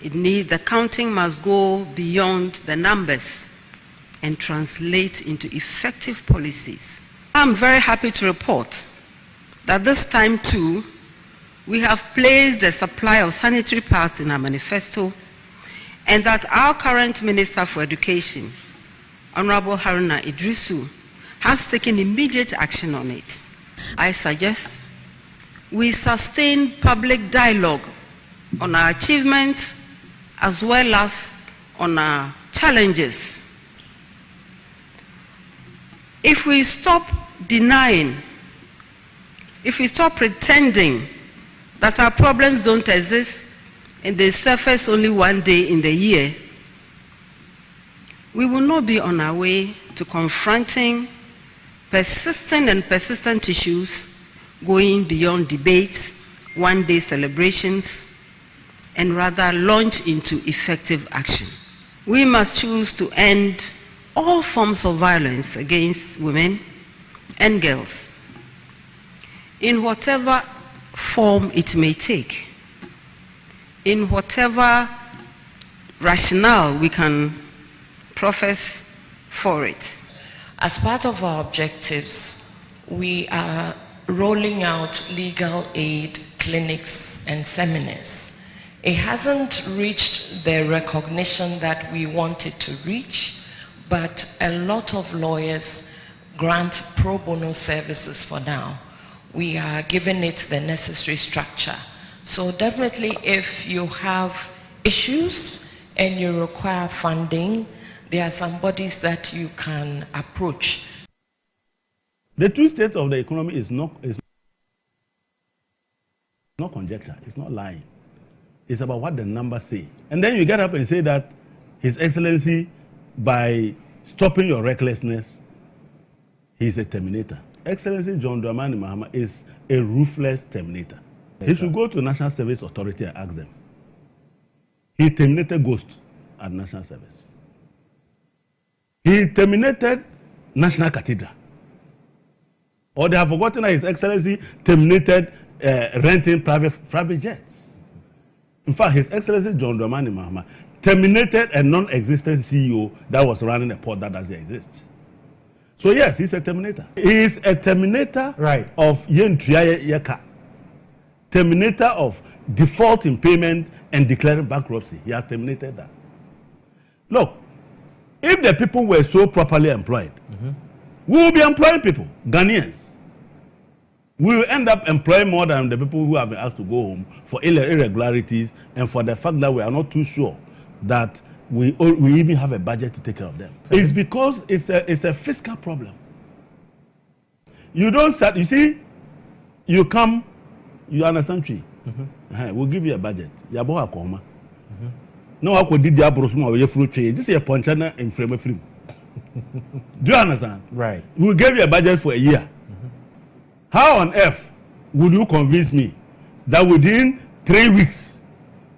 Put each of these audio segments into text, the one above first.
The counting must go beyond the numbers and translate into effective policies. I'm very happy to report that this time too, we have placed the supply of sanitary pads in our manifesto, and that our current Minister for Education, Honorable Haruna Idrisu, has taken immediate action on it. I suggest we sustain public dialogue on our achievements as well as on our challenges. If we stop denying, if we stop pretending that our problems don't exist and they surface only one day in the year, we will not be on our way to confronting persistent issues going beyond debates, one-day celebrations, and rather launch into effective action. We must choose to end all forms of violence against women and girls, in whatever form it may take, in whatever rationale we can profess for it. As part of our objectives, we are rolling out legal aid clinics and seminars. It hasn't reached the recognition that we want it to reach, but a lot of lawyers grant pro bono services for now. We are giving it the necessary structure. So definitely if you have issues and you require funding, there are some bodies that you can approach. The true state of the economy is not conjecture, it's not lying. It's about what the numbers say. And then you get up and say that His Excellency, by stopping your recklessness, he's a terminator. Excellency John Dramani Mahama is a ruthless terminator. He should go to National Service Authority and ask them. He terminated Ghost at National Service. He terminated National Cathedral. Or they have forgotten that His Excellency terminated renting private jets. In fact, His Excellency John Dramani Mahama terminated a non-existent CEO that was running a port that doesn't exist. So yes, he's a terminator. He is a terminator of Yentriya Yeka. Terminator of default in payment and declaring bankruptcy. He has terminated that. Look, if the people were so properly employed, we will be employing people, Ghanaians. We will end up employing more than the people who have been asked to go home for irregularities and for the fact that we are not too sure that we even have a budget to take care of them. It's because it's a fiscal problem. You don't set, you see, you come, you understand tree. We'll give you a budget. Yabo akoma. No, I could did the abrosuma or your fruit tree. This is a ponchana in frame of film. Do you understand? Right. We'll give you a budget for a year. How on earth would you convince me that within 3 weeks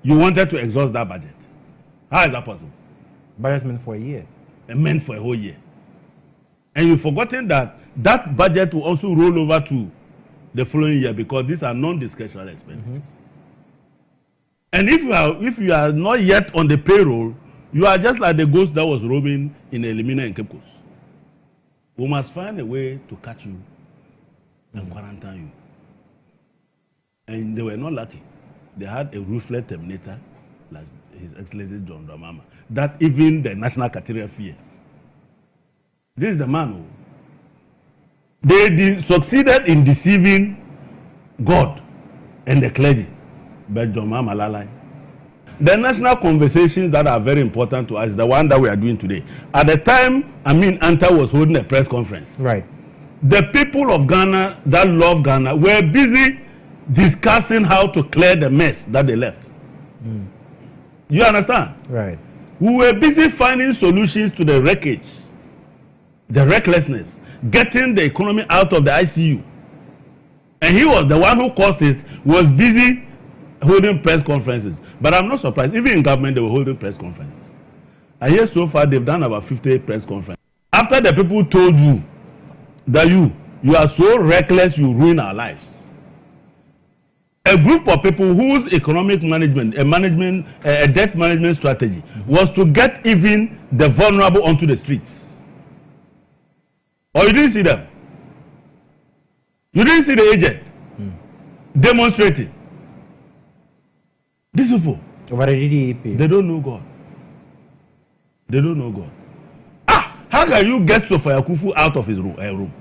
you wanted to exhaust that budget? How is that possible? Budget meant for a year. It meant for a whole year. And you've forgotten that that budget will also roll over to the following year because these are non-discretionary expenditures. And if you are not yet on the payroll, you are just like the ghost that was roaming in Elimina and Cape Coast. We must find a way to catch you and quarantine you. And they were not lucky. They had a ruthless terminator like His Excellency John Dramama that even the National Cathedral fears. This is the man who they succeeded in deceiving God and the clergy, but John Dramama lalai. The national conversations that are very important to us is the one that we are doing today. At the time, Amin Anta was holding a press conference. Right. The people of Ghana that love Ghana were busy discussing how to clear the mess that they left. You understand? Right. We were busy finding solutions to the wreckage, the recklessness, getting the economy out of the ICU. And he was the one who caused it, was busy holding press conferences. But I'm not surprised. Even in government, they were holding press conferences. I hear so far they've done about 50 press conferences. After the people told you that you are so reckless, you ruin our lives. a group of people whose economic management, a debt management strategy was to get even the vulnerable onto the streets. Or you didn't see them? You didn't see the agent demonstrating. These people, they don't know God. They don't know God. How can you get Sofia Kufu out of his room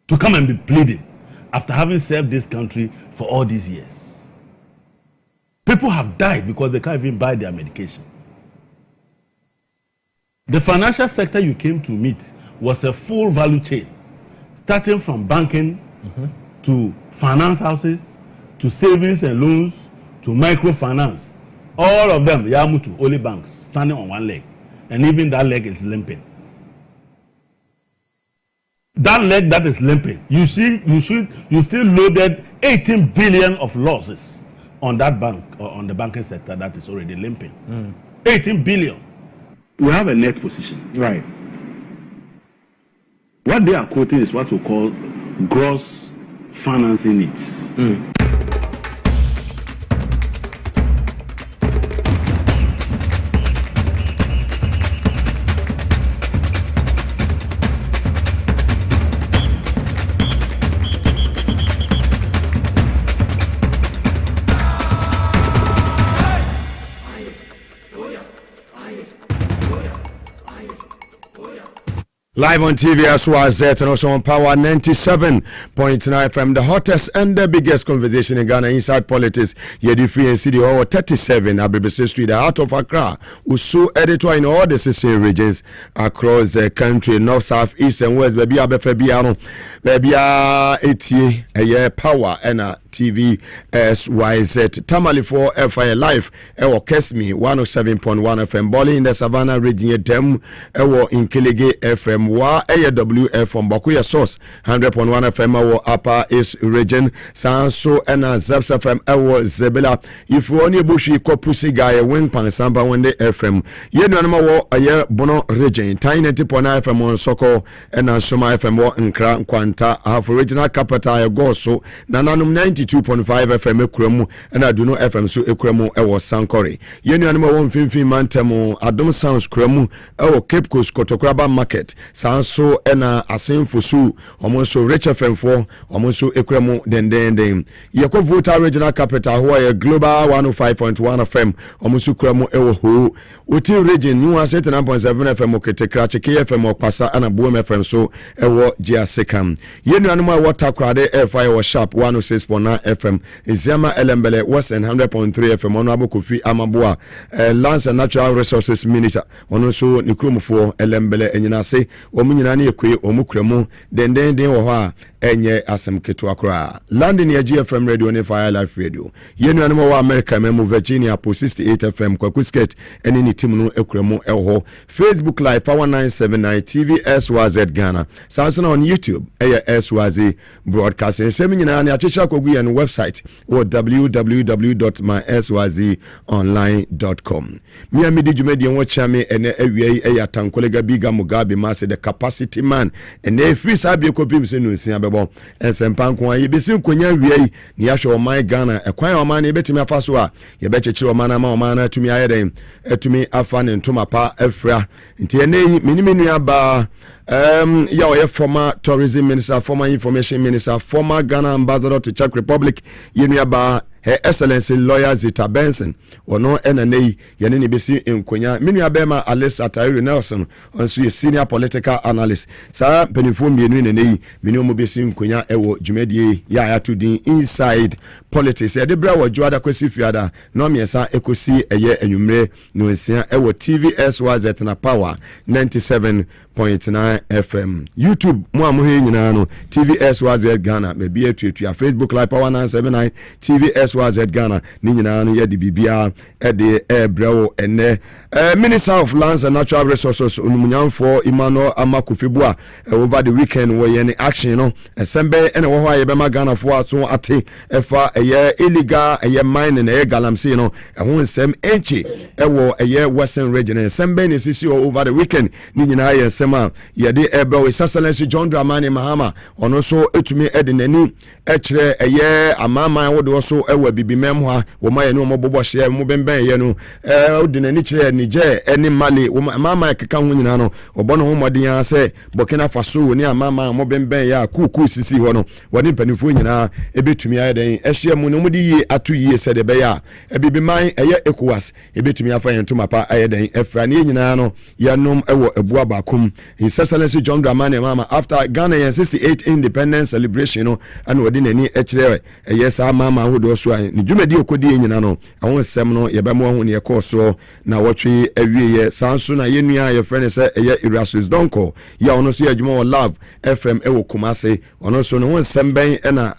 to come and be pleading after having served this country for all these years? People have died because they can't even buy their medication. The financial sector you came to meet was a full value chain, starting from banking to finance houses, to savings and loans, to microfinance. All of them, Yamutu, only banks, standing on one leg. And even that leg is limping. That leg that is limping, you still loaded 18 billion of losses on that bank or on the banking sector that is already limping. 18 billion. We have a net position. Right. What they are quoting is what we call gross financing needs. Live on TV as well as and also on Power 97.9 FM, the hottest and the biggest conversation in Ghana inside politics. Yedi Free and City Hall 37 at BBC Street, the heart of Accra. Usu editor in all the 16 regions across the country, north, south, east, and west. Baby, baby, Power and TV SYZ Tamale for FI Life ewo Kesmi 107.1 FM Boli in the Savannah region dem ewo Inkelege FM wa AWF from Bakuya Source 100.1 FM ewo Upper East region Sanso ena Zaps FM ewo Zebela ifu oni bushi kopusi gaye wingpan samba wende FM yenu anama wo aye Bono region 90.9 FM on Soko ena Soma FM wo Nkra Nkwanta half regional capital Goso nananum 92.5 FM ekremu and Aduno FM so ekremu ewo Sankore yenu anima won finfin mantemu Adom Sounds kremu ewo Cape Coast Kotokraba Market sanso ena asenfosu omonso Rich FM for omonso ekremu den yeko voter regional capital ho ye Global 105.1 FM omonso kremu ewo ho Oti region new 79.7 FM Oketekra Chike FM Okpasa ana Boom FM so ewo Giasekam yenu anima water krade FI wo Sharp 106.9 FM Iziama Elembele Western 100.3 FM Honorable Kofi Amaboa Lands and Natural Resources Minister ono so nikromfo Elembele enyinase omunyina na ekwe omukremu den wo ha enye asem keto akra London ya GFM Radio ne Fire Life Radio yenu animo wa America memo Virginia po 68 FM kwa kusket eni ni timu no ekremu eho Facebook Live Power 979 TV SYZ Ghana sanso on YouTube SYZ Broadcasting seminyina na achicha kogu ya website or www.mysyzonline.com. Me amidi jumedi en wachame ene ewie ya tankolega biga Mugabe Maase the capacity man ene free sabi kopim se nunsia bebo ensempanko ayi besin konya wie ni ahwe o my Ghana ekwan o man ebetimi afaso a ye bechechire o man ama o man atumi ayeden etumi afa ne ntoma pa afra nti ene miniminu aba ya oye former tourism minister, former information minister, former Ghana ambassador to Czech Republic, Yeniaba Her Excellency Lawyer Zita Benson, or no NNA, Yanini Bisi in Konya, Miniabema Alice Atari Nelson, on so a senior political analyst. Sir Penifum Yenu, Minimu Bisi in Konya, Ewo, Jumedi, Yaya to the inside politics. Ya Debra wa Juada Kwesifiada, no Miasa Ekosi, a year and you may no Ewo TVS was at na Power 97.9 FM. YouTube, Muamuhi Nano, TVS was at Ghana, maybe a tweet, your Facebook Live Power 979, TVS was at Ghana, Nina, Yedi Bibia, Eddie, Ebrew, and Minister of Lands and Natural Resources, Unumunyam for Imano Amakufibua, over the weekend, where any action, you know, and Sembe and Ohio Bema Ghana for so ate, a year illegal, a year mine and a galamsino, and one sem enchi, a year Western region, and Sembe is issue over the weekend, Nina and Sema, Yadi Ebrew, His Excellency John Dramani Mahama, on also to me Edineni, ɛkyerɛ ɛyɛ amama wodo so ɛwɔ bibimem ha wo ma ye no mo bobo hye mo bemben ye no wodi na ni kyerɛ Niger ɛne Mali wo amama keka ho nyina no obo no ho modin ya sɛ Burkina Faso ni amama mo bemben ya kuku sisi ho no woni mpanifo nyina ebetumi aye den ɛhye mu no mo di yie ato yie sɛ de bɛya ebibiman ɛyɛ ECOWAS ebetumi afa yentuma pa aye den ɛfra ne nyina no yanom ɛwɔ abua bakom His Excellency John Dramani Mahama after Ghana 68 independence celebration no and wodi nani ɛkyerɛ ɛyɛ sa mama hodo so an ne dwumadi okodi nyina no ɛho nsɛm no yɛbɛmo ho ne yɛkɔ na wɔtwe awie sanso na yenua yɛ frɛ ne sɛ ɛyɛ Erasmus Donko ya ono so yɛdwuma wɔ Love FM ɛwɔ Kumase ono so no ho nsɛm bɛn ɛna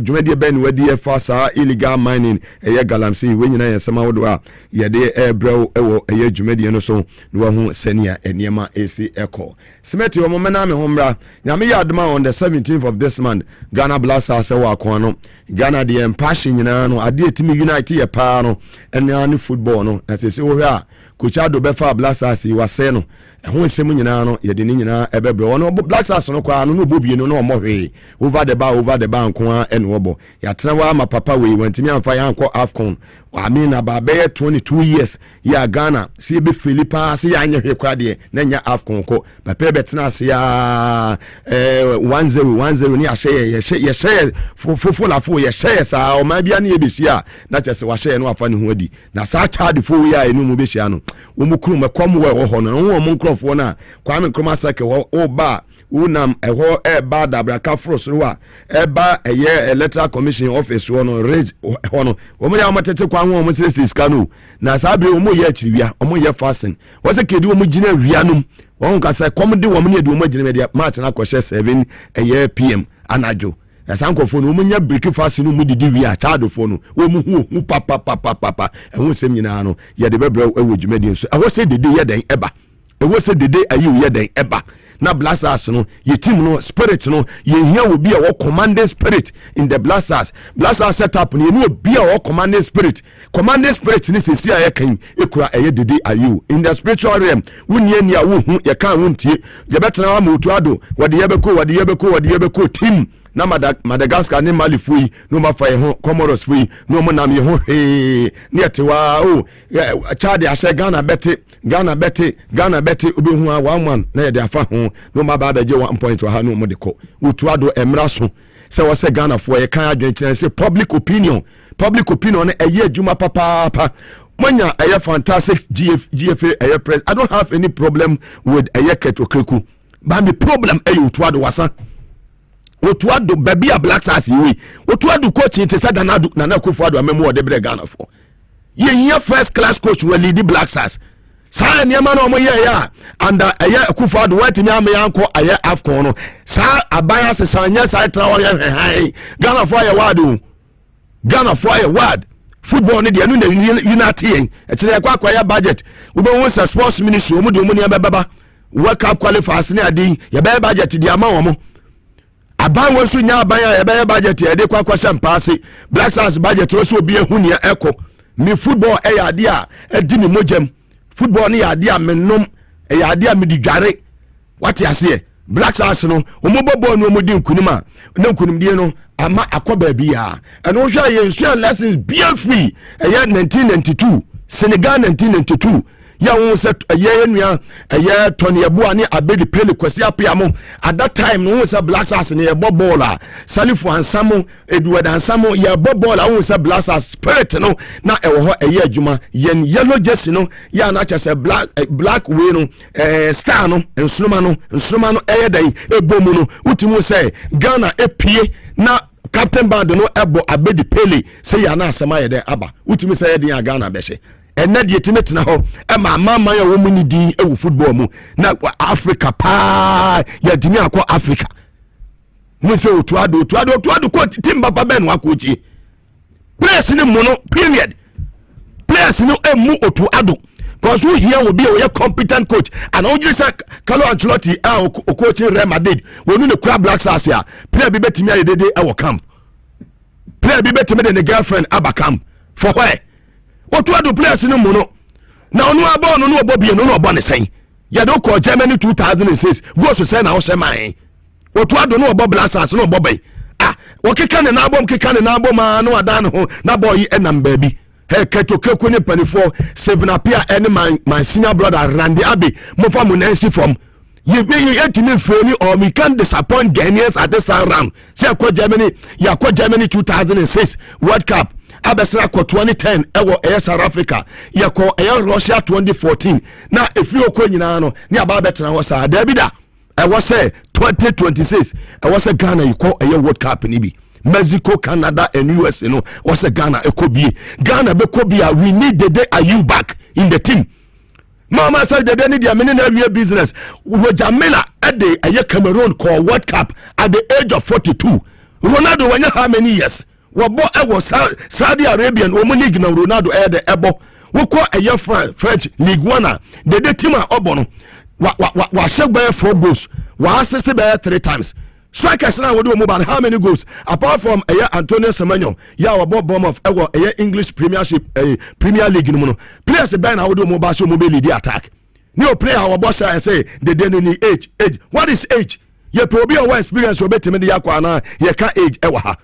dwumadi bɛn ne wadi ɛfa saa illegal mining ɛyɛ galamsey we nyina yɛ nsɛm ahodo a yɛde ɛbrɛw ɛwɔ ɛyɛ dwumadi no so no ho sɛnia ɛniema esi ɛkɔ Smeti wo momena me homra nyame yɛ adoma on the 17th of this month Ghana Blasters ɛwɔ akwan no Ghana de empassion nyina no ade etimi unite yɛ paa no ɛna ne football no na sɛ wo hwɛ a Coachado befa Blasters yi wase no ɛho nsɛm nyina no yɛde ne nyina ɛbɛbrɛ wɔn Blasters no kwa no no bobie no no ɔmɔhwe over the bar nko a ɛne wɔbɔ yɛatena wa ma papa wei wantimi amfa yɛ ankɔ AFCON amina ba bɛyɛ 22 years yɛ Ghana si be Philippa si yɛ anyɛ hwɛ kwa de na nya AFCON kɔ papa bɛtena ase ya 10 ni ahyɛ yɛ fofo yɛ saa o ma bia ne yɛ behyia na kyɛ sɛ wahyɛ no afa ne ho adi na saa child fo yɛ a enu mu behyia no wo mu krum ɛkɔm wɔ hɔ no wo mu nkrɔfo na Kwame Nkrumah sake wo ba unam ɛhɔ ɛba dabraka frosro a ɛba ɛyɛ electoral commission office wɔ no raise hɔ no wo mu ya matete kwa ho mo sɛ Fiscal no na saa be wo mu yɛ akyiriwia wo mu yɛ fasten wo sɛ kedi wo mu gina wianom wo nka sɛ kom de wo mu ne de wo mu gina media match na kɔhyɛ 7 ɛyɛ PM anajo na sankofo no wo mu nya break fast no mu didi wi a chadofo no wo mu hu papa ɛho sɛm nyina no yɛ de bɛbrɛ ɛwɔ dwumadi so ɛho sɛ dede yɛ den ɛba ɛho sɛ dede ayi yɛ den ɛba na Blasters no ye team no spirit no ye hia obi a wo commanding spirit in the Blasters setup no ye no obi a wo commanding spirit ni sesi a ye kan ekura eye dede ayu in the spiritual realm wunye ni a wo hu ye kan wo ntie ye betena wa motu ado wode ye beko team na Madagascar ne Mali fui no ma fa ye ho Comoros fui no mo nam ye ho he ne etewa o Chad ase Ghana bete obi hu a 1-1 na ye de afa ho no ma ba beje 1 point wa ha no mo de ko wotu ado emra so se wo se Ghana fo ye kan adwen kire se public opinion no eye adwuma papa Manya eye fantastic GFA eye press I don't have any problem with eye ketokreku but the problem eye wotu ado wasa wotuado baby a Blasters yi wotuado coach te say Nana Akufo-Addo amemu wo de bre Ghana for ye first class coach we lead Blasters sa niam na omo ye ya and aya Akufo-Addo watimi am yanko aya AFCON no sa abaya se sanya sa tra wo ye han Ghana for aye word football ne de anu na unity e kire kwa ya budget we be won sports ministry omo de omo ne baba world cup qualifiers ne ade ye be budget de ama wo mo aban wonso nya aban ya be budget e de kwa shampase Blasters budget wo so obi ehu ne eko me football e ya de a edi me mojem football ne ya de a menom e ya de a me didware wate ase Blasters no omobobo no omodi nkunima na nkunimdie no ama akoba bia eno hwa ye nsuan lessons bia free e 1992 Senegal 1992 ya won se ye nua ye Tony Eboa ni Abedi Pele kwasi apiamo at that time no won se Blasters ne ye ball a Salifu Ansamo Edward Ansamo ye ball a won se Blasters spirit no na e wo ho ye adwuma yen yellow jersey no ya na cha se black way no star no nsroma no eye dan ebomu no utimu se Ghana epie na captain band no ebo Abedi Pele se ya na asema ye den aba utimi se ye den Ghana behye ena die timetena ho ma mama ya wo mu ni din e wo football mu na Africa pa ya dimi akọ Africa mu se otuado ko team papa ben wa ko chi players ni mu no period players ni emu otuado cause we here will be a competent coach and only say Carlo Ancelotti o coaching Real Madrid we no kura Blasters ya player bi betimi aye dede e wo camp player bi betimi de ne girlfriend aba camp for where otuado players no mu no na onu abo no obo bie no obo ne sen ya do ko Germany 2006 go so say na wo sheman otuado no obo Blasters no obo bai wɔkeka ne n'abɔm keka ne n'abɔm a no ada ne ho na boy enam baabi he ketokeko ne panifo Seven Apia ene my senior brother Randy Abbey mofa mo nansi from you me free or we can't disappoint Ghanaians at this round. Say Germany 2006 World Cup. Abesra ko 2010 ewo South Africa. Ya ko Russia 2014. Now if you ko nyina no ne aba betena ho sa da bi da. I was say 2026. I was say Ghana you call World Cup ni bi. Mexico, Canada and US you know was a Ghana ekobi. Ghana be kobia we need the day are you back in the team. Mama said they need their many business. Jamila at the Cameroon called World Cup at the age of 42. Ronaldo when you how many years? What was Saudi Arabian Women League now Ronaldo air the ebo. We call a year French League One. The team are obono. Wa shake by 4 goals. Wa assist by 3 times. Strikers now we do about how many goals apart from Antonio Semenyo ya wabo bomb of English Premiership Premier League no players be na we do mobile so mobile lead attack new player our boss say they need age what is age ye probi our experience obetime dey akwa na ye ka age ewa ha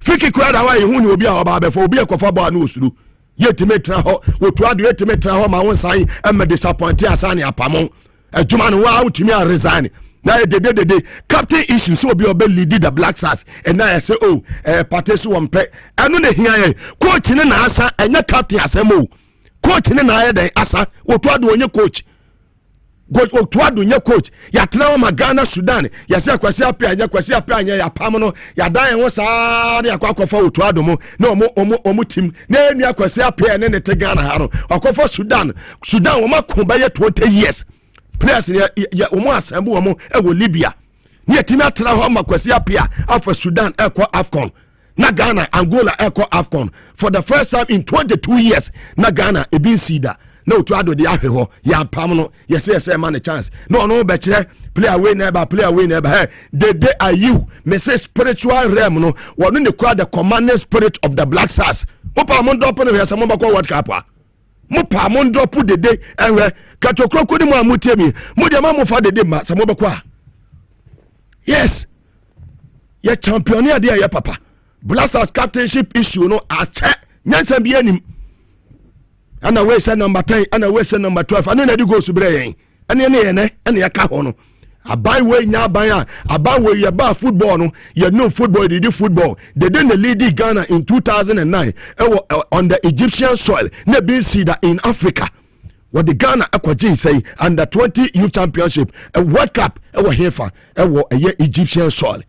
fiki kura da why hu ni obi a oba be for obi ekofa ball na osuru ye time tra ho otuado ye time tra ho ma won sai em disappoint asane apamon adwuma no wa utimi a resign. Now the captain issue so be lead the Black Stars and now I say party so one play I know the here coach in na asa and your captain asemo coach in na then asa otuado onye coach otuado onye coach ya tena ma Ghana Sudan ya say kwasi apia anya ya pam no ya dan ho saa na akwakofa otuado mo na omo team na enu akwasi apia ne te Ghana ha no akwafa Sudan wo makomba ye 20 years. Players ya omo asembu omo ewo Libya ne timi atena ho makwasi apia afa Sudan ekwa AFCON na Ghana Angola ekwa AFCON for the first time in 22 years na Ghana e bin sida na otuado de ahwe ho ya pam no yes man a chance no be kire player we never hey the day are you me say spiritual realm no wonu ne kwa the commanding spirit of the Black Stars opa mo ndop no yesa mo bakọ World Cup Mupa mon drop the day and katokro ni mo amutemi mo de ma mo fa the day ma samo bekwa yes ye champion here there ya papa Black Stars captainship issue no as nyansa bi anim ana we say number 10 ana we say number 12 ana na di go subre yen ana ne ya ka ho no abai we nya abai abai we ye ba football no ye no football they do football they did the lead Ghana in 2009 on the Egyptian soil na be see that in Africa what the Ghana akwaji say under 20 youth championship a World Cup e here for a Egyptian soil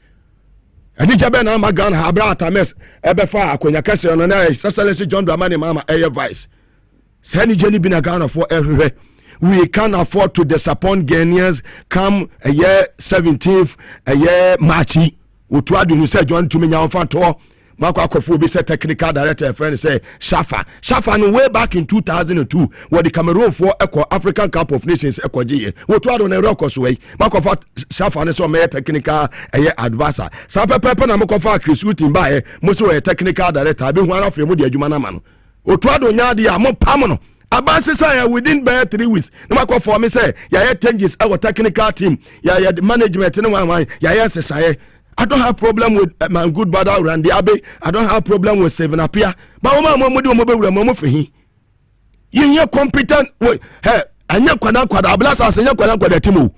ani jabe na ma Ghana abra atames e be fa akonya kase no na Excellency John Dramani Mahama vice sani jeni bi na Ghana for everywhere. We can't afford to disappoint Ghanaians come a year 17th a year March. Utuadu you said John to me now to Marco Akofu be said technical director friend say Shafa and way back in 2002 where the Cameroon for Eco African Cup of Nations Eco G. Utuadu ne records way Marco Shafa and so me technical a year advisor. Sapa Pepper na Marco fa recruiting by Muso a technical director be one of your media Jumana man. Utuadu nyadi a mo pamono. Abansi say within by 3 weeks. No matter for me say ya changes our technical team. Ya the management no one ya say I don't have problem with my good brother Randy Abbey. I don't have problem with Seven Apia. But o ma mo do mo be wura mo fi hin. Yin competent hey anya kwada Black Stars anya kwada team o.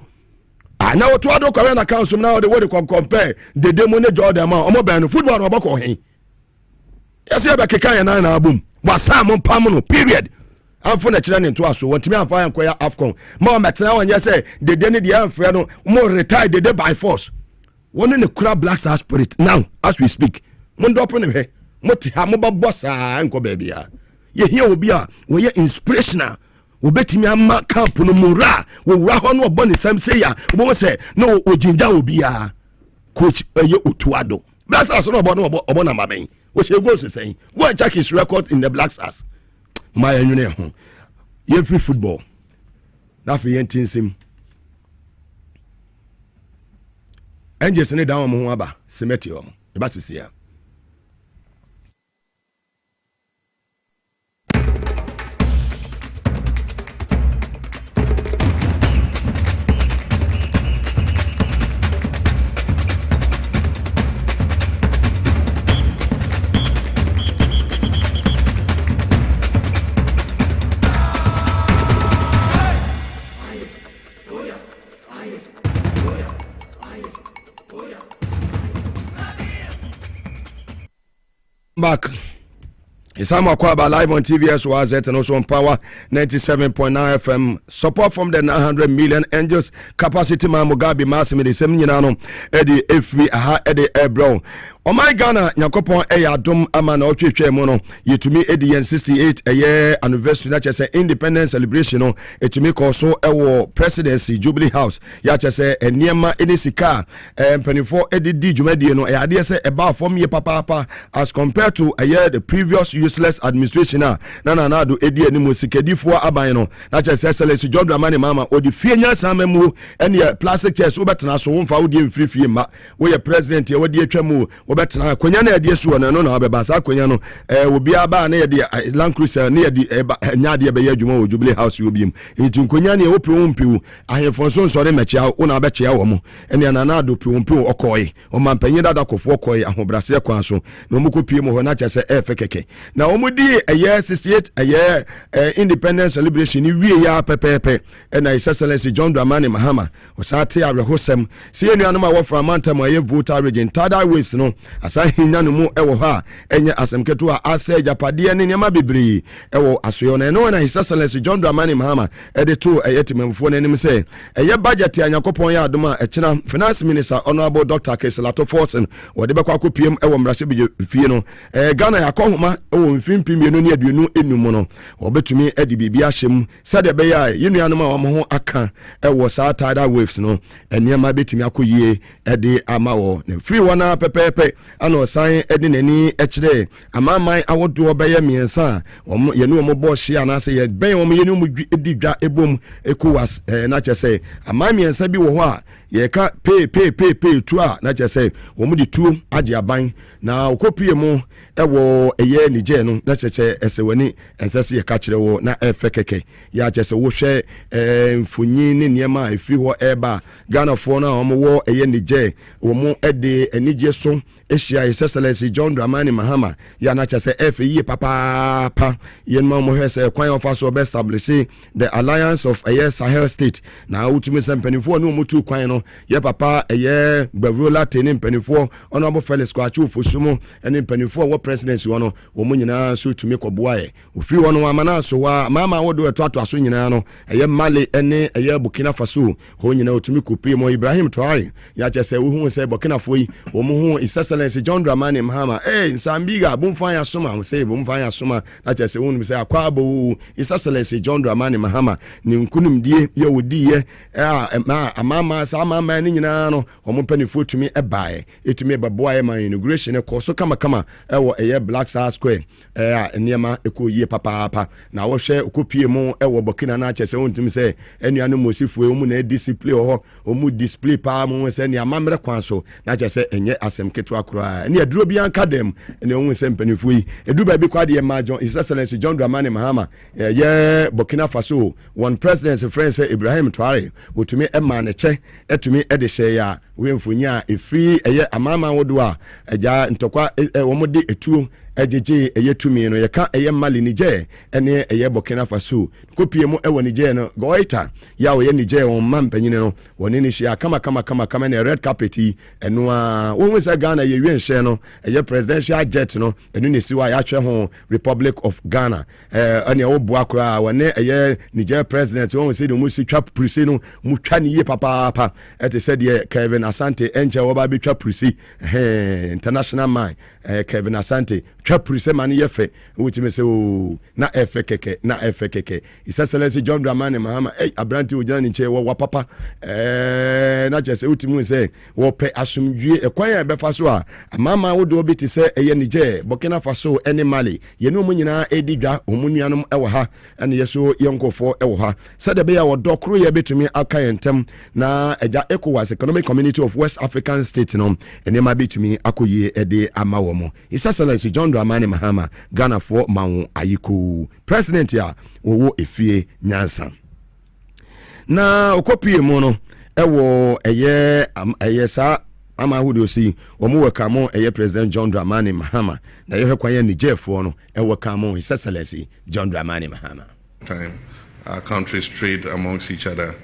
Na o to ado kwara na council na the way they compare the demo ne Jordan ma o mo ban football no bako hin. Yes ya be keka ya na abum. Wasa mo pam no period. I'm for the children into us. Want me and fire and choir AFCON. More matter when you say the day the friend more retired the day by force. One in the crab Black Stars spirit now as we speak. Mundo open him here. Moti hamoba bossa and baby. Ye here will be a we inspirational. We bet me a mark camp no mura. We rahon no bonny some say ya. We say no ojinja will be a coach utuado. Black Stars no about obona maben. What she goes to say. Go and check his record in the Black Stars. My engineer, you free football. Now for yen tinsim. Angels ne down mo aba cemetery om. E ba sisi ya. back. It's Amakwaba live on TVS WAZ and also on Power 97.9 FM. Support from the 900 million angels. Capacity man Mugabe Maase me the same nyinano. Eddie Efri aha Eddie Ebro. O my Ghana nyakopon adom ama na otwetwe mu no yetumi Eddie 68 anniversary na chese independence celebration no etumi ko so presidency Jubilee House ya chese eniema enisika mpanifo Eddie dwumadie no ade se eba fom ye papa as compared to the previous useless administration na do Eddie animu sikadifo aban no na chese excellence John Dramani Mahama odi fie nya samemu ene plastic chairs obetena so won fa odi mfrifie ma we president ye wodi atwamu obetena akonya na yade so no na obeba sa akonya no obi aba na yade Land Cruiser na yade nyaade be yadwuma wo Jubilee House obiem enti nkonya na opi wompiu ahemfonso nsore mechia wo na abechia wo mo ene na na do pi wompiu okoye o mampanyi dada kofo okoye ahobrase kwa so na omukopie mo ho na chese efekeke na omudi 68 independence celebration ni wie ya pepepe na His Excellency John Dramani Mahama osate arehosem se enuanom a wofra mantam aye voter region tada ways no asa hinya no mu ewo ha enye asemketo a ase japade ne nyama bebre ewo asoyo na no na His Excellency John Dramani Mahama to timemfo nanim se eye budget anyakopon ya adom a echina finance minister honorable Dr. Keselato Forsen wode bekwa kopiem ewo mrase bi fie no Ghana yakohoma ewo mfimpi mienu ne aduonu enum no obetumi edi bibia hyem sade be ya yenuanom a wamo ho aka ewo sa tidal waves no eniema betimi akoyie edi ama wo ne free wana pepepe ana osan edi nani echire amaman awodo obeye miensa yenu omo bo hye anase ye ben omo yenu mu edi dwa ebom ekowas na chese amaman miensa bi wo ho a ye ka pay tu a na chese omo di tu age aban na okopie mu ewo eye nije no na cheche esewani ensese ye ka kire wo na efekeke ya chese wo hwe mfonyi ne niema efiri ho eba Ghana fo na omo wo eye nije omo ede enije so ehia His Excellency John Dramani Mahama ya na chese efe yi papa yen ma mo hwese kwan of us be establish the alliance of Sahel state na utumi sempanifo no mutu kwan no ye papa Bavrola teni mpanifo honorable Felix Kwachu Fosumo ene mpanifo wo presidency wono wo mu nyina so tumi koboae ofiri wono amana so wa mama wodo etoato aso nyina no Mali ene Burkina Faso ho nyina otumi kopie mo Ibrahim Traore ya chese wo hu se Burkina Faso yi wo mu hu His Excellency John Dramani Mahama Nsambiga bomfa ya soma se bomfa ya soma na chese wo nu se akwabo His Excellency John Dramani Mahama ni nkunumdie ye wodi ye amama sa amama ni nyina no wo mpanifo tumi ebae etumi baboae ma inauguration e koso kama ewo Black Star Square niema ekoyie papa na wo hwe okopie mu ewo Burkina na chese wo ntumi se enuano mosifo mu na display ho omu display pa mu se ni amamre kwanso na chese enye asem keto akura ni aduro bi anka dem ene wo se mpanifo yi edu ba bi kwade ye majon His Excellency John Dramani Mahama ye Burkina Faso one president friend say Ibrahim Traore otumi ema ne che etumi ede hye ya we mfunya efri amama wodo a eja ntokwa wo mode etuo ejeje eyetumi no yeka Mali Niger ene Burkina Faso kopie mu ewo Niger no goita ya wo ye Niger won mampanyine no woni ni hia kama na red carpet eno a wo nwesa Ghana ye wienhye no presidential jet no eno ne siwa ya hwe ho Republic of Ghana ene wo bo akura woni Niger president won se de mu si twa prisi no mu twa ne ye papa ete said ye Kevin Asante enche wo ba be twa prisi international man Kevin Asante twa prisi man ye fe wutime se o na efe keke His Excellency John Dramani Mahama abranti ojana ni che wo papa na chese wutime se wo pe asumdwie ekwan ya befa so a mama wo do bi te se Niger Burkina Faso ene Mali ye no mu nyina edidwa omunuanom ewo ha ene yeso yonkofo ewo ha sade be ya wo dokro ye betumi aka yentem na eja ECOWAS Economic Community of West African States no ene ma betumi akoyie ede ama wo mo His Excellency John Dramani Mahama Ghana for mawo ayiko president ya wo efie nyansa na okopie mu no ewo sa ama hudo si omu wekamo President John Dramani Mahama na yehe kwanye Niger fo no wekamo His Excellency John Dramani Mahama. Time our countries trade amongst each other,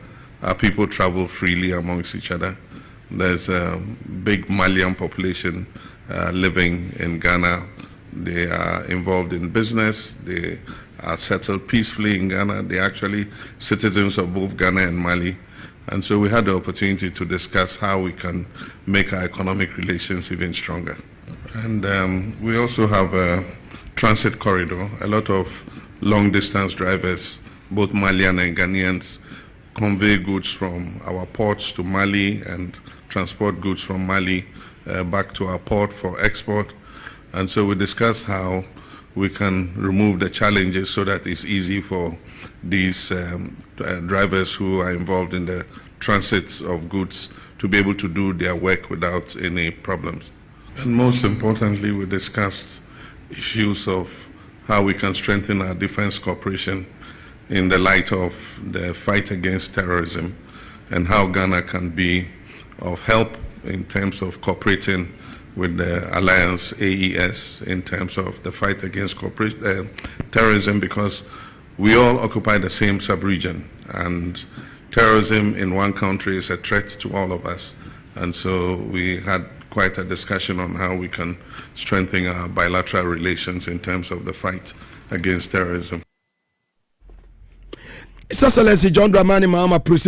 our people travel freely amongst each other. There's a big Malian population living in Ghana. They are involved in business. They are settled peacefully in Ghana. They are actually citizens of both Ghana and Mali. And so we had the opportunity to discuss how we can make our economic relations even stronger. And we also have a transit corridor. A lot of long-distance drivers, both Malian and Ghanaians, convey goods from our ports to Mali and transport goods from Mali back to our port for export. And so we discussed how we can remove the challenges so that it's easy for these drivers who are involved in the transits of goods to be able to do their work without any problems. And most importantly, we discussed issues of how we can strengthen our defense cooperation in the light of the fight against terrorism and how Ghana can be of help in terms of cooperating with the alliance AES in terms of the fight against terrorism, because we all occupy the same sub-region, and terrorism in one country is a threat to all of us. And so we had quite a discussion on how we can strengthen our bilateral relations in terms of the fight against terrorism. Excellency John Dramani Mahama pruse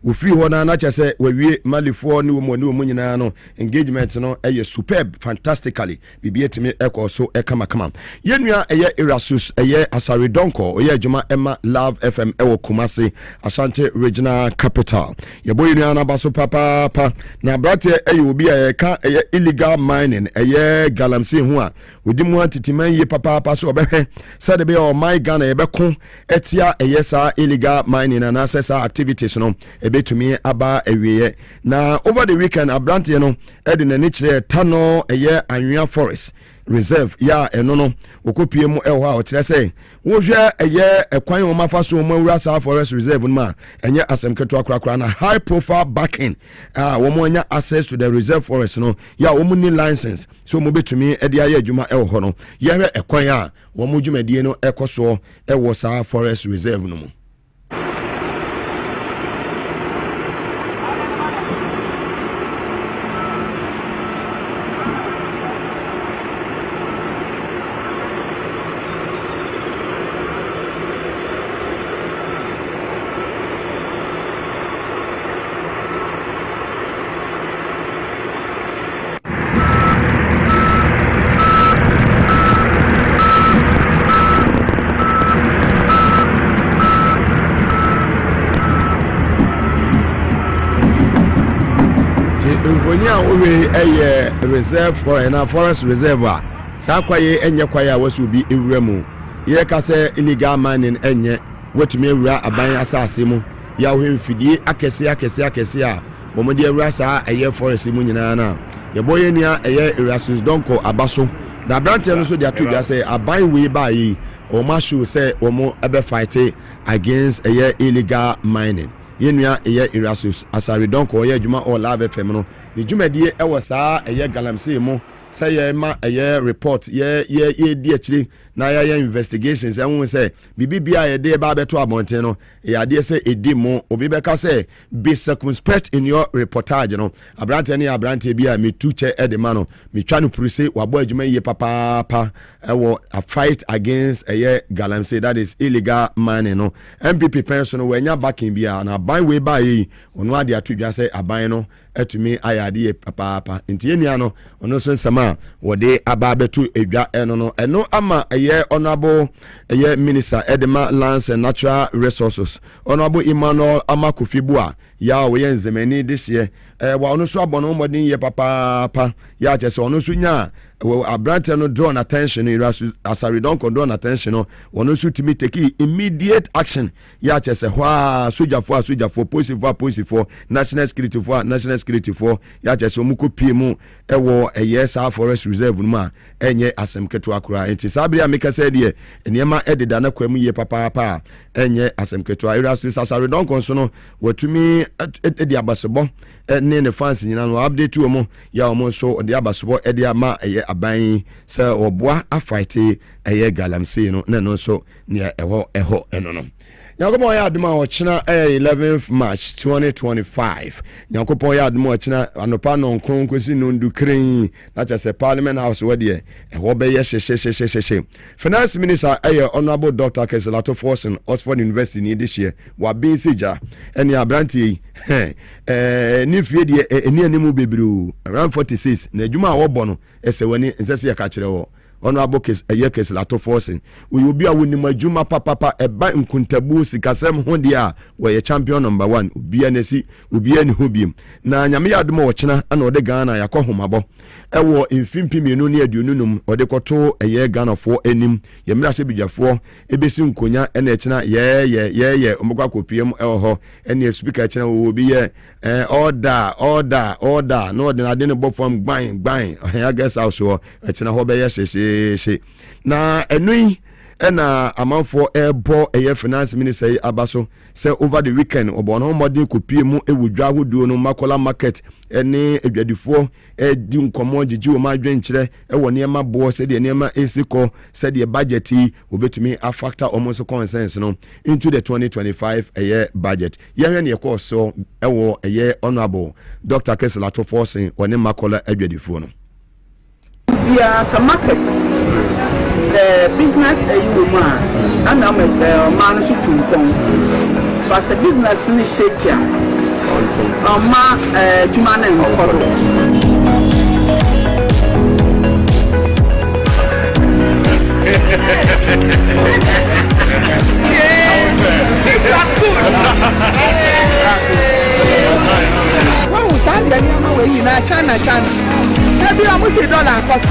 we free hona na chese we malifo ni wo nyina no engagement no superb fantastically bibie timi ekọ so ekama yenua Erasmus Asare Donko oye adwuma Emma Love FM ewo Kumasi Ashanti Regional Capital ye boy nua na baso papa na brate obi ka illegal mining galamsey ho a odi mu atitiman ye papa so obehwe said be o my Ghana ye beko etia yes, illegal mining and access activities no ebetumi aba ewiye na over the weekend abrante no edin ani kire tano anwea forest reserve ya eno no okopie mu eho a okire say wo hwe ekwan o mafa so mo awura sa forest reserve no ma enye asemketo akrakra na high profile backing wo mo anya access to the reserve forest no ya wo mu ni license so mo betumi ede aye adwuma eho no ye hwe ekwan a wo mo dwumadie no ekoso ewo sa forest reserve no mu. Reserve for a forest reservoir. Sakwaye enye kwaya wasu bi ewremu. Ye ka se illegal mining enye wetumi ewra aban asase mu. Ya wo mfidie akese a bomode ewra sa forest mu nyina na. Ye boye nua Erasmus Donko abaso. Na brante no so dia to dia say aban we ba yi o ma show say o mo ebe fight against illegal mining. Yenua Erasmus Asare Donko oye adwuma o Love FM no ni dwumadie ewo saa galamsey mu say ma report ye di akiri na ya investigations ehun say bibia ye de ba beto abonten no ade say edi mu obi beka say be circumspect in your reportage no abrante bia metuche edema no metwa no purse wabo adwuma ye papa ewo a fight against galamsey, that is illegal mining no MPP person we nya backing bia na ban we ba yi ono ade atodwa say aban no etumi ayade papa ntie nua no ono so nsema wode aba betu edwa eno ama honorable minister Edema Lands and Natural Resources honorable Emmanuel Amakufibua ya we nzemani this year wa ono so abono modin ye papa ya chese ono so nya abrante no draw attention Asare Donko draw attention no ono so timi take immediate action ya chese hwa soja for police for national security for ya chese omuko pie mu ewo sa forest reserve no ma enye asemketo akura enti sabria meka say de eniema ededa na kwamu ye papa enye asemketo Erasmus Asare Donko so no watumi edi abasobo ne ne fans nyina no update wo ya omo so odi abasobo edi ama aban se oboa afight galamsey no na no so ne eho eno no Nyankopon ya aduma ochina 11th March 2025. Nyankopon ya aduma ochina anopa no nkron kwesi nundu kren na chese Parliament House wede ho be ye she. Finance Minister Honorable Dr. Keselato Forson Oxford University ni this year wa bin sija eni abranti ni fie de eni animu bebru around 46 na adwuma wo bo no ese wani nsese ya ka kire wo Honorable Keselato Forson we will be a winning majuma papa eba nkuntabu sikasem ho dia we champion number 1 obi anesi obi ani hobiem na nyame yadom wo chena ana ode Ghana yakohomabo ewo mfimpi mienu ne aduonunum ode koto Ghana fo anim yemra se bidwafo ebesi nkonya ena chena ye omokwa kopiem ho ena speaker chena obi ye order no de na de ne bofam gban ya guess house wo chena ho be ye na enui ena amanfo ebo finance minister abaso say over the weekend obono modern kopie mu ewudwa hoduo no makola market ene edwadifo di nkomo gigi o madwen kire ewo niema bo se de niema esiko se de budget obetumi a factor almost consensus no into the 2025 budget yehwe ne ekọ so ewo honorable Dr. Keselato Forson woni makola edwadifo no. There are some markets. The business you man, and I'm a man to but the business in shape here. Ma Jumana China. Maybe I must say dollar cost.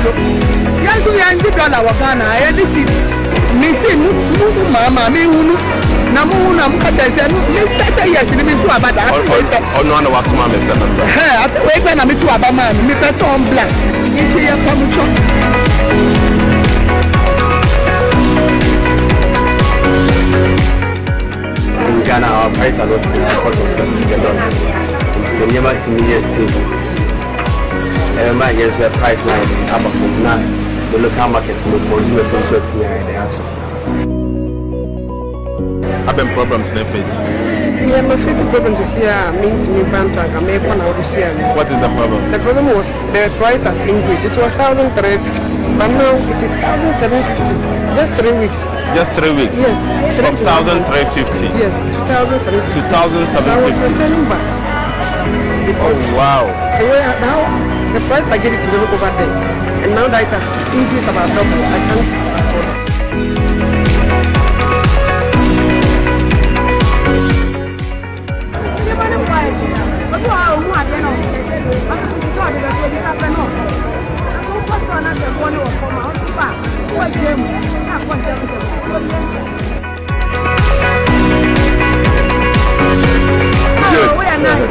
Yes, we are in the dollar of Ghana. I this is missing mama, me unu. Namu mkacha say me 30 years ni me to abada. Ono ana wasoma me se member. I feel we na me to abama me person black. Into your pamucho. In Ghana, our price are not stable because of the dollar. So never to me stable. My yes, the price line up from now. The local markets in the consumers and so I've been problems in the face. Yeah, my face problem this year means me bank I make one out this year. What is the problem? The problem was the price has increased. It was 1,350, but now it is 1,750. Just 3 weeks. Just 3 weeks? Yes. From 1,350? Yes, 2,750. 2,750. So I was returning back. Because wow. Now the price I gave it to them over there, and now that it has increased about double, I can't afford it.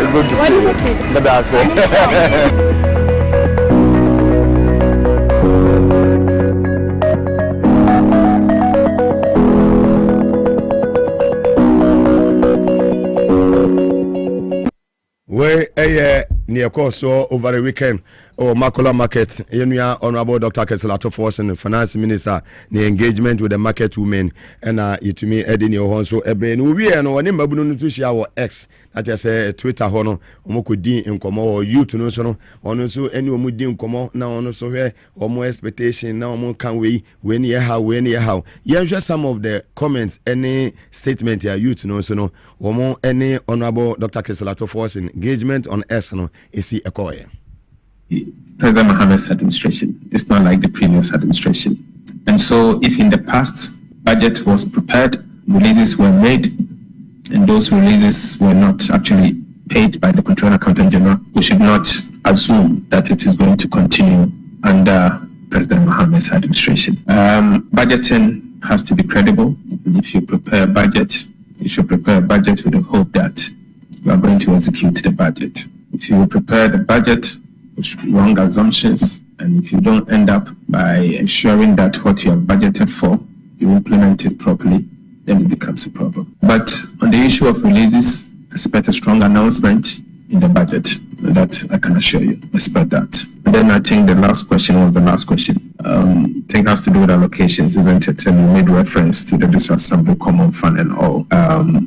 it's good to see you. But that's it. Near course over the weekend or Makola market yenua Honorable Dr. Keselato Forson Finance Minister the engagement with the market women and itumi edin your honso ebe no we no woni mabunu no to share X that say Twitter hono omokodi nkomo or youth no so no ono so eni omudi nkomo na ono so hwe omo expectation na omo kan we ni how yenhwe some of the comments any statement ya youth no so no omo any Honorable Dr. Keselato Forson engagement on X no isi ekoye. President Mohame's administration is not like the previous administration. And so if in the past budget was prepared, releases were made, and those releases were not actually paid by the Controller Accountant General, we should not assume that it is going to continue under President Mohame's administration. Budgeting has to be credible. And if you prepare a budget, you should prepare a budget with the hope that you are going to execute the budget. If you prepare the budget with wrong assumptions, and if you don't end up by ensuring that what you have budgeted for, you implement it properly, then it becomes a problem. But on the issue of releases, expect a strong announcement in the budget. That I can assure you, expect that. And then I think the last question was the last question. thing has to do with allocations, isn't it? And you made reference to the District Assembly Common Fund and all.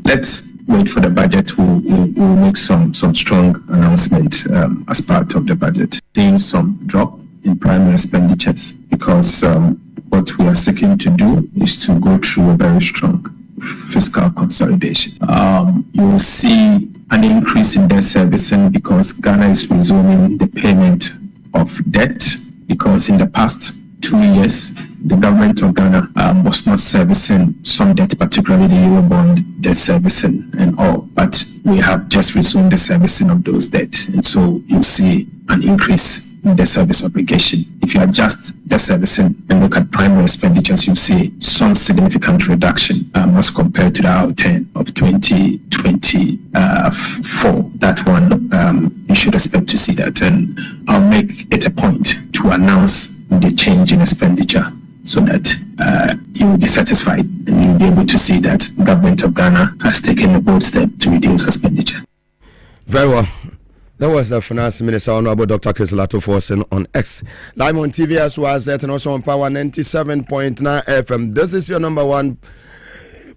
Let's wait for the budget. We'll make some strong announcement as part of the budget. Seeing some drop in primary expenditures because what we are seeking to do is to go through a very strong fiscal consolidation. You will see an increase in debt servicing because Ghana is resuming the payment of debt, because in the past 2 years, the government of Ghana was not servicing some debt, particularly the Eurobond debt servicing and all, but we have just resumed the servicing of those debts. And so you see an increase in the service obligation. If you adjust the servicing and look at primary expenditures, you see some significant reduction as compared to the outturn of 2024. That one, you should expect to see that. And I'll make it a point to announce the change in expenditure so that you will be satisfied and you'll be able to see that the government of Ghana has taken a bold step to reduce expenditure. Very well. That was the Finance Minister, Honorable Dr. Kiselato Forsen on X. Live on TV as well as and also on Power 97.9 FM. This is your number one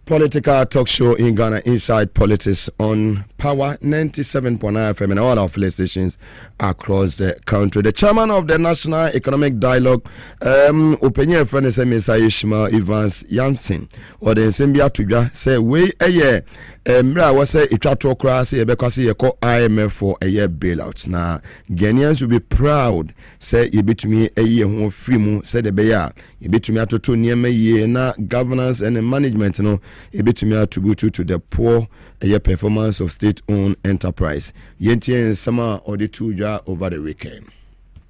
political talk show in Ghana, Inside Politics, on Power 97.9 FM and all our affiliate stations across the country. The chairman of the National Economic Dialogue, opinion friend is Mr. Ishmael Evans Yamson, or the Nsembia Tuja, say, we a year. Mra was say it try to cross because you call IMF for a year bailout. Now Ghanaians will be proud. Say you bet me a year home free mo say the beya. You bet me to 2 near me year na governance and management no. You bet me attribute to the poor a year performance of state-owned enterprise. Yenti and summer or the 2 jar over the weekend.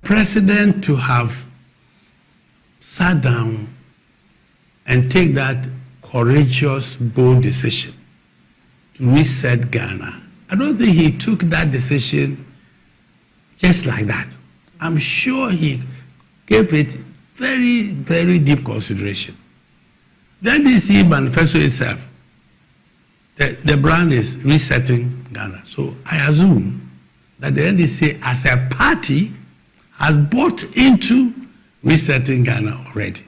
President to have sat down and take that courageous, bold decision to reset Ghana. I don't think he took that decision just like that. I'm sure he gave it very, very deep consideration. The NDC manifesto itself, the brand is resetting Ghana. So I assume that the NDC as a party has bought into resetting Ghana already.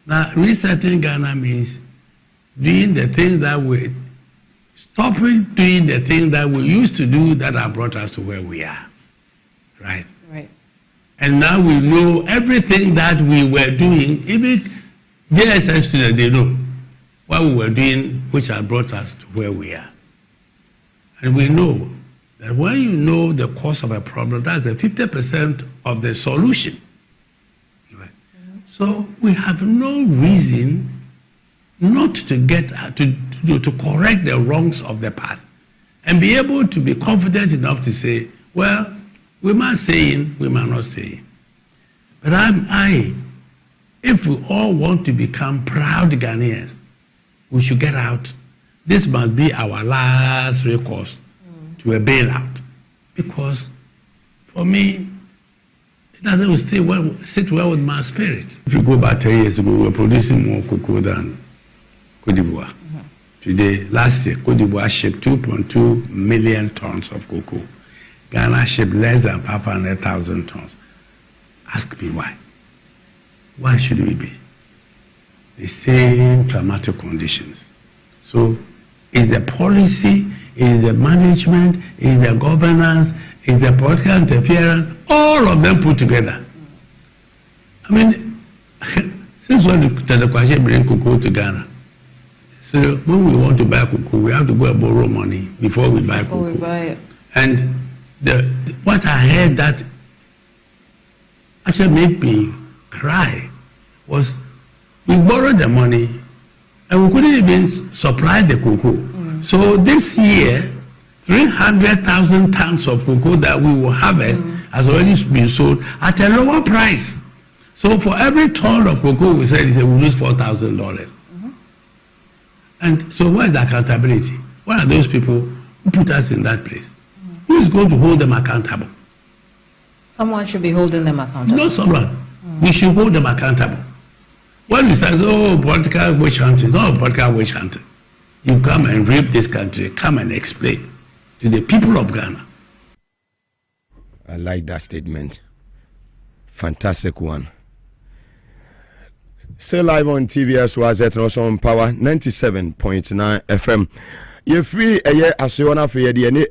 Now, resetting Ghana means doing the things that we stopping doing the things that we used to do that have brought us to where we are. Right? Right. And now we know everything that we were doing, even JSS students, they know what we were doing, which has brought us to where we are. And we know that when you know the cause of a problem, that's the 50% of the solution. Right? Mm-hmm. So we have no reason not to get to correct the wrongs of the past and be able to be confident enough to say, well, we might say in, we might not say in. But if we all want to become proud Ghanaians, we should get out. This must be our last recourse to a bailout. Because for me, it doesn't sit well with my spirit. If you go back 10 years ago, we were producing more cocoa than Côte d'Ivoire. Mm-hmm. Today, last year, Côte d'Ivoire shipped 2.2 million tons of cocoa. Ghana shipped less than 500,000 tons. Ask me why. Why should we be? The same climatic conditions. So, is the policy, is the management, is the governance, is the political interference, all of them put together. I mean, since when did the Kwashi bring cocoa to Ghana? So when we want to buy cocoa, we have to go and borrow money before we buy cocoa. We buy it. And what I heard that actually made me cry was we borrowed the money and we couldn't even supply the cocoa. Mm. So this year, 300,000 tons of cocoa that we will harvest has already been sold at a lower price. So for every ton of cocoa we said, we lose $4,000. Mm-hmm. And so where is the accountability? What are those people who put us in that place? Mm-hmm. Who is going to hold them accountable? Someone should be holding them accountable. Not someone. Mm-hmm. We should hold them accountable. When we say, oh, political witch hunting, it's not political witch hunting. You come and rape this country, come and explain to the people of Ghana. I like that statement. Fantastic one. Still live on TVS was at also on Power 97.9 FM. You're free a year as you want for your DNA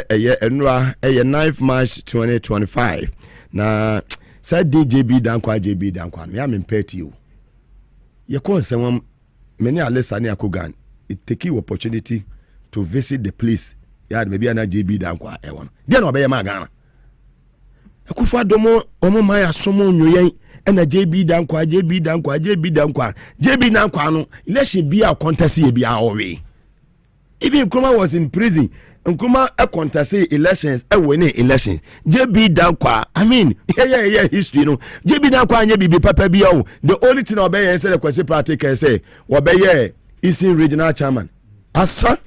a year and 9th March 2025. Now, said DJB Dankwa JB Dankwa. Me am impaired to you. You call someone many are less than Yakugan. It take you opportunity to visit the place. Yeah, maybe an JB Dankwa. Then obey Magana. Akufa domo omo maya somo nyoyen ena JB Dankwa no election be a contest e be a even Nkrumah was in prison. Nkrumah a contest elections a winning elections. JB Dankwa, I mean, yeah, history, you know. JB Dankwa and JB Papa Bio. The only thing obey and say the question party can say, Wabeye is in regional chairman. Asa,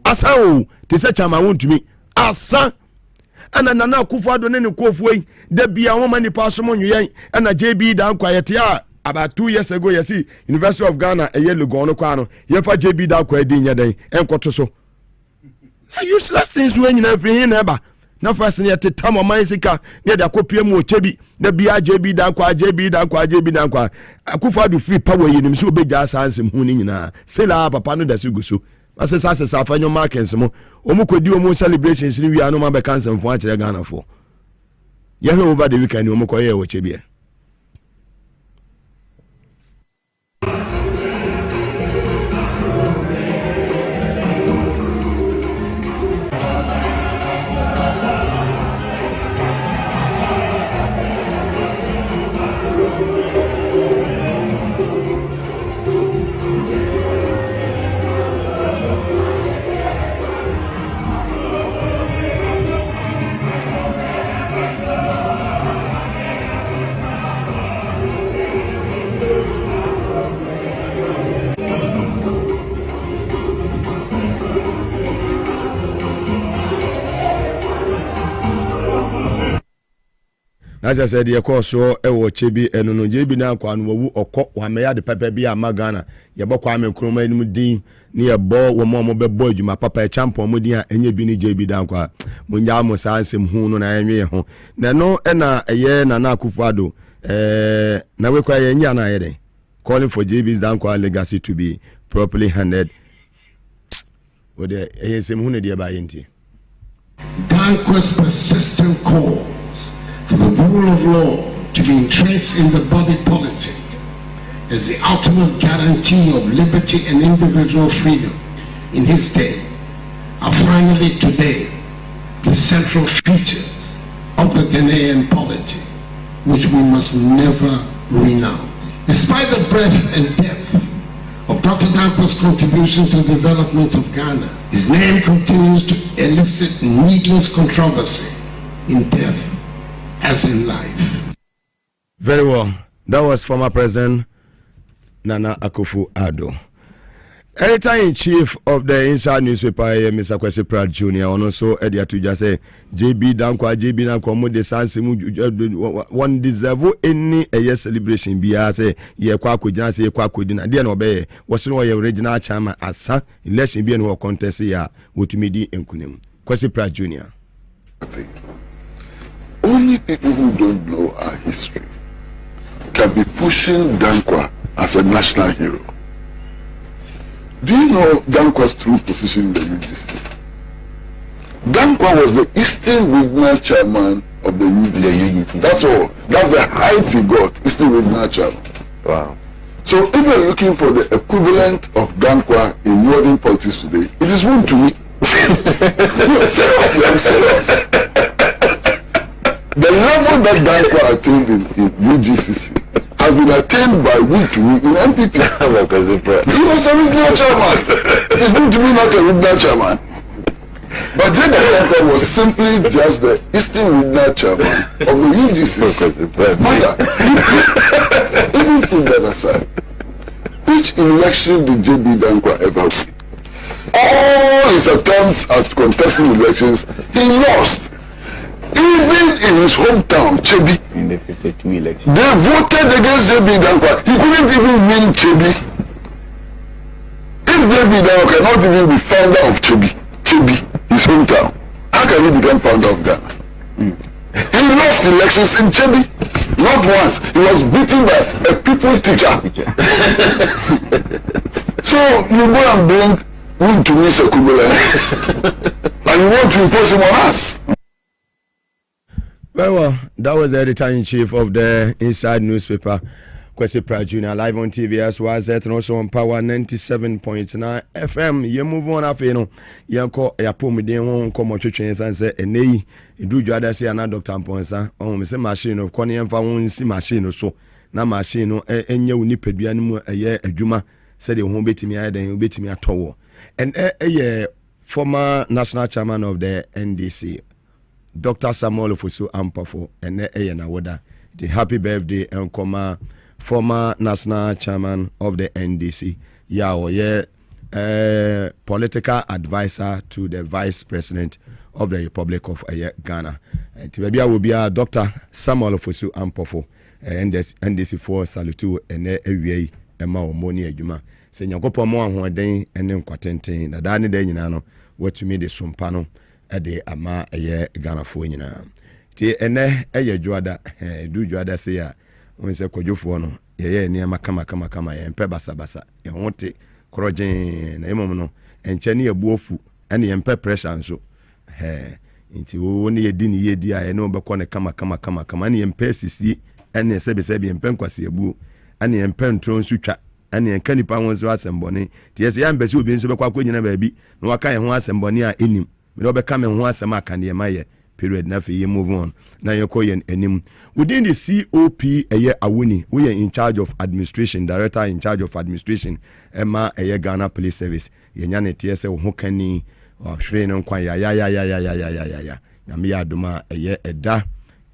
to say chairman won't to me. Asa. And Nana Kufuado ne Kofwe, there be a woman in Passamon, and a JB Dankwa. About 2 years ago, you see, University of Ghana, a yellow gono kwano, yefa JB Dankwa dinya day, and kotoso. Useless things when you never in ever. No first near to Tamo Maisika, near the Copium Chebi, the BI JB Dankwa. Akufa do free power in him so big as handsome hunina. Sela Papano da Sugusu. As a sasa of your markets, Omuko do more celebrations, we are no member cancer for Ghana for. You know over the weekend, Omoko or Chebi. As I said, your course so Chebi and no JB Dankwa no or cock one may add the pepper be a Magana. Your Bokwame Kroma Mudin near ball one more boy, you my papa champion Mudia and your Bini JB Dankwa. Munyamo sans him who no I am home. No, a year Nana Kufado. Now we cry in Yana calling for JB's Dankwa legacy to be properly handled. Or there is some Hunadia by Inti. Dankwa's persistent call for the rule of law to be entrenched in the body politic as the ultimate guarantee of liberty and individual freedom in his day are finally today the central features of the Ghanaian polity, which we must never renounce. Despite the breadth and depth of Dr. Dankwa's contribution to the development of Ghana, his name continues to elicit needless controversy in death as in life. Very well. That was former President Nana Akufo-Addo. Editor-in-chief of the Inside newspaper, Mr. Kwesi Pratt Jr., and also Edia to just say JB Dankwa mo de sanse one deserve any a year celebration be as a year kwaku jana say kwaku dinner there no be was no original chairman asa election be no contest ya wotumidi enkunem. Kwesi Pratt Jr. Only people who don't know our history can be pushing Dankwa as a national hero. Do you know Dankwa's true position in the UGC? Dankwa was the Eastern Regional Chairman of the UGC. That's all. That's the height he got, Eastern Regional Chairman. Wow. So if you're looking for the equivalent of Dankwa in modern politics today, it is one to me. No, seriously, I'm serious. The level that Dankwa attained in UGCC has been attained by Wuntu in MPP. He was a regional chairman. It's going to be not a regional chairman. But J.B. Dankwa was simply just the Eastern Regional Chairman of the UGCC. Even put that aside, which election did J.B. Dankwa ever win? All his attempts at contesting elections, he lost. Even in his hometown, Chebi, in the 52 elections, they voted against J.B. Dankwa. He couldn't even win Chebi. If J.B. Dankwa cannot even be founder of Chebi, his hometown, how can he become founder of Ghana? He lost elections in Chebi. Not once. He was beaten by a people teacher. So you go and bring him to me, Sekumule, and you want to impose him on us. Very well, that was the editor-in-chief of the Inside newspaper, Kwesi Pratt Jr., live on TV as well as and also on Power 97.9 FM. You move on after you know, you call a pomidin won't come out to and say, and nay, you do you other say another Dr. Ponsa, Mr. Machine of Connie and Found see machine or so. Now machine and you nip a year a Juma said you won't beat me, then you beat me at all. And a former national chairman of the NDC. Dr. Samuel Ofosu Ampafo and Awada. The happy birthday and former national chairman of the NDC. Political advisor to the vice president of the Republic of Ghana. And Tibia will be Dr. Samuel Ofosu Ampafo and NDC for Salutu and Ewie Emma Omoni Ejuma. Senya gopo mo ahoden ene nkwatenten na da ne da nyina no watumi de sompano ede ama eye Ghana fo nyina ti ene eye dwada du dwada se ya won se kodwofo no ye ne kama ye mpe basa ye hote krojen na emom no enche ne ebuofu ene ye mpe pressure nso nti wo ne ye di ne ye di a ene obekọ ne kama ne ye mpe sisi ene sebe mpe nkwase ebu ene ye mpe ntro nso twa and the canipa ones to assembly. Yes, young Bessu being so quack in a baby. No, I can't want somebody in him. We don't become and once a mark and the Maya period. Nothing you move on. Now you're calling him within the COP a year Awuni. We are in charge of administration, director in charge of administration. Emma a year Ghana Police Service. Yanyane TSA Hokani or Shrain on Quaya. Yamia Duma a year Eda.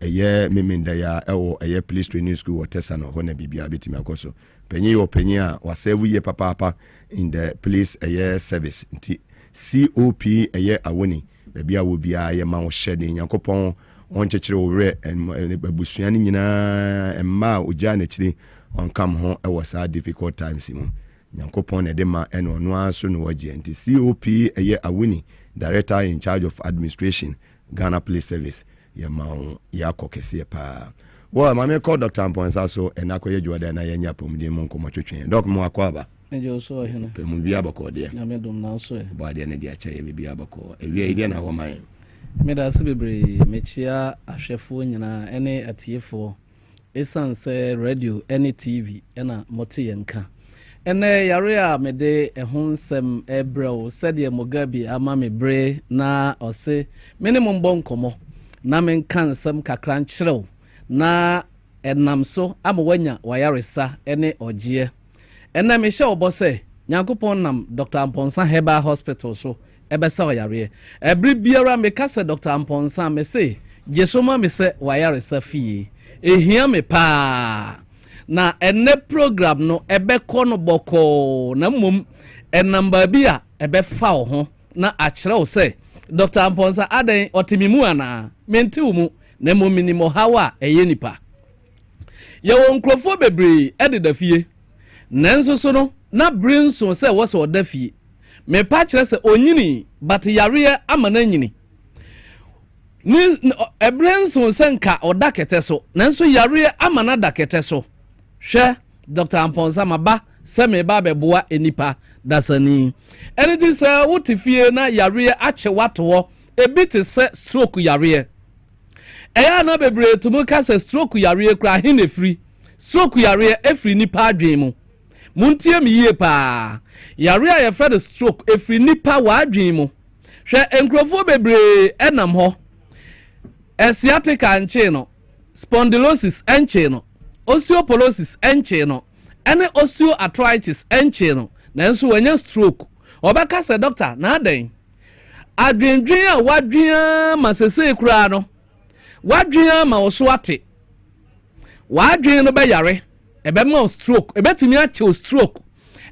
A year Mimindaya or a year police training school or Tessano Hone Bibia Bitimacoso. Penny or Penya was every year papa in the police a year service. COP a year a winning. Baby, I will be a year mouth shedding Yakopon on Chechero Red and Busianina and Ma Ujanity on come home. It was a difficult time, Simon. Yakopon edema and on one soon wagent. COP a year a winning. Director in charge of administration, Ghana Police Service. Yamau Yako Kesia pa. Well, my call Dr. Amponsa so and Akoya Jordan and Yapum de Monco Train. Doc Moaquaba. And you saw him. Pemubiabaco, dear. I made them now, so by the end of the Achay Biabaco. A real our mind. Made us be Mechia, a chef winner, any at year for. Esan say radio, any TV, and a moti and car. And yarea me de a honsem ebro, said ye Mugabe Amami Bray, na or say minimum bon como. Na men kan sam kakran chrew na enam so amwanya wayaresa ene ogie ena me hye obo se nyankopon nam Dr. Amponsa Herbal Hospital so ebesa wayare ebri biara me ka se Dr. Amponsa me se jesoma me se wayaresa fie ehia me pa na ene program no ebekọ no boko na mum enam ba bia ebefa wo ho na achrew se Dr. Amponsa aden otimimu ana menti umu na mo minimo hawa eye nipa ye won nkrofo bebre ede da fie nanso so no na brinso se wo so da fie me pa kire se onyini but yare amana nyini ni ebrenso se nka oda kete so nanso yare amana da kete so hwe Dr. Amponsa maba se me ba beboa enipa dasani anything say wotifie na yare ache wato ebiti se stroke yare eya na bebre tumuka se stroke yare kra hine free stroke yare efri nipa adwen mu muntie mi yie pa yare a ye fed stroke efri nipa wa adwen mu hwe enkrofo bebre enam ho sciatica enche no spondylosis enche no osteoporosis enche no ene osteoarthritis enche no nanso wanya stroke obeka se doctor na aden adwendwen a wadwen masese kura no wadwen ma oso ate wadwen no be yare ebe ma stroke ebe tumi ache stroke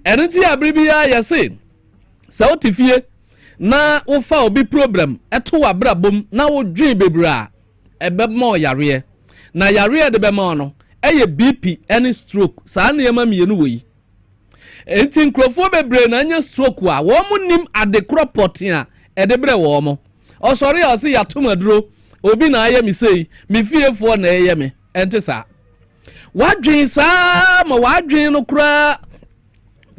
eniti abribia yese sa otifie na wofa obi problem eto wabrabom na wodwen bebra ebe ma yare na yare de be ma no eye BP any stroke sa na yema mienu woyi enti nkrofo bebre na anya stroke a wo mu nim adekropot a edebre wo mo osori o se yatomaduro obi na aye mi sei mi fiefo na eye me enti sa wadwen saa ma wadwen no kura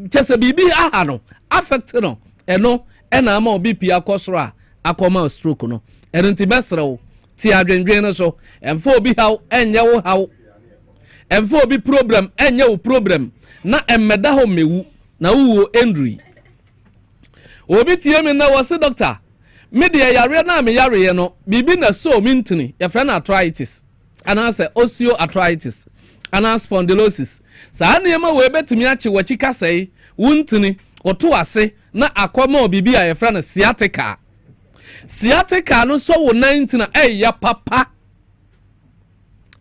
chese bibi aha no affect no eno ena ma obi pia akosoro a akoma stroke no eno nti besrew ti adwendwen no so emfo obi haw enye wo haw emfo obi problem enye wo problem na emmeda ho mewu na wo endri obi tie me na wose doctor me de yare na me yare no bibi na so mintini ya friend arthritis ana say osteoarthritis ana spondylosis saa na yema we betumi achi wachi kasai wuntini oto ase na akoma obibi a ya friend sciatica no so wo 19 ya papa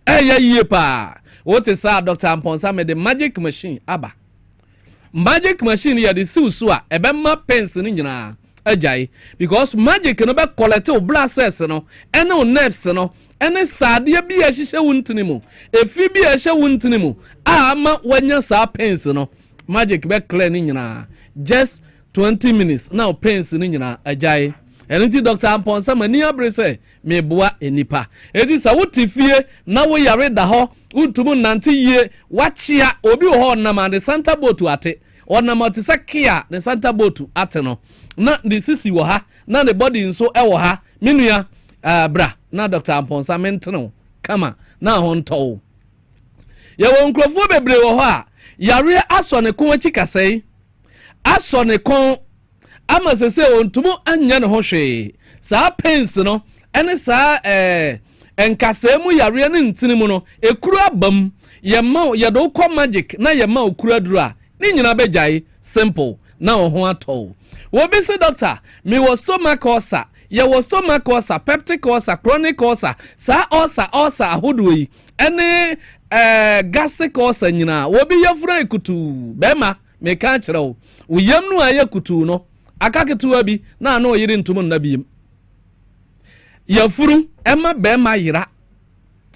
ya yie pa what is that Dr. Amponsa me the magic machine aba magic machine ya de siusu a ebe ma pens ni nyina ajai because magic no be collect o blood cells no ene o nerves no ene sade bi a hihye wuntini mu efi bi a hye wuntini mu a ama wanya sa pens no magic be clear ni nyina just 20 minutes now pens ni nyina ajai enti Dr. Amponsa mani abrese me boa enipa eti sa wotifie na wo yare da ho utumu nante yie wachia obi ho na ma de Santa Botu ate onama te sakia de Santa Botu ate no na de sisi wo ha na the body nso e wo ha menua bra na Dr. Amponsa menteno kama na ho nto ye wo nkrofo bebre wo ho a yare aso ne kon achi kasei aso ne kon ama sese ontumu anya ne ho hwe saa pens no ene saa enkasemu yare ne ntini mu no ekuru abam ye ma ye do ko magic na ye ma okuru aduru a ni nyina bejai simple na ho ato wo bi se doctor me was stomach ulcer ye was stomach ulcer peptic ulcer chronic ulcer saa ulcer ahodo yi ene gastric ulcer nyina wo bi yefura ekutu bema me ka kire wo yam no aye kutu no akaketu abi na na oyiri ntum na biem yafuru ema bema yira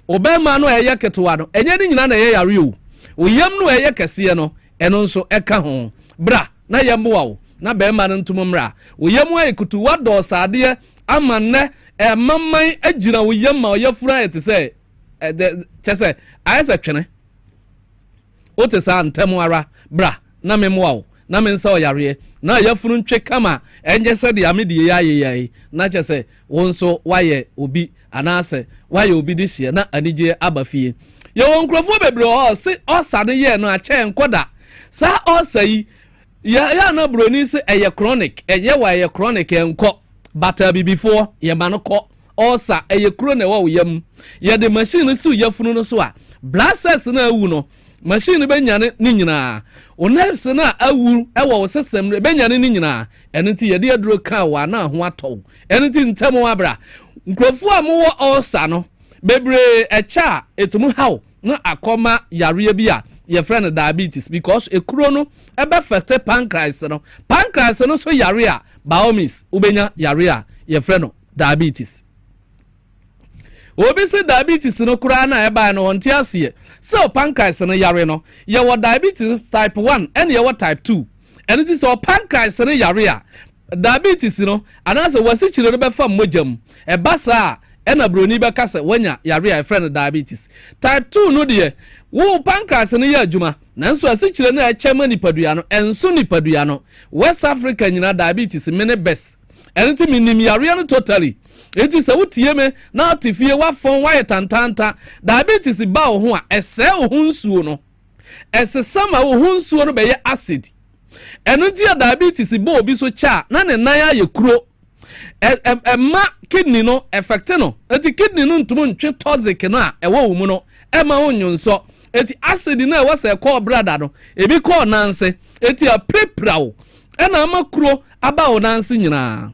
obema no eye ketewa no enye ni nyina na ye yare o oyam no eye kese no eno nso eka ho bra na yemwa wo na bema no ntum mra oyam ayekutu wado sade amanne mamman agira oyam ma oyafuru ayete se chese ayese twene otesa ntem ara bra na memwa wo na mensa oyare na yafunu ntwe kama enje se de amedie yaye na chese wonso waye obi anase waye obi dihie na anije abafie ye won krofo bebre o se osade ye no ache enkoda sa osayi ya na broni se eye chronic eye wa eye chronic enko bata bi before ye manoko osa eye kro na wa yam ye de machine su yafunu no so a blood cells na awu no machine be nyane ni nyina o nerves na awu ewo wo system be nyane ni nyina enenti ye de aduro ka wa na ho atọ enenti ntemo abra nkrofu amwo ulcer no bebre echa etumu haw na akoma yare bi a ye friend diabetes because ekuro no ebe affect pancreas no so yare a biomis ubenya yare a ye friend diabetes obi se diabetes no kura na eba no onti ase so pancreas no yare no ye wo diabetes type 1 and ye wo type 2 and it is pancreas no yare a diabetes no anase wasi chire no be fam mojam eba sa ena broni be kase wanya yare a friend diabetes type 2 no de wo pancreas no ye adwuma nanso asi chire no a chema nipadua no enso nipadua no West Africa nyina diabetes mene best and it minim yare no totally eti se wotie me na atifie wafon waye tantanta diabetes ba wo ho a ese wo hunsuo no ese sama wo hunsuo no be ye acid eno dia diabetes ba obi so cha na ne nan aye kuro ma kidney no effect no eti kidney no ntumo ntwe toxic no a ewo wo mu no ma wonyonso eti acid na e wose call brother no ebi call nanse eti a preprawo ena ma kuro aba wo nanse nyina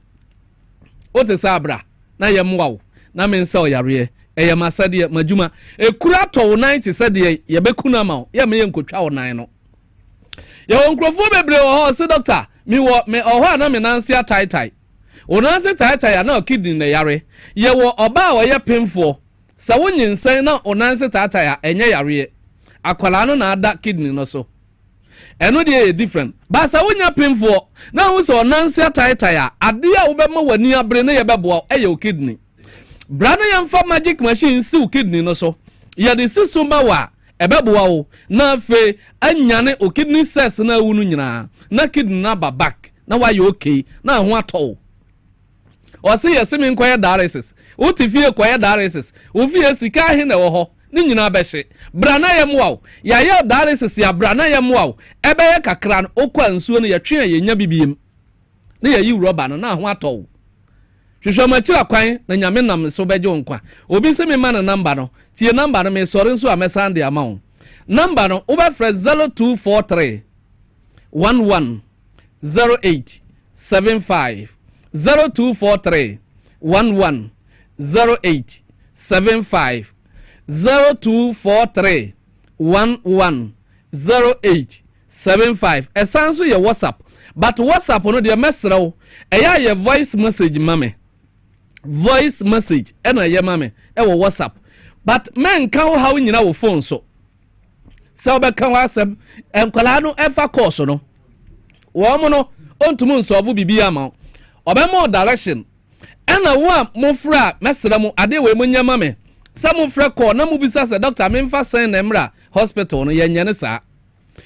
ote sabra na yemwa na mensa oyare eyemasade majuma ekura to 90 sade ye bekuna ma ye me yenkotwa wo nan no ye wonkrofo bebre wo ho se doctor mi wo me oho na me nanse ataitai onanse taitai na kidney na yare ye wo oba wo ye pemfo sa wonyinsen na onanse taitai enye yare akwala no na ada kidney no so eno de different ba sa wonya pemfo na wo so onanse taitai ade a wo be ma wani abre na ye bebo eye kidney brana yamfa magic machine si kidney no so ye de sisuma wa ebeboa wo na afe anyane o kidney cells na wu no nyina na kidney na ba back na wa ye okay na ho atɔ o se yesimi nkoye dialysis wo tifie koye dialysis wo fie sika he na wo ho ni nyina bɛhye brana yɛ moaw ya yɛ dialysis ya brana yɛ moaw ɛbɛyɛ kakra no okwa nsuo no yɛtwe yɛnya bibiem na yɛ yi rɔba no na ho atɔ hwehwɛ ma kyira kwan na nyame nam so bɛgye nkwa obi se me ma no number no tie number no me sɔre nso a mɛsan de ama wo number no wo bɛfrɛ 0243 11 08 75 0243 11 08 75 0243 11 08 75 esan so ye WhatsApp but WhatsApp no de mesrew eya ye voice message mame voice message ena ye mame e wo WhatsApp but men kan how nyina wo phone so obe kan WhatsApp enkwala no efa course no wo mo no ontumu nsovu bibia ma obe mo direction ena wo mofra mesre mu ade we munya mame some freko na mu bisa se doctor memfa sen na mra hospital no yenyane sa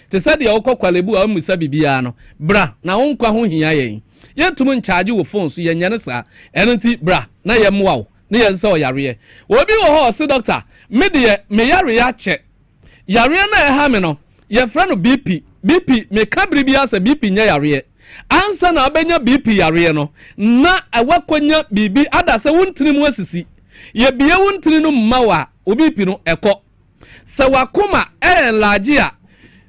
te said ya okokwalebu a musa bibia no bra na wonkwa ho hia yen yentum charge wo phone so yenyane sa enenti bra na yemwa wo na yense o yare obi wo ho se doctor me de me yare ya che yare na e ha me no ye fra no BP me kabri bia se BP nya yare ansa na obenya BP yare no na awakonya bibi ada se wontini mu asisi ye bie wontini no mmawa obi pi no ekọ se wakoma enlarge a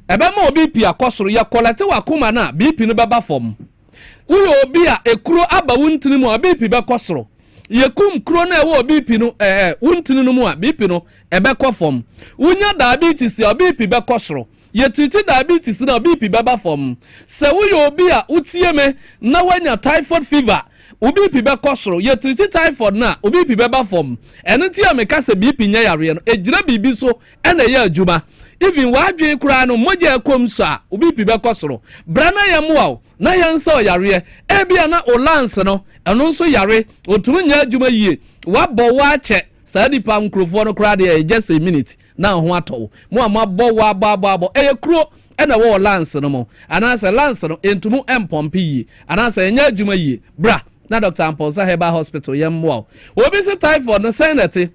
ebe ma obi pi akosoro ye kolete wakoma na BP no beba fom uyo obi a ekuro aba wontini mu obi pi be kosoro ye kum kuro na ewo obi pi no wontini no mu a BP no ebe kọ fom unya diabetes obi pi be kosoro ye titi diabetes na obi pi beba fom se uyo obi a utie me na wanya typhoid fever obi pi be kosoro ye treat typhoid na obi pi beba fom eno ti ameka se BP nya yare no ejira bibi so ena ye adwuma even wadwen kura no moje akom so a obi pi be kosoro brana ye moa na ye nsa yare e bia na o lance no eno nso yare otunu nya adwuma yie wabọ wa che sadi pa nkrofo no kura de just a minute na ho atọ mo amabọ wa babo e kuro ena wo lance no mo anase lance no entumu empompe yie anase nya adwuma yie bra na Dr. Amponsa Herbal Hospital yemwa obi se typhoid no senate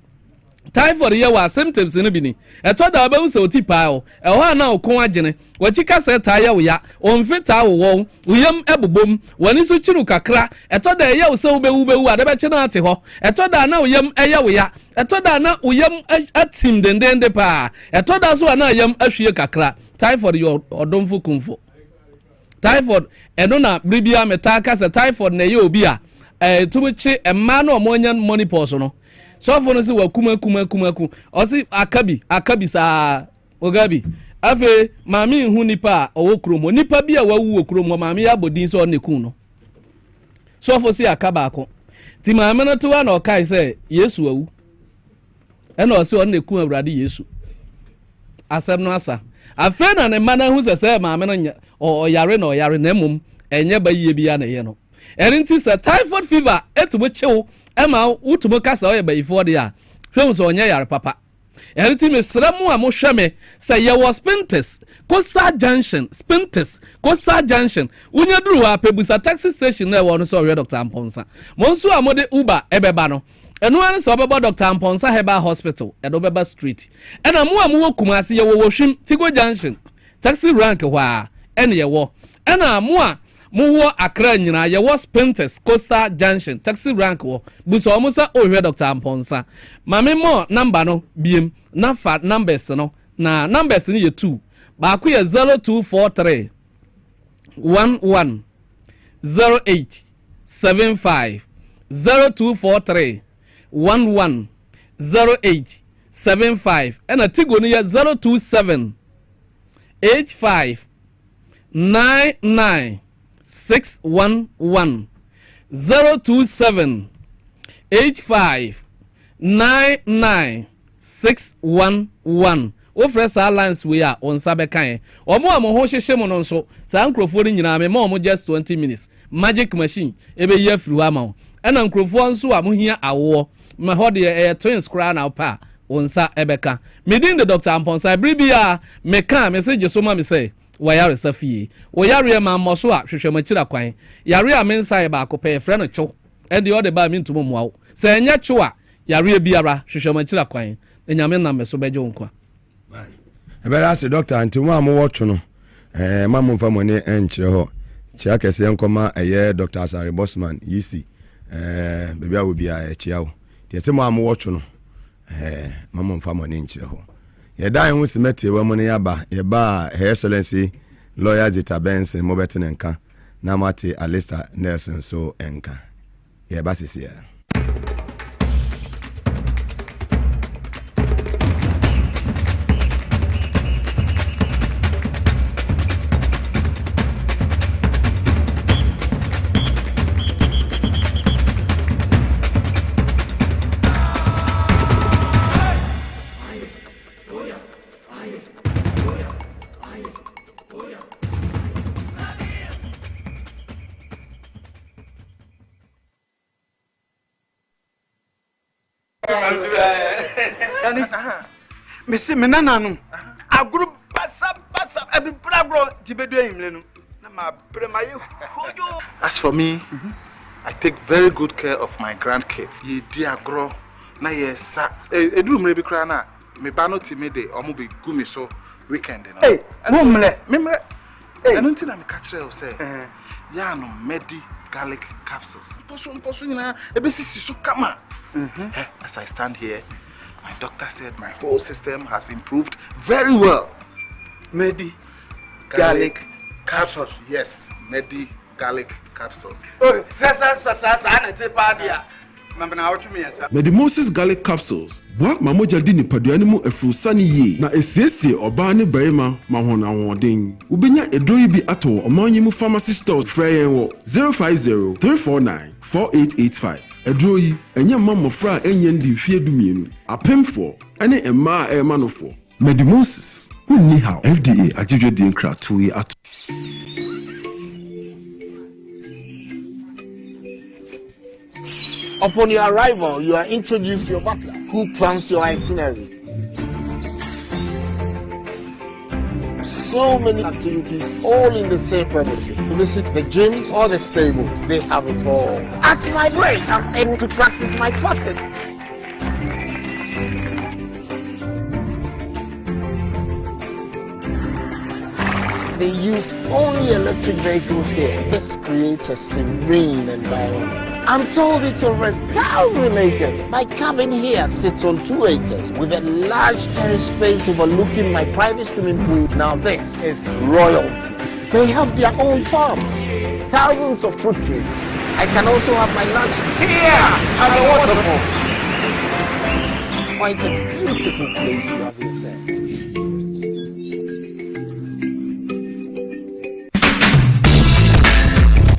typhoid ye wa symptoms no bi ni eto da ba uso ti pa o e ho na okon agene wachika se ta ye wo ya onfita wo uyem ebobom wani so chiru kakra eto da ye wo se ubewu ade be che na ate ho eto da na uyem eye wo ya eto da na uyem atim dendende pa eto da so na yem ahwie kakra typhoid yo odomfu kumfo typhoid eno na bribia metaka se typhoid na ye obi a tubuchi emma na omonya money pause no so for no se wakuma o si akabi sa Mugabe afi mami hu nipa owo kromo nipa bia wawu okromo mami ya bodin so neku no so for si akaba ako ti mami no to na okai se Yesu wawu ena o se o neku awurade Yesu asem no asa afi na ne mana hu se mami no o yare na emum enye ba yie bia na ye no erinti se typhoid fever etubo chew ema utubo kasa o ye ba ifo de a hwem so onye yare papa erinti me sramu a mo hweme se ye was Spintex Coastal Junction unya duru a pebusa taxi station na wo no so Dr. Amponsa monso a mode Uber ebeba no eno an so obeba Dr. Amponsa Herbal Hospital edo beba street ena mo a mo Kumasi ye wo hwim Tigo Junction taxi rank wa ene ye wo ena mo a muwo Accra nyina ye was Spintex Coastal Junction taxi rank wo buso omusa ohwe Dr. Amponsa mame mo number no biem na fa numbers no na numbers ni ye 2 ba ku ye 0243 11 08 75 0243 11 08 75 ena Tigo ni ye 027 85 99 611 027 85 99 611 o fresh alliance we are on sabekan omo amo ho hyehye mo no nso sa nkrofo ni nyina me mo just 20 minutes magic machine ebe ye free wa ma ena nkrofo nso a mo hia awo ma ho de twins kra na pa onsa ebeka medin the Dr. Amponsa bribia meka message so ma me say wayare safie oyare ma moso a hwehwe machira kwan yare a mensa e ba akopɛ frɛ no cho e de ode ba me ntumo muawo sɛ enya cho a yare biara hwehwe machira kwan enyame na meso beje nkwa ebera se doctor antumo amwo cho no mamu mfa mone enkyere ho chia kese nkoma eye Dr. Asare Bosman yisi bebi a obi a chia wo tie se mo amwo cho no mamu mfa mone enkyere ho ye dan hu simeti wa mun yaba ye ba Her Excellency Lawyer Zita Benson mo beti nka na mate Alistair Nelson so enka ye ba sisi Mesi menananu aguru basa abi brabro tibedu emle no na ma premaye hojo. As for me, I take very good care of my grandkids. Ye di agro na ye sa eduru mre bi kra na me ba no timide omo be gumi so weekend no. Hey, mumle memre. I don't think I'm catch o say. Ya no medi garlic capsules. Poso nyina e be sisi so kama. As I stand here, my doctor said my whole system has improved very well. Medi garlic capsules. Yes, Medi garlic capsules. Oh, Medi Moses garlic capsules. Boak mamoja di nipadua ni mu efurusani ye na esiesie oba ne barima mahona wodin. Ubenya edoyi bi ato omanyi mu pharmacy store frɛ wo 050-349-4885. Edroyi enye mamofra enye ndi fie dumienu apemfo ene emma emanofo Medi Moses unni how FDA ajidwe di nkra tuyi ato. Upon your arrival, you are introduced to your butler, who plans your itinerary. So many activities, all in the same premises. Visit the gym or the stables, they have it all. At my break, I'm able to practice my potting. They used only electric vehicles here. This creates a serene environment. I'm told it's over 1,000 acres. My cabin here sits on 2 acres with a large terrace space overlooking my private swimming pool. Now this is royalty. They have their own farms, thousands of fruit trees. I can also have my lunch here at the waterfall. Quite a beautiful place you have yourself.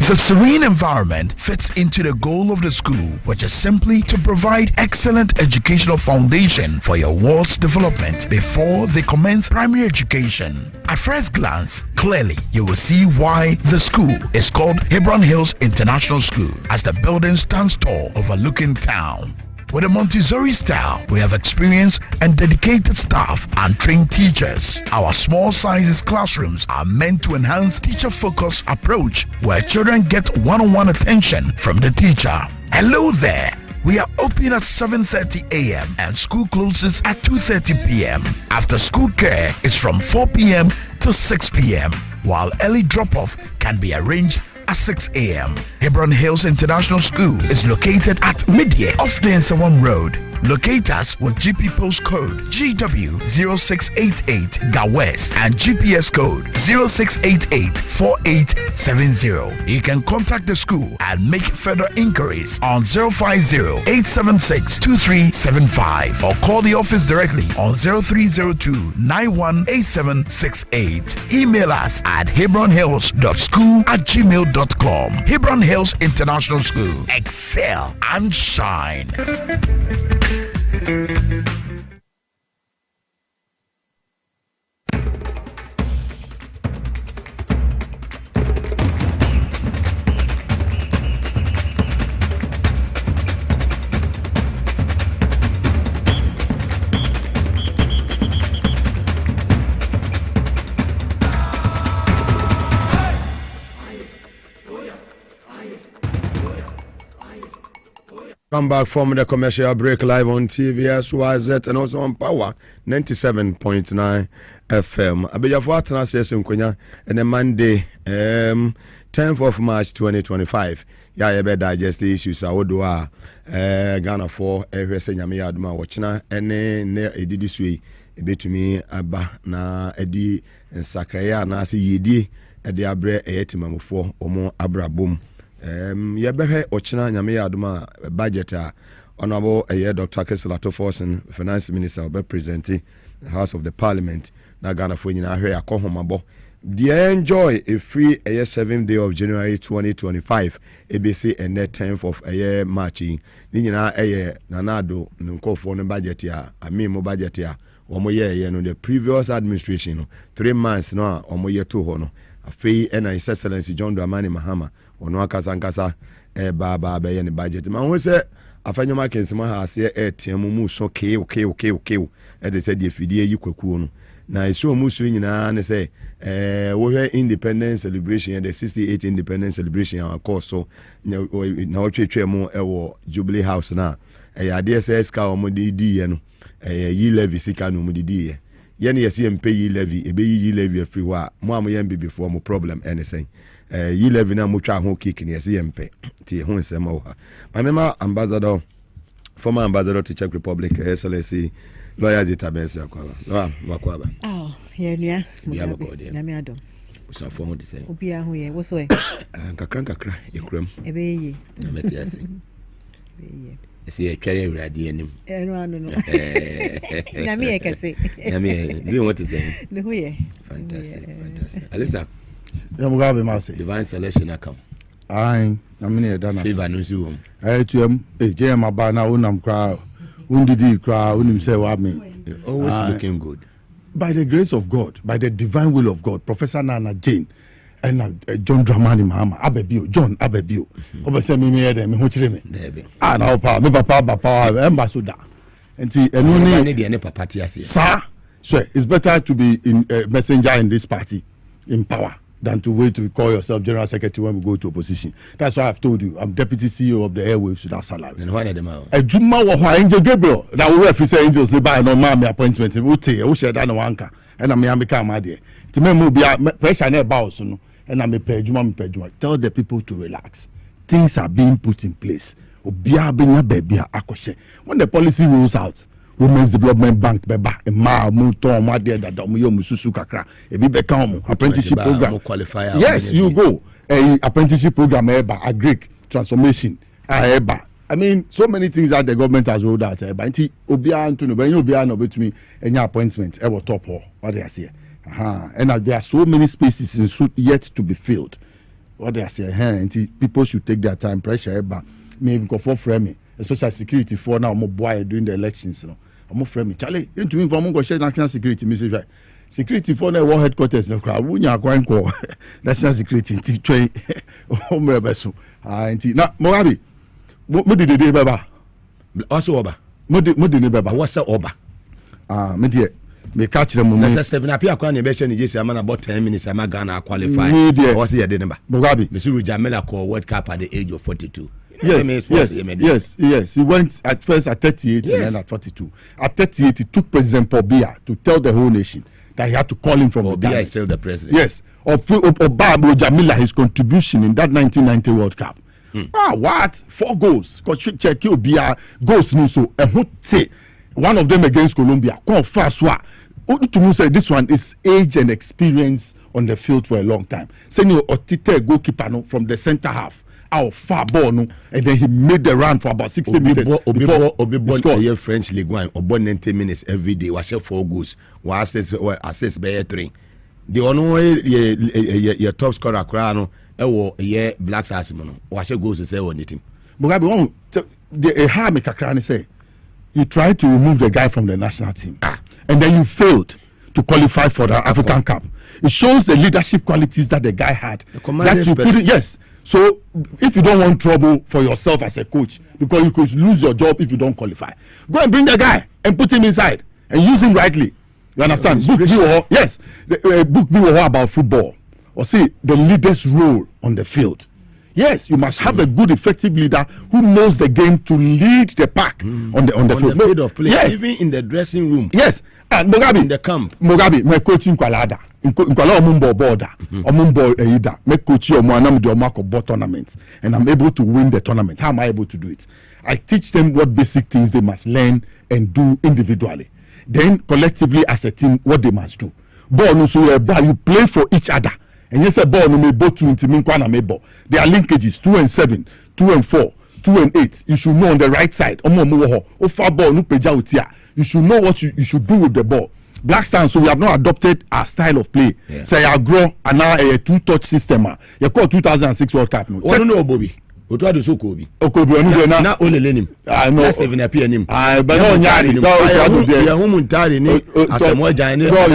The serene environment fits into the goal of the school, which is simply to provide excellent educational foundation for your ward's development before they commence primary education. At first glance, clearly you will see why the school is called Hebron Hills International School, as the building stands tall overlooking town. With a Montessori style, we have experienced and dedicated staff and trained teachers. Our small sizes classrooms are meant to enhance teacher-focused approach where children get one-on-one attention from the teacher. Hello there. We are open at 7:30 a.m. and school closes at 2:30 p.m. After school care is from 4 p.m. to 6 p.m. while early drop-off can be arranged at 6 a.m. Hebron Hills International School is located at Midye off the Nsawam Road. Locate us with GP postcode GW0688 GA West and GPS code 06884870. You can contact the school and make further inquiries on 050-876-2375 or call the office directly on 0302-918768. Email us at hebronhills.school@gmail.com. Hebron Hills International School. Excel and shine. Come back from the commercial break live on TVSYZ and also on Power 97.9 FM. Abiyafo atena sese nkonya and Monday 10th of March 2025. Ya yebe digest the issues awodo a Ghana for ehwese nyame yaduma wochina ene ne edidi sui ebetumi aba na edi nsakraya na ase yedi ede abre eyetimamofo omo abrabom. Yebehwe ochina nyame yaduma budget a honorable Dr. Keselato Forson, finance minister, will be presenting the House of the Parliament. Na Ghana for nyina ahwe akohomabo. They enjoy a free 7th day of January 2025. ABC and the 10th of March. Ni nyina nanado nkofo no budget ya amimo budget ya omo ye no the previous administration 3 months no omo ye to ho no afei na His Excellency John Dramani Mahama ono akasankasa ba ye ne budget ma ho se afanyo markets ma ha se etiamu mu so ke de se de fidie yi kwakuo no na iso mu so nyina ne se wo hwe independence celebration and the 68th independence celebration our course so na otwetwe mu ewo Jubilee House na ade se ska omodidi ye no yi levy sika no omodidi ye ne yesi mpe yi levy ebe yi levy afri ho a mo am ye before mo problem anything yi levy na mo twa ho kick ne yesi mpe ti ho nsem ho ha mama ambassador former ambassador to Czech Republic SLC lawyer Zitabese akwaba wakwaba nua Mugabe na me adom usafo ho dise obi aho ye wo so nkakra ekram ebe ye na metiase esi etware awurade anim no na me ekase na me zi what is saying ne ho ye fantastic Alisa Mugabe Maase divine selection account ai na me ne da na favor no siwom tuam je ma ba na unam kra undidi kra unim say wa me always looking good by the grace of God, by the divine will of God. Professor Nana Jane and John Dramani Mahama Abebio John Abebio obese me me ho kire me na opa me papa ambassador enti enu ni de ne papa ti ase sir so it's better to be in messenger in this party in power than to wait to call yourself general secretary when we go to opposition. That's why I've told you I'm deputy CEO of the airwaves without salary. And why them out? Ejuma wo ho Angel Gabriel that we refer say angels dey buy no man me appointment we tey we share that no anka and am am ka ma de ti me mo bia pressure na ba so no and am pay ejuma tell the people to relax. Things are being put in place. Obia benya baby akoshe when the policy rolls out Women's Development Bank beba ma mu to ma de dada mu yo mususu kakra e bi be kan mu apprenticeship program yes you go apprenticeship program eba agric transformation eba I mean so many things that the government has rolled out eba nti obia anto no ben obia no betumi enya appointment e wo top ho what they say and there are so many spaces yet to be filled what they say nti people should take their time pressure eba maybe go for framing especially security for now mo boy during the elections no I'm friend me Charlie into me for go share national security message right security for the world headquarters no crowd wunya kwan ko national security ti twen o mrebe so anti na Mugabe mo de baba also oba mo de ne baba what's oba me de me catch them mo na 7 apia kwa na be share ni jesi amana about 10 minutes am Ghana qualify what's the number Mugabe Mr. Jamela call World Cup at the age of 42. Yes. He went at first at 38 and then at 42. At 38, he took President Paul Biya to tell the whole nation that he had to call him from the dance. Biya is still the president. Yes. Obama Jamila, his contribution in that 1990 World Cup. What? 4 goals. Check your Biya goals. So, one of them against Colombia. To say this one is age and experience on the field for a long time. Senior Otite goalkeeper from the center half. Our far ball no, and then he made the run for about 60 meters before he scored. French League 1 or 90 minutes every day. Was 4 goals. Was assist by 3. The only your top scorer crano ye Black Stars mono. Was goals to say on the team. Mugabe the ha make a crane say you tried to remove the guy from the national team and then you failed to qualify for the African Cup. It shows the leadership qualities that the guy had. That you couldn't, yes. So if you don't want trouble for yourself as a coach, because you could lose your job if you don't qualify, go and bring the guy and put him inside and use him rightly. You understand? Book yes. Book about football. Or see the leader's role on the field. Yes, you must have a good, effective leader who knows the game to lead the pack on the field of play. Yes, even in the dressing room. Yes, and Mugabe in the camp. Mugabe, my coaching Kwalada. Nkwala omumbo border, omumbo eida. My coach omo anam de omako ball tournament, and I'm able to win the tournament. How am I able to do it? I teach them what basic things they must learn and do individually. Then collectively as a team, what they must do. Ball no so you play for each other. And yes, a ball no me both 2 intimin me ball. There are linkages 2 and 7, 2 and 4, 2 and 8. You should know on the right side. Far ball no peja utia. You should know what you should do with the ball. Black Stars, so we have not adopted our style of play. Yeah. Say I grow and now a 2-touch system. You call 2006 World Cup. No, no, Bobby. Otu do so Kobe. Okobi onu de na only lenim. I know. Let's even appear him. I but no nyadi. No do ya humu ntari ni asemo jan ni. No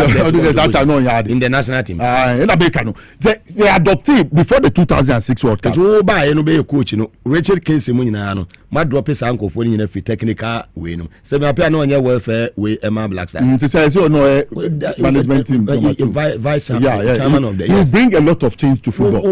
nyadi in the national team. In America no. They adopted before the 2006 World Cup. So ba no be coach no. Richard Kinsey mu nyina no. Ma drop his uncle for nyina free technical way no. Se me appear no onye welfare way Emma Black Stars. It says you know management team. Vice chairman of the. You bring a lot of change to football.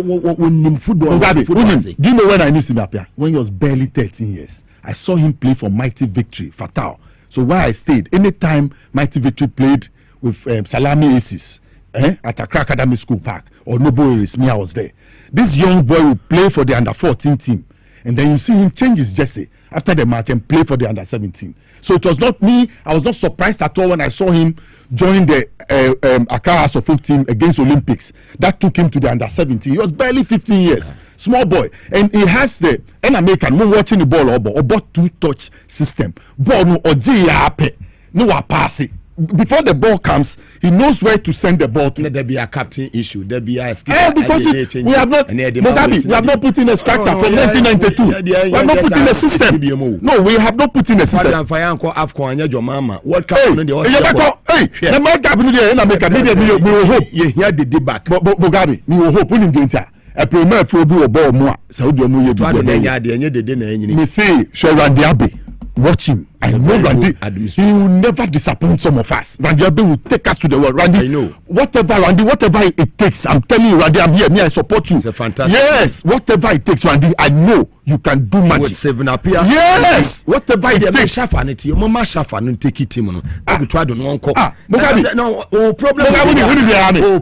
Football. Do you know when I knew Sinapia when he was barely 13 years? I saw him play for Mighty Victory, Fatal. So where I stayed, anytime Mighty Victory played with Salami Aces at Accra Academy School Park or Noble Aries, I was there. This young boy would play for the under-14 team. And then you see him change his jersey after the match and play for the under-17. So it was not me. I was not surprised at all when I saw him join the Accra House of Folk team against Olympics. That took him to the under-17. He was barely 15 years. Small boy. And he has the American watching the ball or 2-touch system. Ball no oji yape. No pass it. Before the ball comes, he knows where to send the ball to. There be a captain issue. There be a because we have not Mugabe, we have not put in a structure from 1992. We have not put in a system. No, we have not put in a system. What cup? Hey, the World Cup no dey na make me will hope. Here the back. Mugabe, me will hope we get a premier for be ball mo Saudi omo ye do. Me say Randy Abe. Watch him. I know Randy. He will never disappoint some of us. Randy Abe will take us to the world. Randy, I know. Whatever it takes. I'm telling you, Randy, I'm here. Me, I support you. It's a fantastic. Yes, whatever it takes, Randy. I know you can do magic. With 7 up here. Yes, whatever it takes. Your mama shafa take it him. I will try to no uncle. Mugabe. No, problem.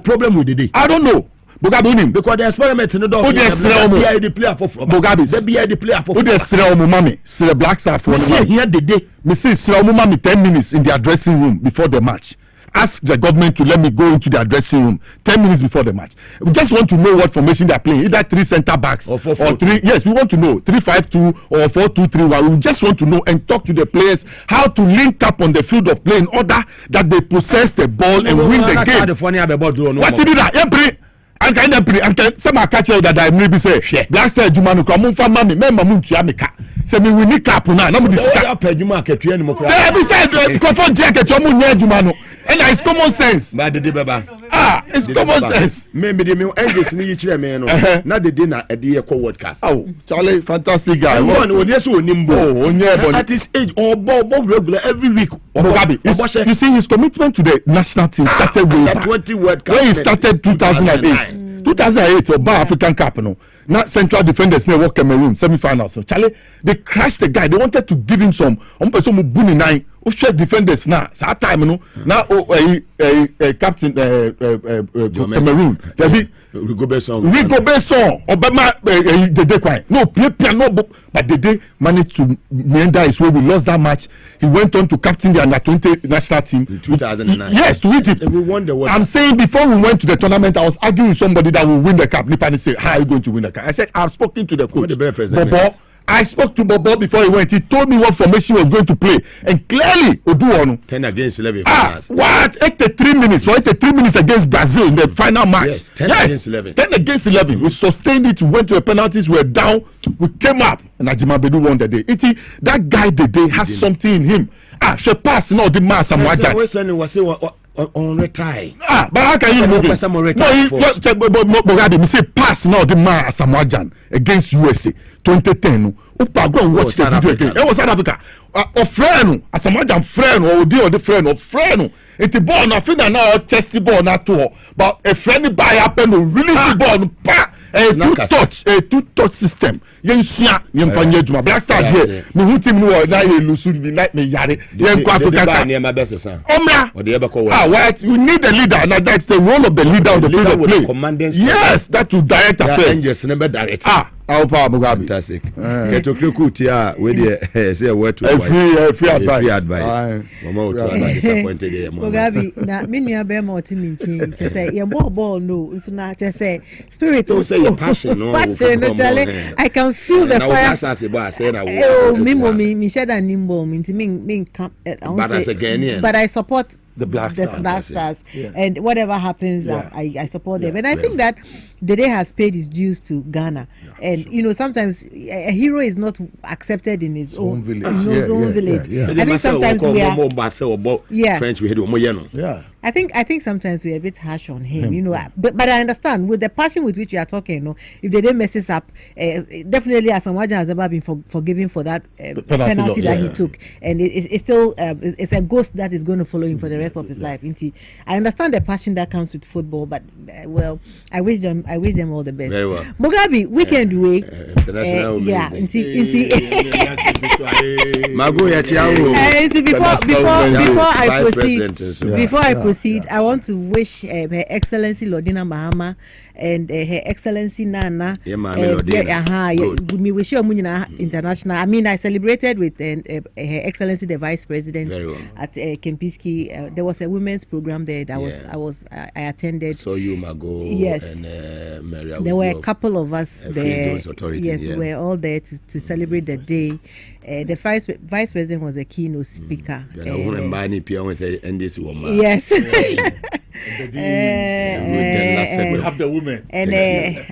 Problem with the day. I don't know. Mugabe because the experiment no do. The player for Mugabe. The player for. Who dey sell mummy? Sell Black Star for. Here the day. Me say sell mummy 10 minutes in their dressing room before the match. Ask the government to let me go into their dressing room 10 minutes before the match. We just want to know what formation they are playing. Either 3 center backs or 3. Yes, we want to know 3-5-2 or 4-2-3-1. We just want to know and talk to the players how to link up on the field of play in order that they possess the ball and win the game. What did that? And can some catch that I maybe say Black Star Juma no come for mommy me ntua meka say me we need cap na mo disika pa Juma akatua ni mo kra be say go for jacket mo nya Juma no and it's common sense ba de baba it's common sense me engage ni yikire me no na de na ede ye ko World Cup Charlie fantastic guy one oni so onimbo at his age regular every week Mugabe you see his commitment to the national team started way back 20 World Cup when he started 2008 Oba African Cup no now central defenders near work Cameroon semi-finals so Charlie they crashed the guy they wanted to give him some person mu buni nine who share defenders now that time no now captain Cameroon there be Rigo Besson Obama Dede Kwai no pia no but Dede managed to meander his way. We lost that match. He went on to captain the under-20 national team in 2009. Yes, to Egypt. And we won the World I'm saying before we went to the tournament, I was arguing with somebody that will win the cup. Nipani said, "How are you going to win the cup?" I said, "I've spoken to the coach, Bobo." I spoke to Bobo before he went. He told me what formation he was going to play, and clearly, Oduonu 10 against 11. What? 83 minutes for 83 minutes against Brazil in the final match. Yes, 10 against 11. 10 against 11. We sustained it. We went to the penalties. We were down. We came up, and Ajimabedu won the day. That guy today has something in him. She pass now the mass and Wajan. On retire. But how can you move it? No, say pass now the man Samoajan against USA 2010. Opa go and watch the video again. It was South Africa. Or friend, Samoajan friend or the friend of friend. It's the ball now. Finna now testy ball now too. But a friendly buy happen to really the ball. two touch system yen sua yen fa nya djuma black star there me hu team no na ye lusu bi na me yare yen kwa Africa omra what you need a leader, and that's the role of the leader on the field of play. Yes, that will direct affairs. Our power Mugabe. Fantastic. Get to Kutia with the say a word to free advice. Mama to disappointed there. Mugabe, na me nua be ma otimi chin. Just say your ball no. So na just say spirit. Don't say your passion no. Passion no chale. I can feel the fire. Oh, me shada nimbo. Me come. But I support the Black Stars. Yeah. And whatever happens, I support them. And I think that Dede has paid his dues to Ghana. And you know, sometimes a hero is not accepted in his own village. I think sometimes we are French we had I think sometimes we're a bit harsh on him, you know. But I understand with the passion with which you are talking, you know, if they didn't messes up, definitely Asamoah has ever been forgiven for that penalty that he took, and it's still it's a ghost that is going to follow him for the rest of his life. I understand the passion that comes with football, but well, I wish them all the best. Very well. Mugabe, weekend way, international before I proceed, I want to wish Her Excellency Lordina Mahama and Her Excellency Nana. We wish you international. I mean, I celebrated with Her Excellency the Vice President at Kempinski. There was a women's program there that I attended. So you Mago, yes, and there were a couple of us there. Yes, we were all there to celebrate the day. The vice president was a keynote speaker. Yes. We have the women. And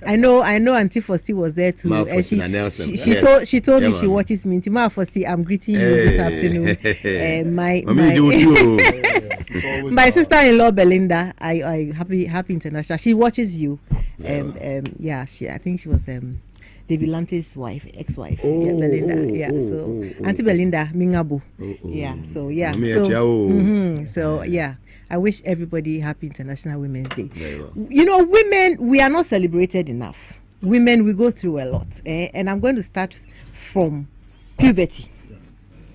I know Auntie Fosti was there too. She told me she watches me. Ma Fosti, I'm greeting you this afternoon. My sister-in-law Belinda, I happy international. She watches you. I think she was David Lante's ex-wife, Belinda. So Auntie Belinda Mingabu. I wish everybody happy International Women's Day. You know, women, we are not celebrated enough. Women, we go through a lot, and I'm going to start from puberty.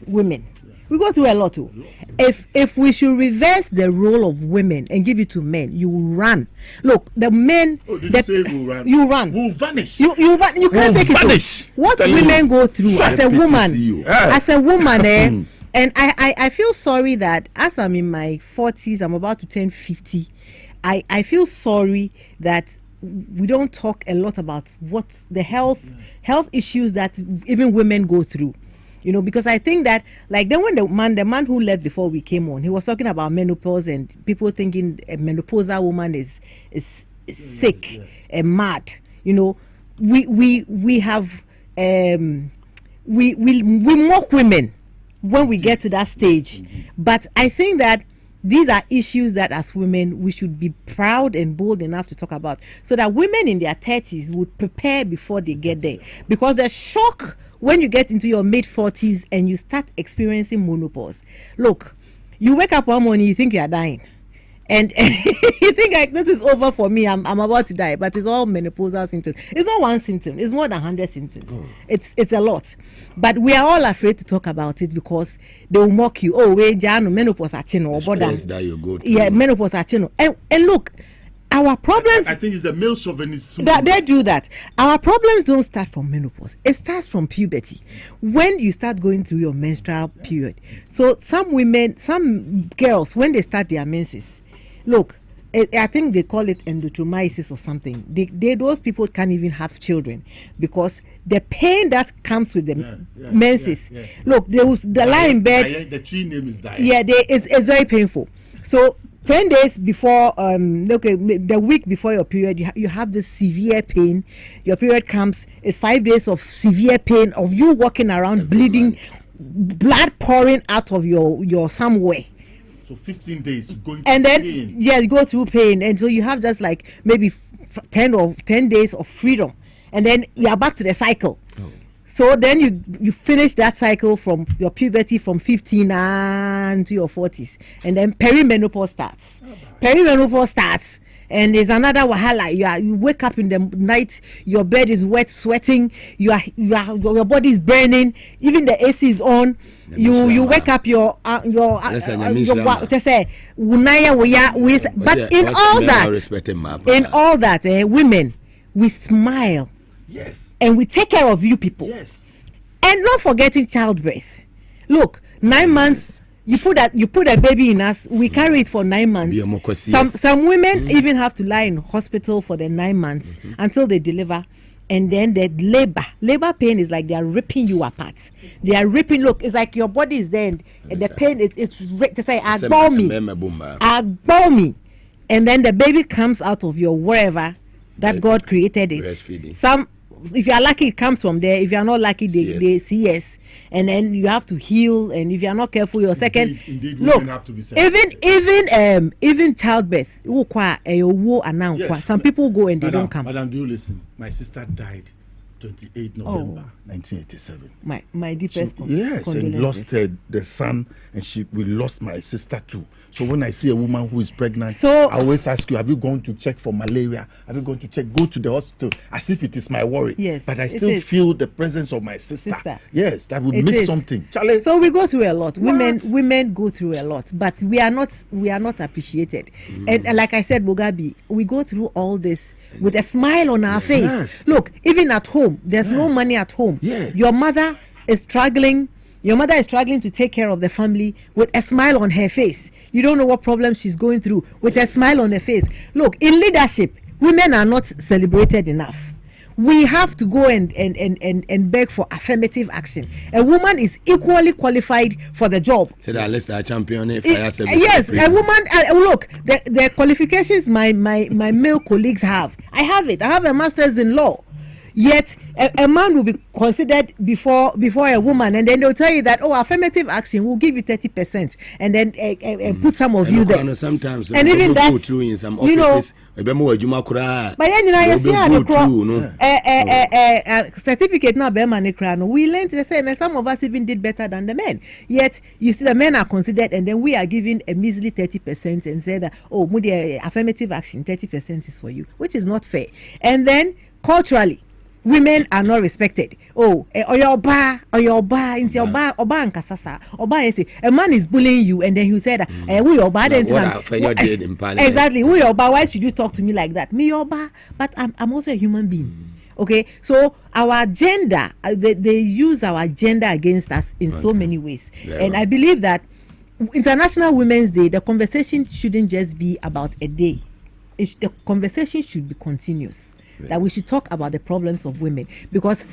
Women, we go through a lot too. If we should reverse the role of women and give it to men, you will run. Look, the men. You run. We'll vanish. You can't take it. What women go through as a woman, and I feel sorry that as I'm in my 40s, I'm about to turn 50. I feel sorry that we don't talk a lot about what the health issues that even women go through. You know, because I think that, like, then when the man who left before we came on, he was talking about menopause and people thinking a menopausal woman is sick and mad. You know, we have we mock women when we get to that stage, but I think that these are issues that as women we should be proud and bold enough to talk about, so that women in their 30s would prepare before they get there, because the shock when you get into your mid-40s and you start experiencing menopause. Look, you wake up one morning, you think you are dying. And you think like this is over for me, I'm about to die, but it's all menopausal symptoms. It's not one symptom, it's more than 100 symptoms. It's a lot. But we are all afraid to talk about it because they will mock you. Oh, wait, menopause are chino. Yeah, menopause are chino. And look, our problems. I think it's the male chauvinism. That they do that. Our problems don't start from menopause. It starts from puberty. When you start going through your menstrual period. So some women, some girls, when they start their menses, look, I think they call it endometriosis or something. Those people can't even have children because the pain that comes with the menses. Look, the lie in bed. The tree name is diet. Yeah, it's very painful. So 10 days before, the week before your period, you have this severe pain. Your period comes. It's 5 days of severe pain of you walking around bleeding, blood pouring out of your somewhere. So 15 days going and through then pain. You go through pain, and so you have just like maybe 10 days of freedom, and then you are back to the cycle. So then you finish that cycle from your puberty from 15 to your 40s, and then perimenopause starts. Perimenopause starts, and there's another wahala. You wake up in the night, your bed is wet, sweating. Your body is burning. Even the AC is on. You wake up but in all that, women, we smile. Yes. And we take care of you people. Yes. And not forgetting childbirth. Look, 9 months. You put a baby in us. We carry it for 9 months. Some women even have to lie in hospital for the 9 months until they deliver, and then the labor pain is like they are ripping you apart. They are ripping. Look, it's like your body is there, and the pain it's to say agball me, and then the baby comes out of your wherever that God created it. Some. If you are lucky, it comes from there. If you are not lucky, they see yes, and then you have to heal. And if you are not careful, your second look, have to be even childbirth. Some people go and they don't come. Madam, do you listen? My sister died 28 November 1987. My deepest yes, and lost the son, and we lost my sister too. So when I see a woman who is pregnant, I always ask you, have you gone to check for malaria? Have you gone to check? Go to the hospital as if it is my worry. Yes, but I still feel the presence of my sister. Yes, that would miss something. Charlie. So we go through a lot. Women go through a lot, but we are not appreciated. And like I said, Mugabe, we go through all this with a smile on our face. Yes. Look, even at home, there's no money at home. Yeah. Your mother is struggling to take care of the family with a smile on her face. You don't know what problem she's going through with a smile on her face. Look, in leadership, women are not celebrated enough. We have to go and beg for affirmative action. A woman is equally qualified for the job. So that let's champion yes, a woman. Look, the qualifications my male colleagues have. I have it. I have a master's in law. Yet a man will be considered before a woman, and then they'll tell you that affirmative action will give you 30%, and then put some of you there. Sometimes, and even that, go through in some offices, but certificate now we learned the same, and some of us even did better than the men. Yet you see, the men are considered, and then we are given a measly 30% and say that affirmative action 30% is for you, which is not fair. And then culturally, women are not respected. A man is bullying you, and then he said, exactly, why should you talk to me like that? Me yoba, but I'm also a human being. Okay, so our gender, they use our gender against us in so many ways. And I believe that International Women's Day, the conversation shouldn't just be about a day. The conversation should be continuous. That we should talk about the problems of women, because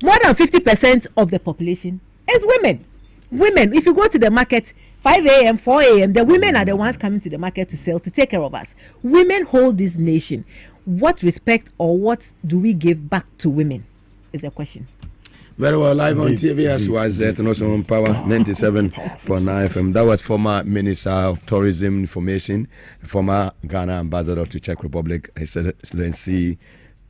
more than 50% of the population is women. Women, if you go to the market 5 a.m., 4 a.m., the women are the ones coming to the market to sell, to take care of us. Women hold this nation. What respect or what do we give back to women is the question. Very well, live on TV as was and also on Power 97.9 FM. That was former Minister of Tourism Information, former Ghana Ambassador to Czech Republic, His Excellency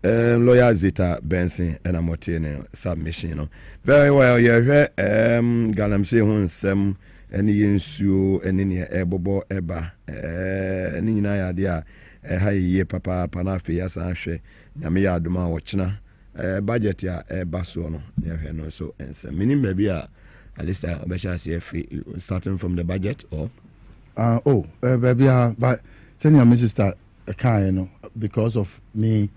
Lawyer Zita Benson and Amotene submission. Very well, yeah, Galamse Hunsem, and Yinsu, and in your Ebobo Eba, and in idea, a high year papa, Panafi, as Anshe, Yamia Duma Wachna. Budget ya baso no ya no so ense minim maybe at least starting from the budget or baby but send your Mrs. Kind because of me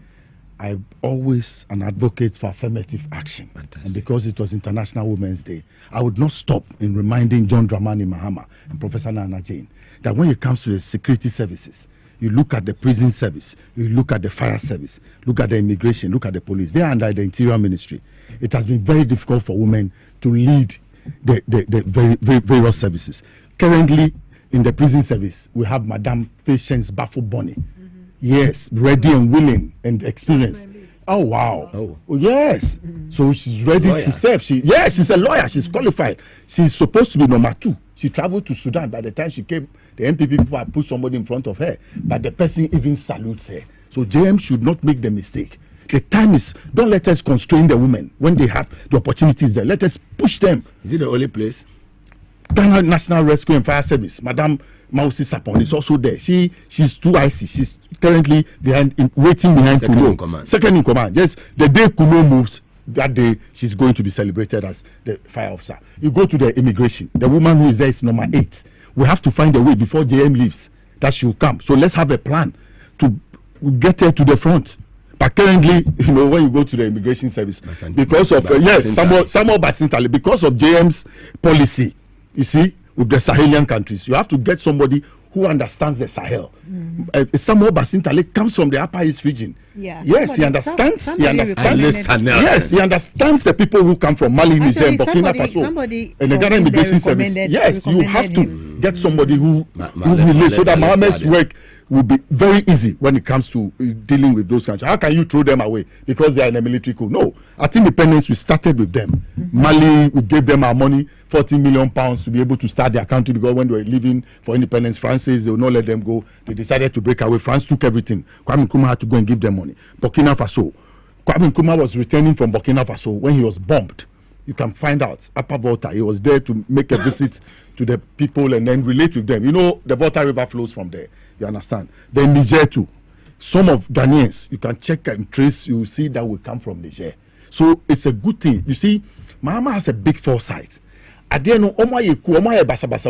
I'm always an advocate for affirmative action. Fantastic. And because it was International Women's Day, I would not stop in reminding John Dramani Mahama and Professor Nana Jane that when it comes to the security services, you look at the prison service, you look at the fire service, look at the immigration, look at the police. They are under the Interior Ministry. It has been very difficult for women to lead the very various services. Currently, in the prison service, we have Madame Patience Bafo-Boni. Yes, ready and willing and experienced. Oh, wow. Oh, yes. So she's ready to serve. She's a lawyer. She's qualified. She's supposed to be number 2. She traveled to Sudan. By the time she came, the MPP people had put somebody in front of her. But the person even salutes her. So JM should not make the mistake. The time is, don't let us constrain the women when they have the opportunities there. Let us push them. Is it the only place? Ghana National Rescue and Fire Service. Madam Maase Sapon is also there. She's too icy. She's currently waiting behind Kuno. Second in command. Yes, the day Kuno moves, that day she's going to be celebrated as the fire officer. You go to the immigration. The woman who is there is number 8. We have to find a way before JM leaves that she will come. So let's have a plan to get her to the front. But currently, when you go to the immigration service, because of Samuel Basintale, because of JM's policy, you see, with the Sahelian countries, you have to get somebody who understands the Sahel. Samuel Basintale comes from the Upper East region. Yeah. Yes, he understands. Yes, he understands the people who come from Mali, Niger, Burkina Faso, and the Ghana Immigration Service. Yes, you have to get somebody who relates so that Mohammed's work will be very easy when it comes to dealing with those countries. How can you throw them away because they are in a military coup? No. At independence, we started with them. Mali, we gave them our money, 40 million pounds to be able to start their country, because when they were leaving for independence, France says they will not let them go. They decided to break away. France took everything. Kwame Nkrumah had to go and give them money. Burkina Faso. Kwame Nkrumah was returning from Burkina Faso when he was bombed. You can find out. Upper Volta, he was there to make a visit to the people and then relate with them. The Volta River flows from there. You understand? Then Niger too. Some of Ghanaians, you can check and trace, you will see that will come from Niger. So it's a good thing. You see, Mahama has a big foresight. Adeno basa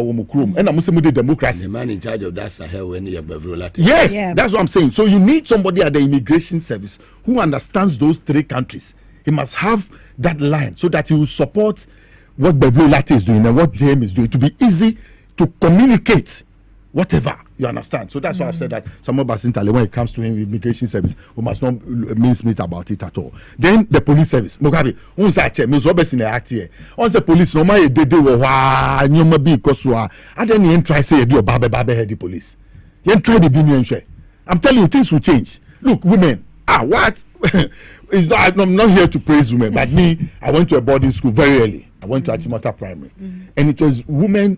and I'm democracy. The man in charge of that Sahel when you have Yes, that's what I'm saying. So you need somebody at the immigration service who understands those 3 countries. He must have that line so that he will support what Beverly Latte is doing and what JM is doing, to be easy to communicate whatever. You understand? So that's why I've said that Samuel Basintale, when it comes to immigration service, we must not mincemeat about it at all. Then the police service. Mugabe, once I check, Ms. Roberts in the act here. Once the police, no matter they do, nyoma bi kosua. I didn't try say do babe head the police. You try the union share. I'm telling you, things will change. Look, women. What? I'm not here to praise women, but me, I went to a boarding school very early. I went to Achimota Primary, and it was women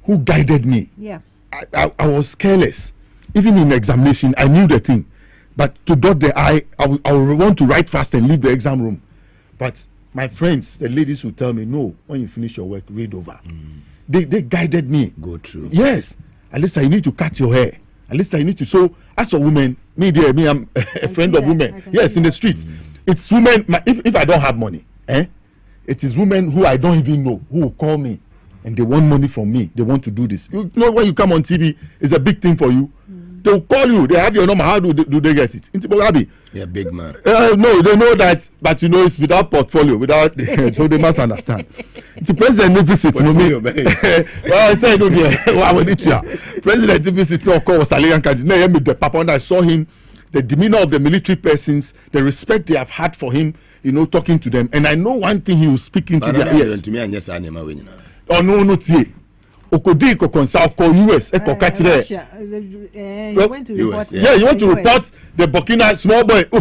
who guided me. Yeah. I was careless. Even in examination, I knew the thing. But to dot the I would want to write fast and leave the exam room. But my friends, the ladies would tell me, no, when you finish your work, read over. They guided me. Go through. Yes. At least I need to cut your hair. At least I need to. So as for women, I'm a friend of women. Yes, in the streets. It's women. If I don't have money, it is women who I don't even know who will call me. And they want money from me. They want to do this. You know, when you come on TV, it's a big thing for you. They'll call you. They have your number. How do they get it? You're a big man. No, they know that, but it's without portfolio, without. So they must understand. The president visit. Well, I said, president visit. No, call Salian country. No, the papa. And I saw him, the demeanor of the military persons, the respect they have had for him. Talking to them, and I know one thing he was speaking to their ears. Oh no, tie. Okodi ko consult ko US e ko catch there. You went to report. Yeah, you want to report the Burkina small boy who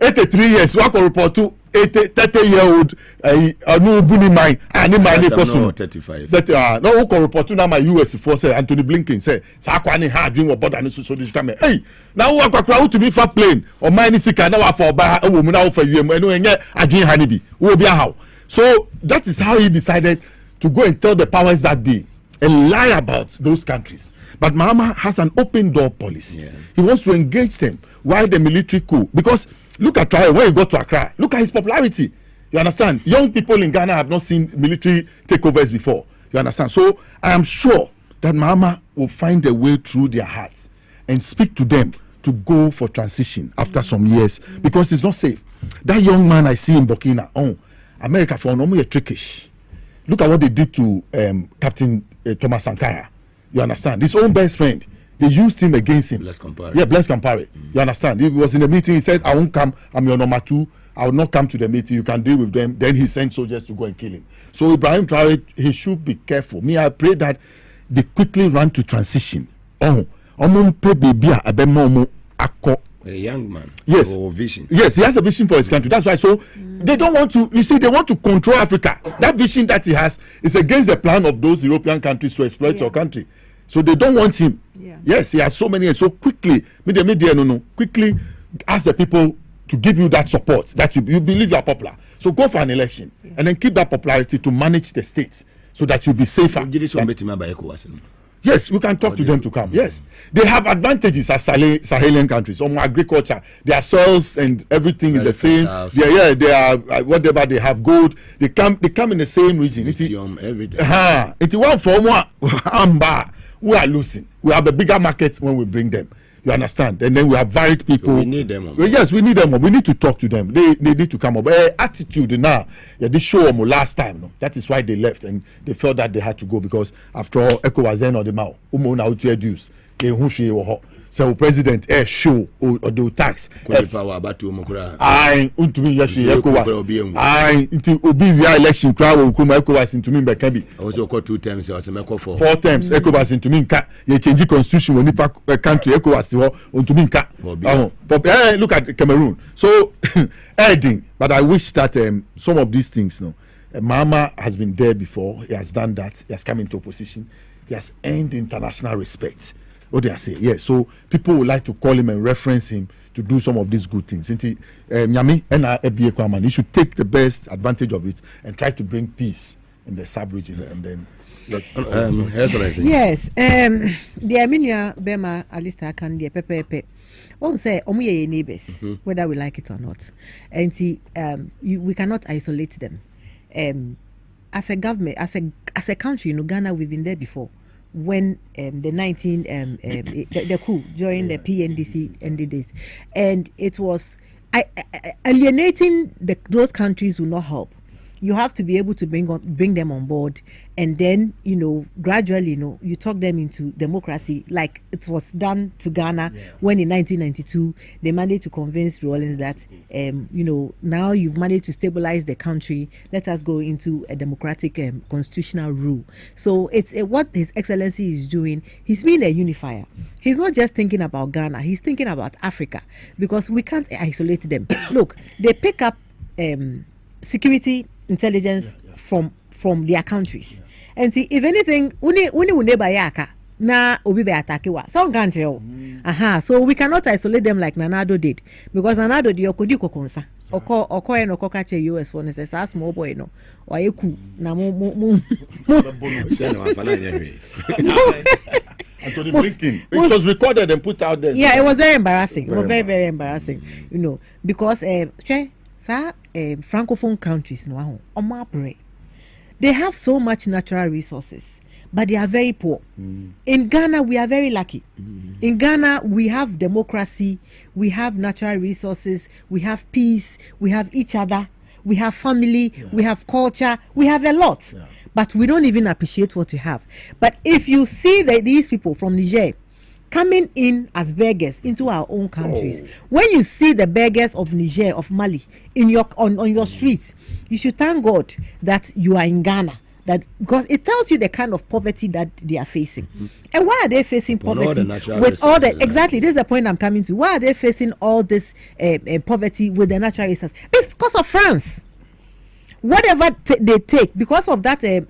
83 years. What ko report to 30-year-old no buni mine ani mine ko so 35. That no who ko report to na my US force Anthony Blinken say sa kwa ni ha adwin wo border ni so this come. Hey, now who akwa who to be for plane or mine sika na wa for ba wo mu na wo for wiem eno enye adwin ha ni bi. Wo bi how. So that is how he decided to go and tell the powers that be and lie about those countries. But Mahama has an open door policy. Yeah. He wants to engage them while the military coup. Because look at Traore, when he got to Accra, look at his popularity. You understand? Young people in Ghana have not seen military takeovers before. You understand? So I am sure that Mahama will find a way through their hearts and speak to them to go for transition after some years, because it's not safe. That young man I see in Burkina, America for no more trickish. Look at what they did to Captain Thomas Sankara. You understand? His own best friend. They used him against him. Blaise Compaoré. Yeah, Blaise Compaoré. You understand? He was in a meeting. He said, I won't come. I'm your number 2. I will not come to the meeting. You can deal with them. Then he sent soldiers to go and kill him. So Ibrahim Traore, he should be careful. Me, I pray that they quickly run to transition. A young man. Yes. Or vision. Yes, he has a vision for his country. That's why. So they don't want to. You see, they want to control Africa. That vision that he has is against the plan of those European countries to exploit your country. So they don't want him. Yeah. Yes, he has so many. And so quickly, quickly ask the people to give you that support that you believe you are popular. So go for an election and then keep that popularity to manage the state so that you'll be safer. Yes, we can talk to them to come. Yes, they have advantages as Sahelian countries. On agriculture, their soils and everything is the same. They are whatever they have gold. They come in the same region. Lithium, everything. It's one for one. We are losing. We have a bigger market when we bring them. You understand? And then we have varied people. We need them. Yes, we need them. We need to talk to them. They need to come up. Attitude now. Yeah, they show them last time. No? That is why they left and they felt that they had to go because after all, Echo was then or the Mao. Now to reduce. So president show or do tax. I untumi yashi ECOWAS. I into obi we election crowd will come ECOWAS into me back be. Also got 2 terms. I was for 4 terms. ECOWAS into me nka. You change constitution when you country ECOWAS to into me nka. Look at Cameroon. So adding, but I wish that some of these things no. Mama has been there before. He has done that. He has come into opposition. He has earned international respect. What they say, yes. So people would like to call him and reference him to do some of these good things. He should take the best advantage of it and try to bring peace in the sub-region and then. Yes. The Armenia Bema Alista can the pepe. One say omuye neighbors, whether we like it or not, and we cannot isolate them. As a government, as a country, in Ghana, we've been there before. When the coup during the PNDC ended days, and it was alienating those countries will not help. You have to be able to bring them on board, and then gradually you talk them into democracy, like it was done to Ghana when in 1992 they managed to convince Rawlings that now you've managed to stabilize the country. Let us go into a democratic constitutional rule. So it's what His Excellency is doing. He's being a unifier. He's not just thinking about Ghana. He's thinking about Africa because we can't isolate them. Look, they pick up security intelligence from their countries, and see if anything uni neighbor yaka na obi be attack wa so country so we cannot isolate them like Nanado did, because Nanado di okodi kokonsa oko no koka che US for say sa small boy no oyeku na mu Anthony Blinken. It was recorded and put out there. Yeah, it was very embarrassing. It was very, very embarrassing. Because francophone countries they have so much natural resources, but they are very poor. In Ghana, we are very lucky. In Ghana, we have democracy, we have natural resources, we have peace, we have each other, we have family, we have culture, we have a lot. But we don't even appreciate what we have. But if you see these people from Niger coming in as beggars into our own countries, when you see the beggars of Niger, of Mali in on your streets, you should thank God that you are in Ghana, that because it tells you the kind of poverty that they are facing. And why are they facing poverty with all the exactly this is the point I'm coming to. Why are they facing all this poverty with the natural resources? It's because of France. Whatever they take, because of that if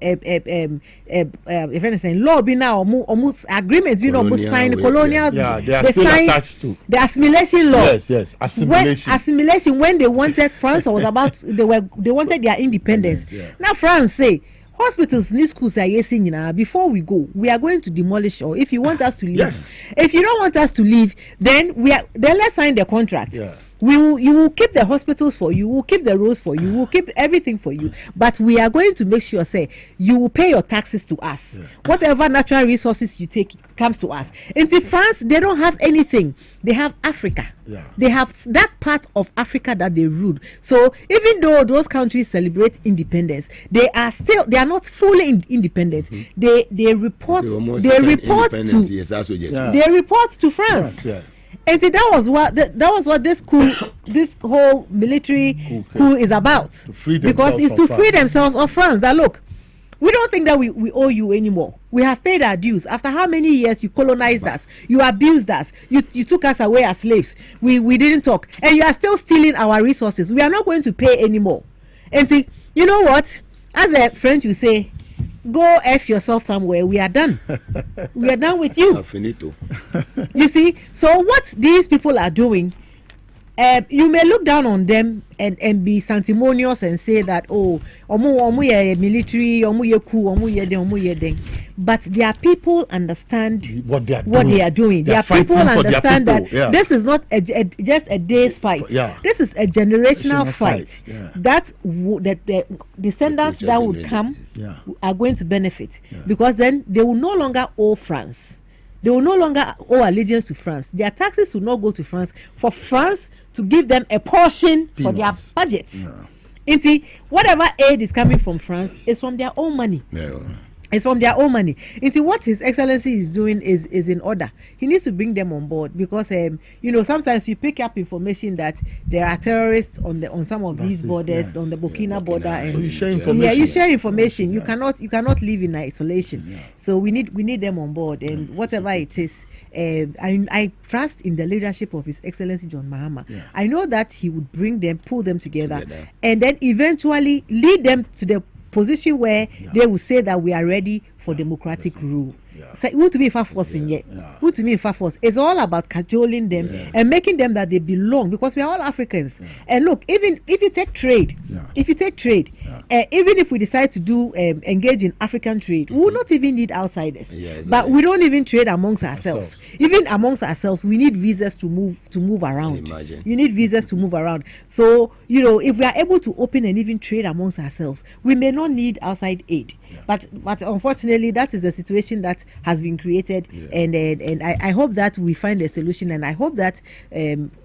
anything law be now almost agreement be almost signed colonial, they are still attached to the assimilation law. Yes, assimilation when they wanted France was about they wanted their independence. Now France say hospitals need schools are before we go we are going to demolish, or if you want us to leave, if you don't want us to leave, then let's sign the contract. You will keep the hospitals for you, we'll keep the roads for you, we'll keep everything for you, but we are going to make sure you will pay your taxes to us. Whatever natural resources you take comes to us. In France, they don't have anything. They have Africa. They have that part of Africa that they ruled. So even though those countries celebrate independence, they are not fully independent. They report to France. And see, that was what this whole military coup is about, because it's to free themselves of France. That look, we don't think that we owe you anymore. We have paid our dues. After how many years you colonized us, you abused us, you took us away as slaves. We didn't talk, and you are still stealing our resources. We are not going to pay anymore. And see, you know what? As a French, you say, go F yourself somewhere. We are done. We are done with you. You see, so what these people are doing, you may look down on them and be sanctimonious and say that omu ye military, omu ye coup, omu ye den. But their people understand what they are doing. Their people understand that this is not just a day's fight. This is a generational fight. That the descendants that would come are going to benefit because then they will no longer owe France. They will no longer owe allegiance to France. Their taxes will not go to France for France to give them a portion for their budgets. Whatever aid is coming from France is from their own money. It's from their own money. What His Excellency is doing is in order. He needs to bring them on board because sometimes you pick up information that there are terrorists on some of these borders, on the Burkina border, and so you share information. Yeah, you share information. You cannot live in isolation. So we need them on board, and whatever it is, I trust in the leadership of His Excellency John Mahama. I know that he would bring them, pull them together. And then eventually lead them to the position where they will say that we are ready for democratic rule. So who to me who to me it's all about cajoling them and making them that they belong because we are all Africans. And look, even if you take trade, even if we decide to do engage in African trade, we will not even need outsiders. But we don't even trade amongst ourselves. Even amongst ourselves, we need visas to move around. You need visas to move around. So if we are able to open and even trade amongst ourselves, we may not need outside aid. But unfortunately, that is the situation that has been created, and I hope that we find a solution, and I hope that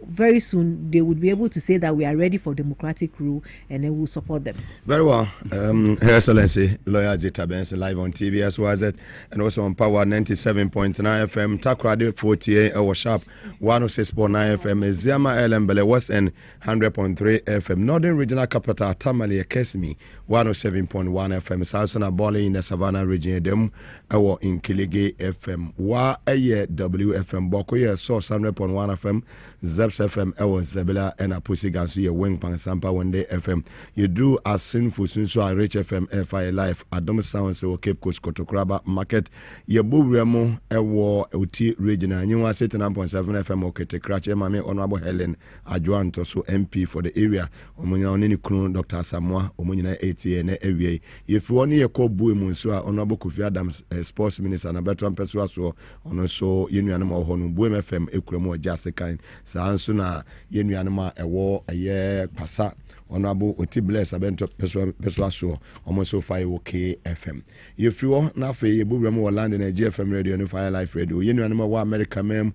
very soon they would be able to say that we are ready for democratic rule, and then we'll support them. Very well. Her Excellency, Lawyer Zita Benson, live on TV as well as it, and also on Power 97.9 FM, Takrade 48, our Sharp 106.9 FM, Ziama Elembele West End 100.3 FM, Northern Regional Capital Tamale Kesmi 107.1 FM, Southern Bali in the Savannah region, them our in Kilige FM, wa aye WFM, Bokoye Source 100.1 FM, Zeps FM, our Zebela and a Pussy Gansu, your Wing Pang Sampa one day FM. You do as sinful since I reach FM, FI Life, Adam Sound, so Cape Coast Kotokraba Market, your Boo Remo, a war, UT regional, and you are 79.7 FM, okay, to Cratch, Mammy, Honorable Helen, Adjuan Toso MP for the area, Omunia Nini Kunu, Dr. Samoa, Omunia ATA, area. If you want to call Bui Munsua, Honorable Kofi Adams, sports minister, and a better one person, so on so Yenu Animal Honu, Buem FM, Ekremo, just a kind, Sansuna, Yenu Anima, a war, a year, Passa. Honorable Oti Bless Abento Peswaso almost so fire OK FM. If you want now for you Remo land in a GFM radio and Fire Life Radio, you know animal America mem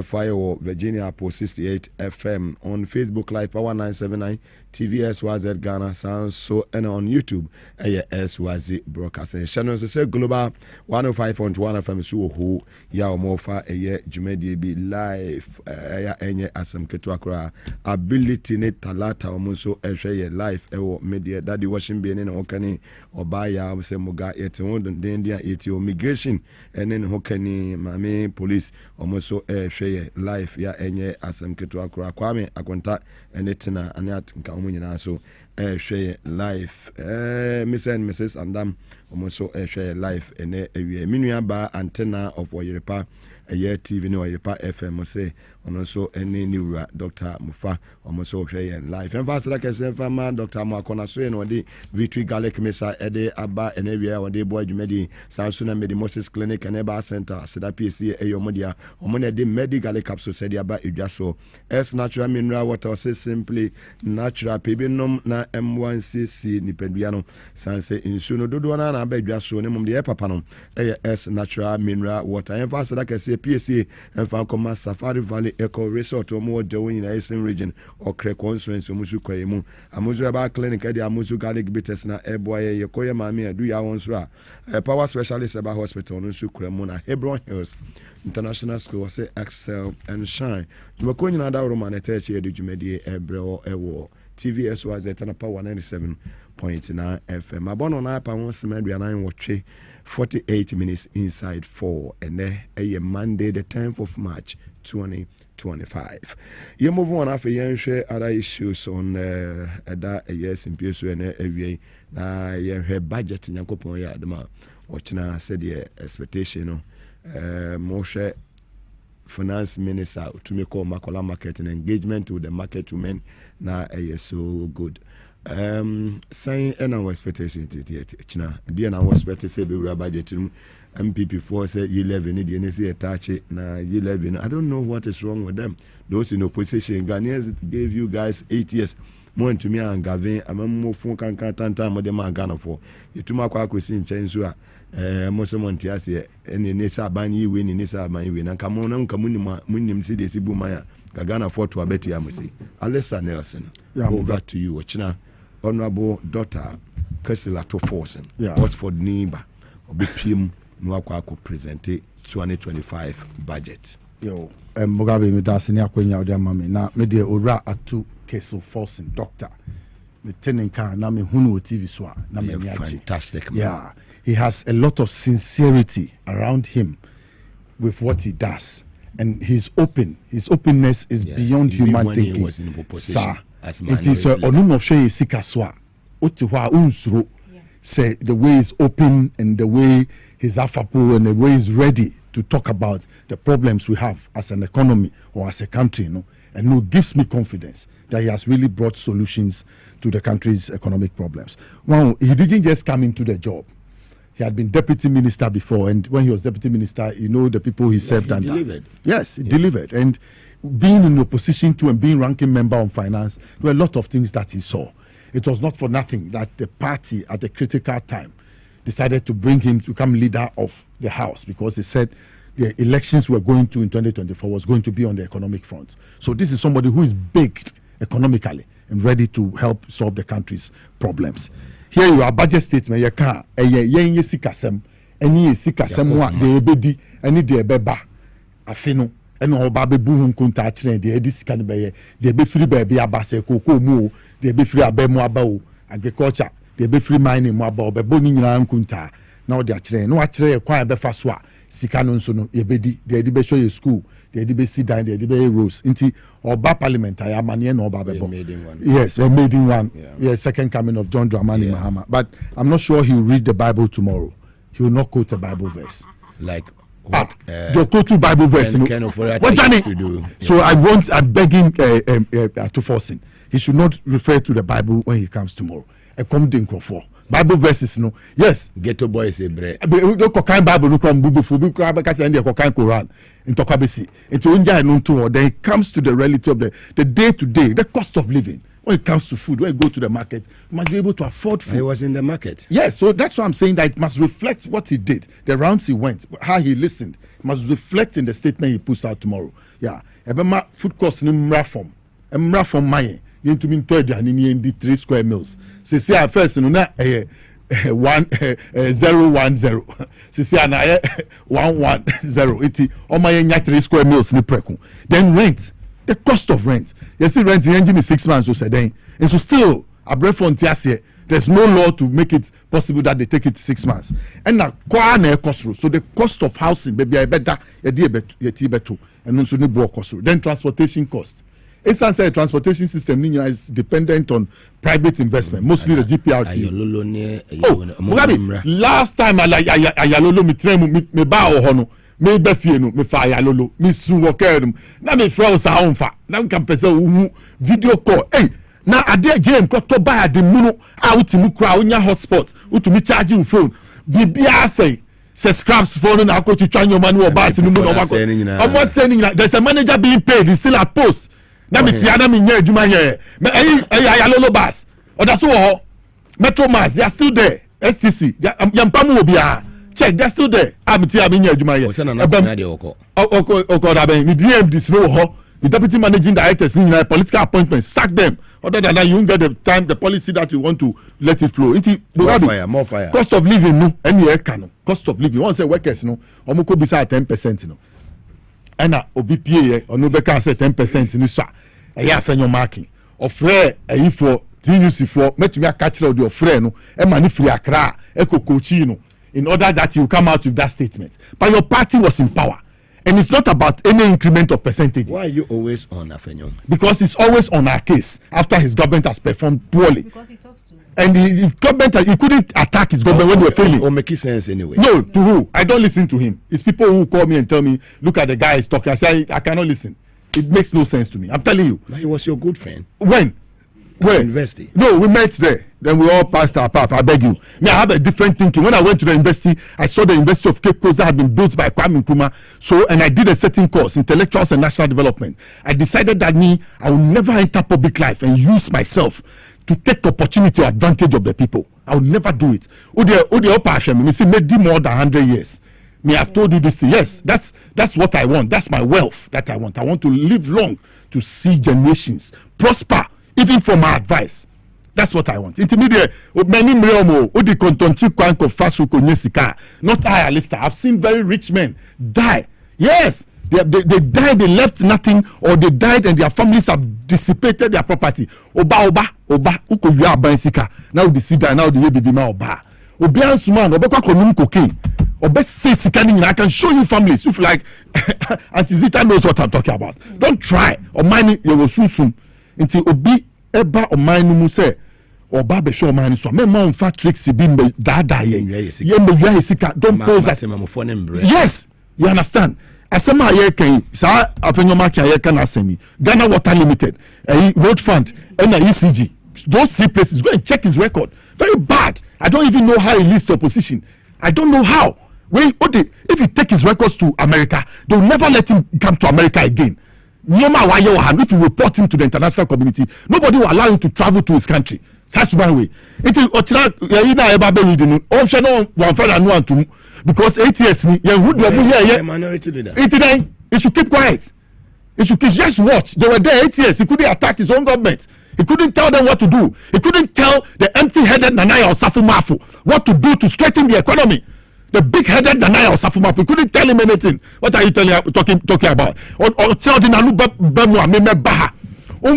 Fire Virginia Post 68 FM on Facebook Live Power 979 TVSYZ Ghana sounds so and on YouTube SYZ broadcasting channel so say global 105.1 FM so who ya omofa Jumedi be live enye asem ketuakra ability ne talata omuso share life media daddy watching be ne hokani obaya se muga yete won den dia yete immigration ene ne hokani mame police omuso share life ya enye asem ketuakra kwame akonta ene tina anat nka omunyina so share life Miss and Mrs. Andam omuso share life ene ewie minua ba antenna of Oyerepa TV no Oyerepa FM say ono so ene niwura Dr. Mufa omuso share life en fast like say fama Dr. Makona so ene odi Victory Garlic Mesa ede aba ene ewie ode boy dwumedi Sansuna Medimosis Clinic and Eba Center Seda PC eyomodia omone de medical capsule said aba edwaso S natural mineral water say simply natural pebinom na M1cc nipeduano sanse insuno dodo na aba edwaso ne mum de papa no S natural mineral water en fast like say PSA en fa koma Safari Valley Eco Resort omo de won in Eastern region or Krek conference omusu kwemu amuzu aba clinic e de amuzu garlic bitters na eboye yekoye mame adu ya won so a power specialist aba hospital no su kwemu na Hebron Hills International School say excel and shine jumako nyina da ro man eteche edu jumedie ebreo ewo TVS was at Power 97.9 FM. Abono na pa won semedua 9 watch 48 minutes inside 4 and a Monday the 10th of March 2025. You move on after you share other issues on that yes in PSU and every na your budget nyakopon ya adama watching said the expectation no mo share finance minister to make all Makola market and engagement with the market women now so good. Saying and our expectation china dear na expect say be budget MPP for say 11 the say attach it na 11. I don't know what is wrong with them. Those in opposition, Ghanaians gave you guys 8 years. More to me and Gavin, I'm more phone can time with them and Ghana for you to my kwasi in change most montias here and in Nessa Bani win in Nessa Bani win and come on munim see the Sibumaya Ghana for to a Betty Amusi. Alessa Nelson, over to you, China. Honorable daughter Kesila to Forsen, Oxford Nimba, OBPM Nwakwa present 2025 budget. Yo, Mugabe Maase akwenya ode mama na me de ora atu Kesila Forsen doctor. Me tenenka na me hunu TV so na me niachi. Fantastic man. Yeah, he has a lot of sincerity around him with what he does, and he's open. His openness is beyond human thinking. He was in opposition. It is onum of shey sikaswa oti hwa unsuro say the way he's open and the way he's affable and the way he's ready to talk about the problems we have as an economy or as a country, and it gives me confidence that he has really brought solutions to the country's economic problems. Well, he didn't just come into the job. He had been deputy minister before, and when he was deputy minister, the people he served under. Delivered. Yes, he delivered. And being in opposition to and being ranking member on finance, there were a lot of things that he saw. It was not for nothing that the party at a critical time decided to bring him to become leader of the house, because they said the elections we're going to in 2024 was going to be on the economic front. So this is somebody who is baked economically and ready to help solve the country's problems. Here you are, budget statement, you can't, sikasem, any sikasem wa, de ebedi, any de ebeba, afino. And all baby boom kunta train the edis can be the be free baby abase koko mu the be free abemo abao agriculture the be free mining mo abao be boni nyina kunta now they are train no akyere kwan be fa so a sika no nso no ebedi the edi be show you school the edi be sit down the edi be rose nti oba parliament ay amane na oba be bo yes we made in one yes second coming of John Dramani Mahama, but I'm not sure he'll read the Bible tomorrow. He will not quote a Bible verse like but the total Bible verse, what to do. So I'm begging to force him. He should not refer to the Bible when he comes tomorrow. A common for Bible verses, yes. Ghetto boys say bread. The cocaine Bible no come bubu fu bi kra because and the cocaine Quran in Tokabesi. It's onja no to. Then it comes to the reality of the day to day, the cost of living. When it comes to food, when you go to the market, you must be able to afford food. He was in the market. Yes, so that's why I'm saying that it must reflect what he did, the rounds he went, how he listened. It must reflect in the statement he puts out tomorrow. Yeah, ebema food cost in mra from mine. You to mean 3 square meals. Say at first, 1010. Say na 110. Iti o my 3 square meals ni preku. Then rent. The cost of rent. You see, rent the engine is 6 months, so then. And so still, a breath from Tiasia, there's no law to make it possible that they take it 6 months. And now, cost. So the cost of housing, baby, I better, and also the broad cost. Then transportation cost. It's a transportation system is dependent on private investment, mostly the GPRT. Mugabe, last time I me train me bow hono. Me befie no me fa ya lolo me su wokedum na me fra sa onfa na nka pese wu video call na ade jam ko to buy ade mu no a utimu kra onya hotspot utumi charge your phone bibia say scraps phone na akoti twanyo manu obas no mu no almost saying there's a manager being paid, he's still at post na me tia na me nya adwuma here me ya lolo bus oda so ho Metro Mass, they are still there. STC yampamu obia check, they're still there. I'm telling you, Juma. The deputy managing directors in political appointments, sack them. Other than that, you won't get the time, the policy that you want to let it flow. More fire. Cost of living, no. Any no. Cost of living. Once a workers, no. Omoko bisa 10%, no. And OBPA or no better say 10% in this. A year for your marking. Of rare, a for TUC for met me a catch of your friend, no. A money free a cra, a cocochino. In order that you come out with that statement. But your party was in power. And it's not about any increment of percentages. Why are you always on Afenyon? Because he's always on our case after his government has performed poorly. Because he talks too much. And the government, he couldn't attack his government when they were failing. Or make sense anyway. No, to who? I don't listen to him. It's people who call me and tell me, look at the guy is talking. I say, I cannot listen. It makes no sense to me. I'm telling you. But he was your good friend. When? Where? University. No, we met there. Then we all passed our path. I beg you. Me, I have a different thinking. When I went to the university, I saw the University of Cape Coast that had been built by Kwame Nkrumah. So, and I did a certain course, intellectuals and national development. I decided that I will never enter public life and use myself to take opportunity or advantage of the people. I will never do it. Me say made more than 100 years. Me, I've told you this thing. Yes, that's what I want. That's my wealth that I want. I want to live long to see generations prosper, even for my advice. That's what I want. Intermediate, many the contonchi kwanko fasu konyesika. Not I, Alistair. I've seen very rich men die. Yes. They died, they left nothing, or they died and their families have dissipated their property. Oba, uko yuya abansika. Now the sida, now the baby ma oba. Obian suman, oba kwa konum cocaine. Oba say sikaning, I can show you families. If like Auntie Zita knows what I'm talking about. Don't try. Or mine you will soon. Until obi eba or mine mu say. Oba be show mine so. Me ma unfa tricks bimbe dada ye. Yembe yuya sika. Don't pose that. Yes, you understand. Asema ayeke sa afenyoma ki ayeke na asemi Ghana Water Limited road fund and ECG, those three places, go and check his record. Very bad. I don't even know how he leads to opposition. I don't know how. If you take his records to America, they'll never let him come to America again. If you report him to the international community, nobody will allow him to travel to his country. That's one way. Because 8 years, minority leader. He should keep quiet. He should just watch. They were there 8 years. He couldn't attack his own government. He couldn't tell them what to do. He couldn't tell the empty-headed Nanaya Osafo Mafu what to do to strengthen the economy. The big-headed Nanaya Osafo Mafu, he couldn't tell him anything. What are you talking about? Or tell the Nanu Bemwa Meme Baha.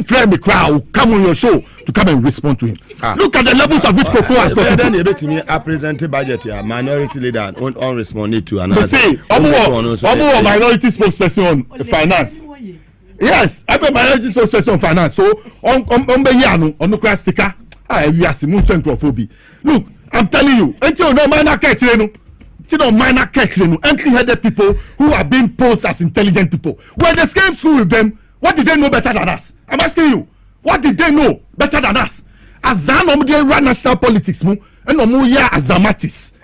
Friend me crowd will come on your show to come and respond to him. Look at the levels of which Cocoa has got. Then to me, I presented budget here, minority leader on responded to another. Say, minority spokesperson on finance. Yes, I'm a minority spokesperson on finance. So on the class sticker, look, I'm telling you, until no minor empty-headed people who are being posed as intelligent people. When they came school with them, what did they know better than us? I'm asking you. What did they know better than us? Azan run national politics and azamatis.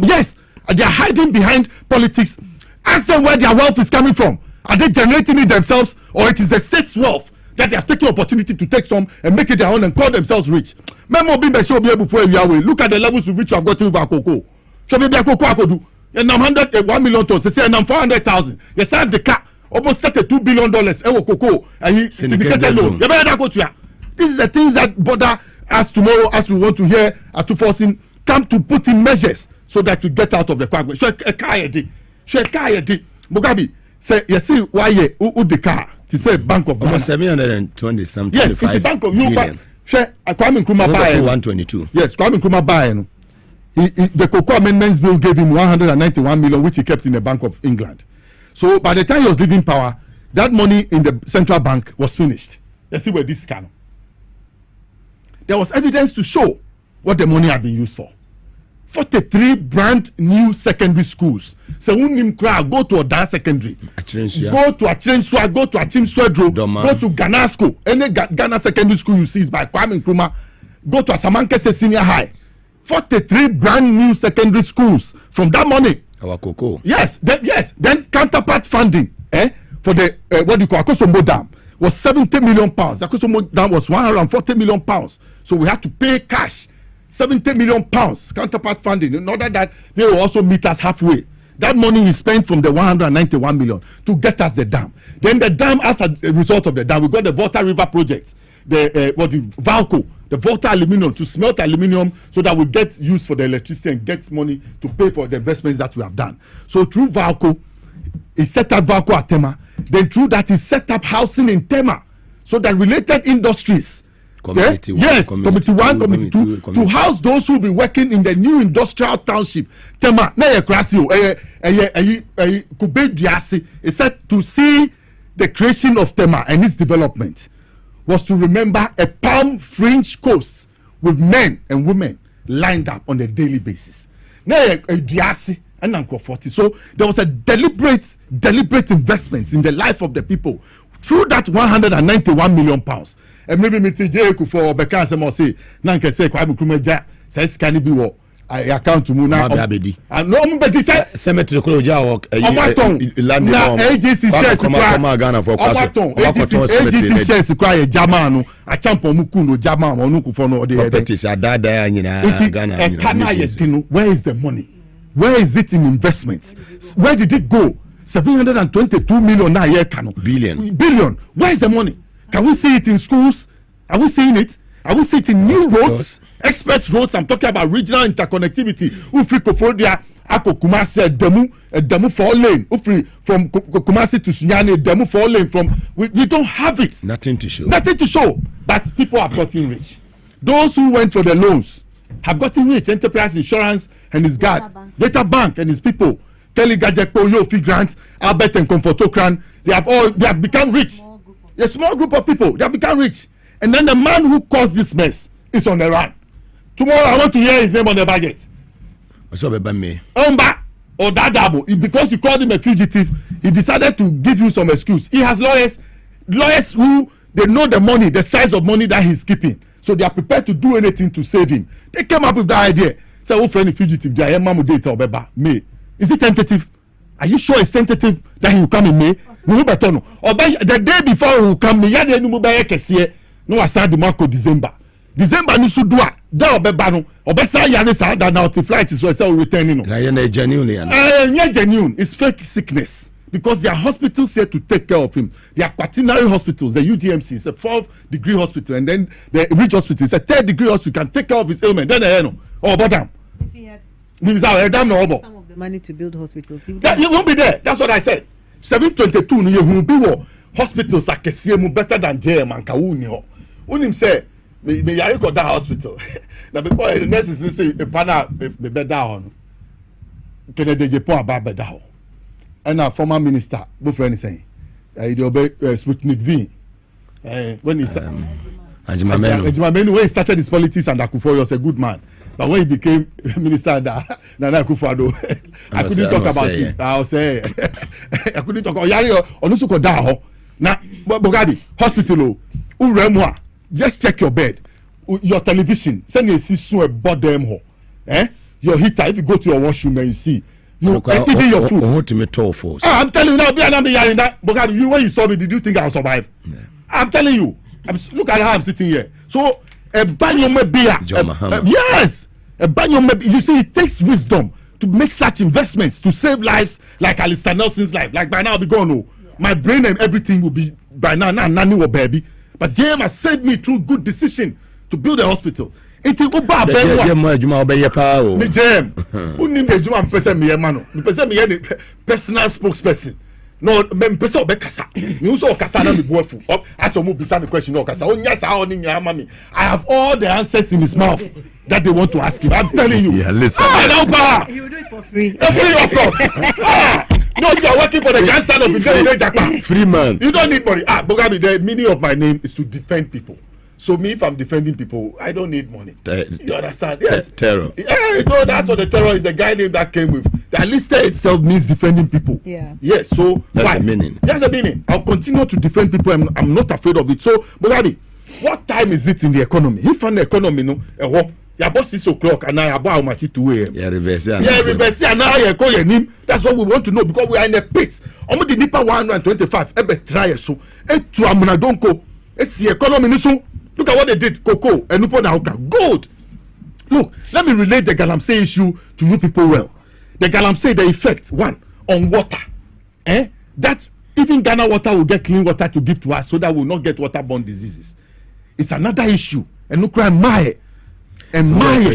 Yes, they are hiding behind politics. Ask them where their wealth is coming from. Are they generating it themselves, or it is the state's wealth that they have taken opportunity to take some and make it their own and call themselves rich? Look at the levels with which you have gotten over cocoa. Show me the cocoa I could do. And I'm 1 million tons. They say and I'm 400,000. Yes, I have the car. Almost $32 billion. Cocoa. And he syndicated loan. This is the things that bother us tomorrow, as we want to hear at 214. Come to put in measures so that we get out of the quagmire. So a car Mugabe say, you see why who the car? To say Bank of Ghana. 720 something. Yes, it's a Bank of you. Kwame Nkrumah buy 122. Yes, Kwame Nkrumah buy. The Cocoa Amendments Bill gave him 191 million, which he kept in the Bank of England. So by the time he was leaving power, that money in the central bank was finished. Let's see where this can. There was evidence to show what the money had been used for. 43 brand new secondary schools. So go to Odan Secondary, go to Achensua, go to Achimswedro, go to Ganasco. Any Ghana secondary school you see is by Kwame Nkrumah. Go to Asamankese Senior High. 43 brand new secondary schools from that money. Our cocoa. Yes, then counterpart funding for the what do you call Akosombo Dam was 70 million pounds. Akosombo Dam was 140 million pounds. So we had to pay cash 70 million pounds counterpart funding in order that they will also meet us halfway. That money is spent from the 191 million to get us the dam. Then the dam, as a result of the dam, we got the Volta River project, the Valco, the Volta aluminium to smelt aluminium so that we get used for the electricity and get money to pay for the investments that we have done. So through Valco, he set up Valco at Tema. Then through that, he set up housing in Tema so that related industries. Committee 1, Committee 2, to house those who will be working in the new industrial township. Tema, he said to see the creation of Tema and its development was to remember a palm fringe coast with men and women lined up on a daily basis. Now, so there was a deliberate investment in the life of the people through that 191 million pounds. And maybe me TJ for Beka say say nanke say kwa mkrumeja say scan bi wo account mu na no mbedi say cemetery ko ja wo land na AGC shares kwa Ghana for AGC shares kwa ye German no a champion mu ku no German onu kufo no de properties adada ya nyina Ghana. Where is the money? Where is it in investments? Where did it go? 722 million na year kano billion. Where is the money? Can we see it in schools? Are we seeing it? Are we seeing it in new roads, express roads? I'm talking about regional interconnectivity. Ufri Kofodia, Ako Kumasi, Demu 4 lane. Ufri from Kumasi to Sunyani, Demu 4 lane. From we don't have it. Nothing to show. Nothing to show. But people have gotten rich. Those who went for the loans have gotten rich. Enterprise Insurance and his guard, Data Bank and his people, Kelly Gajekpo, Yofi Grant, Albert and Comfortokran, they have become rich. A small group of people, they have become rich. And then the man who caused this mess is on the run. Tomorrow I want to hear his name on the budget. Omba or Dadabo, because you called him a fugitive, he decided to give you some excuse. He has lawyers who they know the money, the size of money that he's keeping. So they are prepared to do anything to save him. They came up with that idea. Say, oh, friend, fugitive, they are Mamu data or Beba. May. Is it tentative? Are you sure it's tentative that he will come in May? No, better no. Or the day before he will come, ya de numu baye kesiye. No, I said the Marco December. December ni sudua. Da Beba no. Obesa yare sa that now the flight is so returning. No. Genuine. Yeah, genuine. It's fake sickness. Because there are hospitals here to take care of him. There are quaternary hospitals, the UDMC is a 4th-degree hospital, and then the Ridge Hospital is a 3rd-degree hospital, can take care of his ailment. Then bottom. If he had some of the money to build hospitals, he won't be there. That's what I said. 722 you will be hospitals are better than JM and Kawuni. Unim say me yariko that hospital. Now because the nurses say a pana be better on. Kennedy Japan about better. And our former minister, both friends saying, he obey Sputnik V. When he started, when he started his politics and Akufo was a good man. But when he became minister under Nana Akufo-Addo, I couldn't talk about him. I was say, I couldn't talk about Yari Onusuko Daho. Now, Mugabe, hospital, Uremwa, just check your bed, your television, send you see so about them ho. Your heater, if you go to your washroom and you see. You even your food. I'm telling you now, Mugabe, you when you saw me, did you think I'll survive? Yeah. I'm telling you. Look at how I'm sitting here. So a banyome beer. Yes, a banyome. You see, it takes wisdom to make such investments to save lives, like Alistair Nelson's life. Like by now, I'll be gone. No, my brain and everything will be by now. Now, nanny or baby. But JM has saved me through good decision to build a hospital. It will be a me jam. Who name the Juma person me mano? Me person me any personal spokesperson. No, me person obekasa. Me also okasa na me boafu. As omo bisa the question okasa. Onya sa oni nya mami. I have all the answers in his mouth that they want to ask him. I'm telling you. Yeah, listen. He will do it for free. Free, of course. No, you are working for the grandson of the free man. You don't need money. Mugabe, the meaning of my name is to defend people. So me, if I'm defending people, I don't need money. You understand? Yes. Terror. Yeah, no, that's what the terror is. The guy name that came with. The enlisted itself means defending people. Yeah. Yes. So that's why? The meaning. That's the meaning. I'll continue to defend people. I'm not afraid of it. So, Mugabe, what time is it in the economy? If an economy, no, your boss 6 o'clock and I about how much it 2 a.m. Yeah, reverse. Yeah, reverse. And now you call your name. That's what we want to know because we are in a pit. Almost the Nipa 125. Ebe try so. To amuna don't go. It's the economy so. Look at what they did, cocoa and Nupo Nauka. Gold. Look, let me relate the Galamsey issue to you people well. The Galamsey, the effect, one, on water. That even Ghana water will get clean water to give to us so that we will not get waterborne diseases. It's another issue. And look at Mae. And Mae.